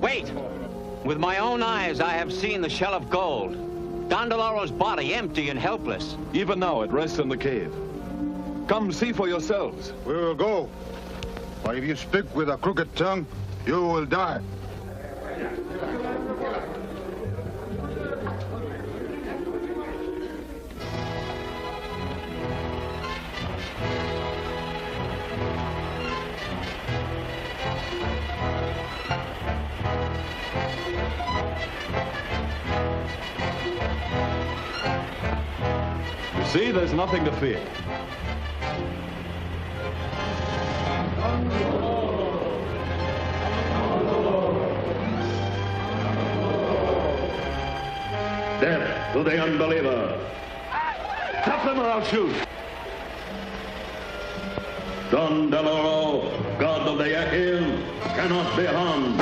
Wait! With my own eyes, I have seen the shell of gold. Don Deloro's body empty and helpless. Even now, it rests in the cave. Come see for yourselves. We will go. But if you speak with a crooked tongue, you will die. You see, there's nothing to fear. Death to the unbeliever. Stop them or I'll shoot. Don Deloro, god of the Yaquis, cannot be harmed.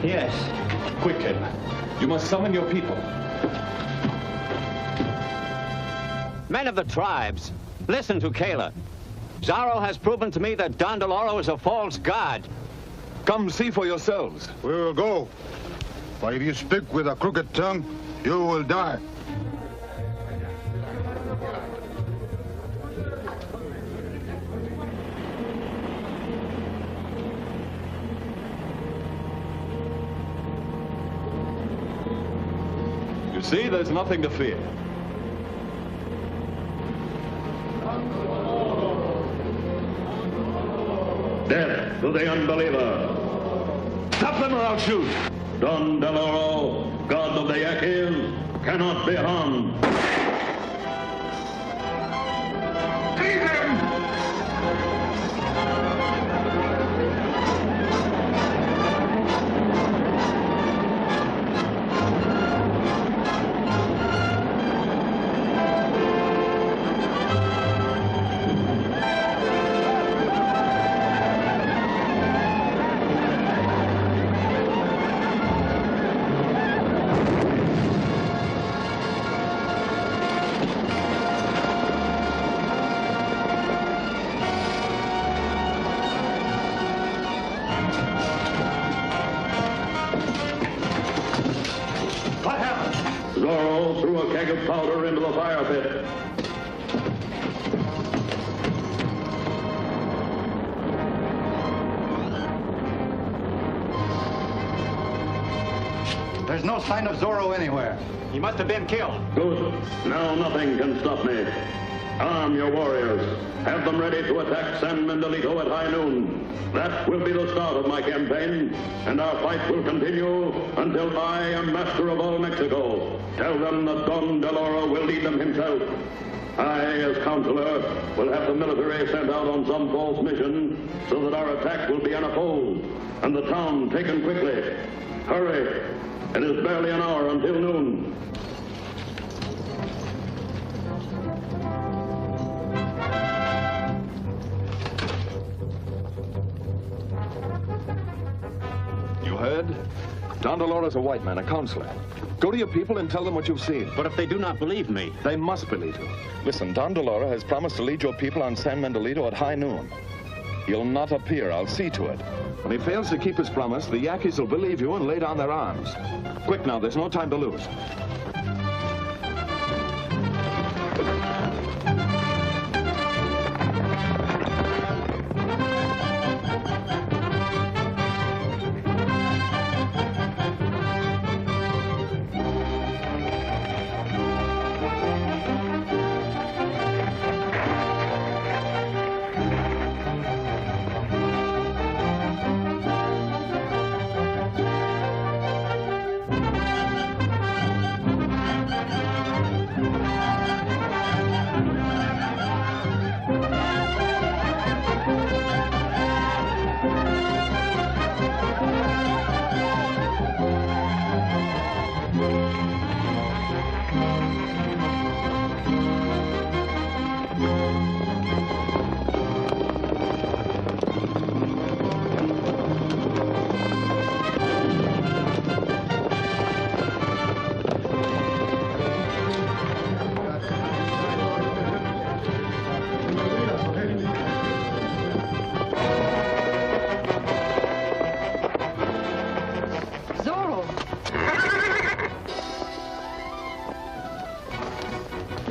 Yes. Quickly. You must summon your people. Men of the tribes, listen to Kayla. Zorro has proven to me that Don Deloro is a false god. Come see for yourselves. We will go. But if you speak with a crooked tongue, you will die. You see, there's nothing to fear. Death to the unbeliever. Stop them or I'll shoot. Don Deloro, god of the Yaquis, cannot be harmed. Seize him! Zorro threw a keg of powder into the fire pit. There's no sign of Zorro anywhere. He must have been killed. Good. Now nothing can stop me. Arm your warriors. Have them ready to attack San Miguelito at high noon. That will be the start of my campaign, and our fight will continue until I am master of all Mexico. Tell them that Don Deloro will lead them himself. I, as counselor, will have the military sent out on some false mission so that our attack will be unopposed and the town taken quickly. Hurry. It is barely an hour until noon. You heard? Don Doloro's a white man, a counselor. Go to your people and tell them what you've seen. But if they do not believe me? They must believe you. Listen, Don Doloro has promised to lead your people on San Mendolito at high noon. He'll not appear. I'll see to it. When he fails to keep his promise, the Yankees will believe you and lay down their arms. Quick now, there's no time to lose.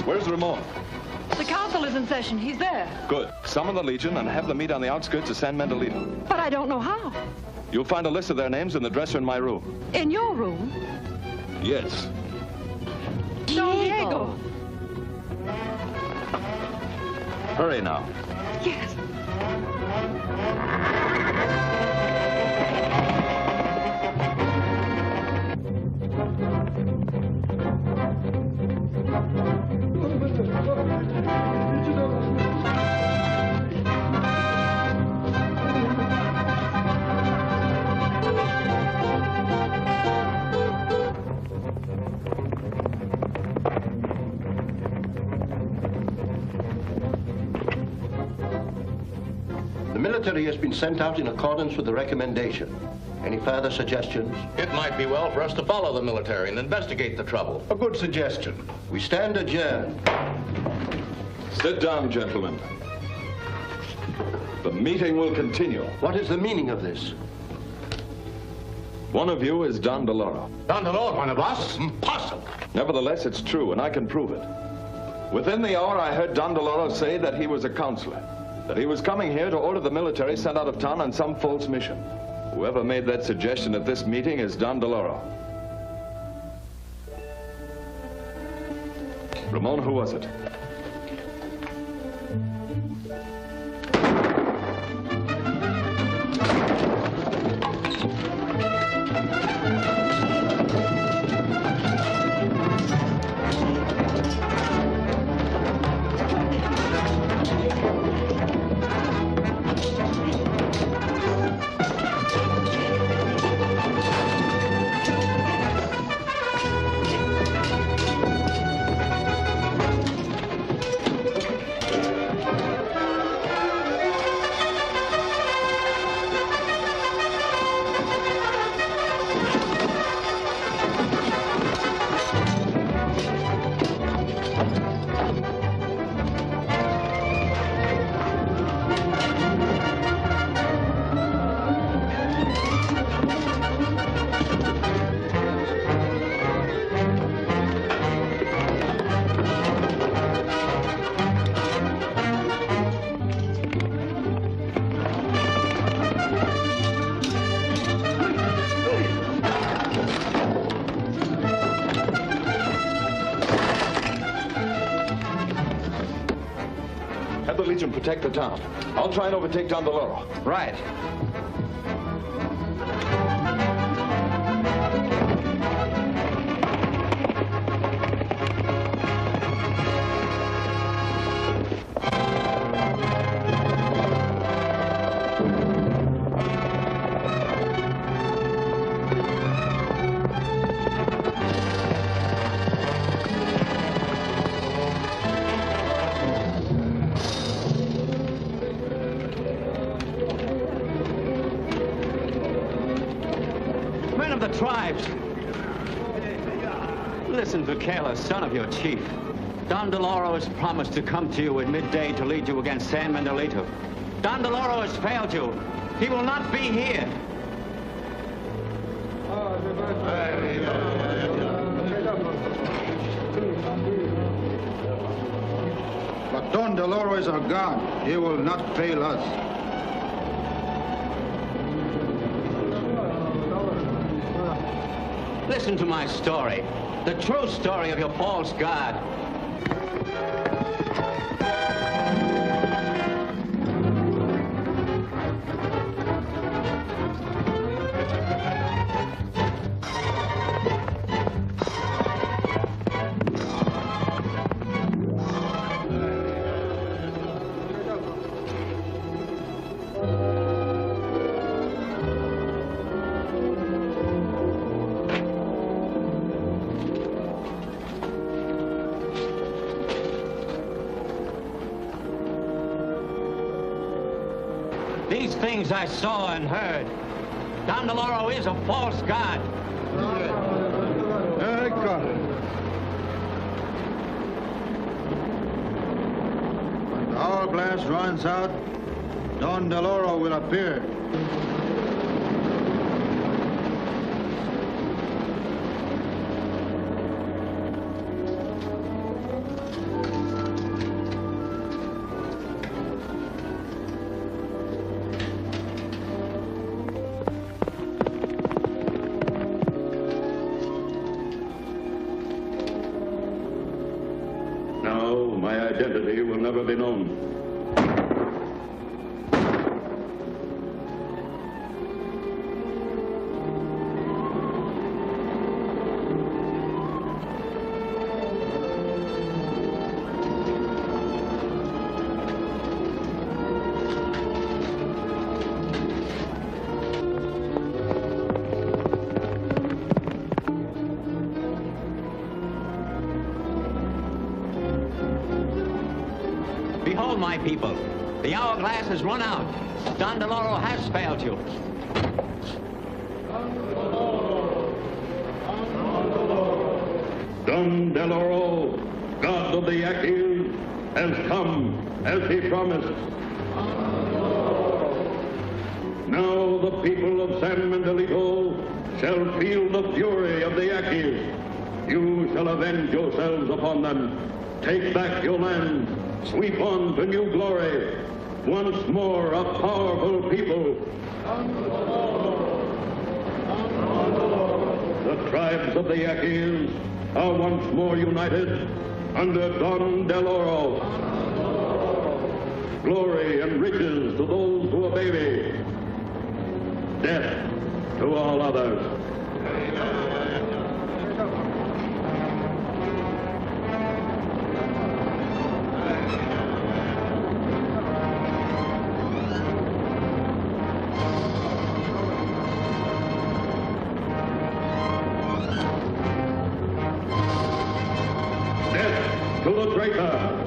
Where's Ramon? The council is in session. He's there. Good. Summon the Legion and have them meet on the outskirts of San Mendolito. But I don't know how. You'll find a list of their names in the dresser in my room. In your room? Yes. Don Diego. Hurry now. Yes. The military has been sent out in accordance with the recommendation. Any further suggestions? It might be well for us to follow the military and investigate the trouble. A good suggestion. We stand adjourned. Sit down, gentlemen. The meeting will continue. What is the meaning of this? One of you is Don Doloro. Don Doloro, one of us? Impossible. Nevertheless, it's true, and I can prove it. Within the hour, I heard Don Doloro say that he was a counselor, that he was coming here to order the military sent out of town on some false mission. Whoever made that suggestion at this meeting is Don Doloro. Ramon, who was it? Have the Legion protect the town. I'll try and overtake Don Doloro. Right. tribes. Listen to Kayla, son of your chief. Don DeLauro has promised to come to you at midday to lead you against San Miguelito. Don DeLauro has failed you. He will not be here. But Don DeLauro is our God. He will not fail us. Listen to my story. The true story of your false god. These things I saw and heard. Don DeLauro is a false god. I got it. When the hourglass runs out, Don DeLauro will appear. My identity will never be known. Behold, my people, the hourglass has run out. Don DeLauro has failed you. Don DeLauro, god of the Yaquis, has come as he promised. Now the people of San Miguelito shall feel the fury of the Yaquis. You shall avenge yourselves upon them. Take back your land. Sweep on to new glory. Once more a powerful people. The tribes of the Yaquis are once more united under Don DeLauro. Glory and riches to those who obey me. Death to all others. To the traitor!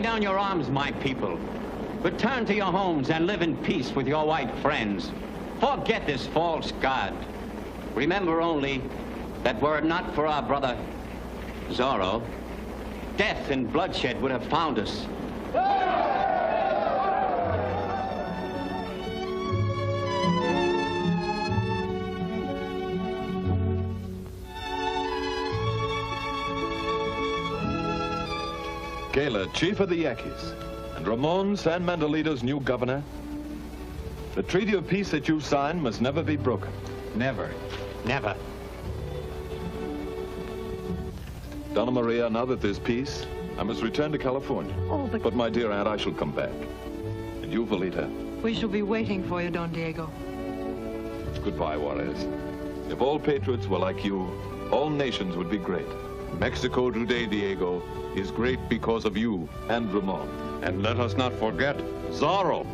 down your arms, my people. Return to your homes and live in peace with your white friends. Forget this false god. Remember only that were it not for our brother Zorro, death and bloodshed would have found us. Gala, chief of the Yaquis, and Ramon, San Mandelito's new governor. The treaty of peace that you signed must never be broken. Never. Never. Donna Maria, now that there's peace, I must return to California. Oh, but my dear aunt, I shall come back. And you, Velita. We shall be waiting for you, Don Diego. Goodbye, Juarez. If all patriots were like you, all nations would be great. Mexico today, Diego, is great because of you and Ramon. And let us not forget Zorro.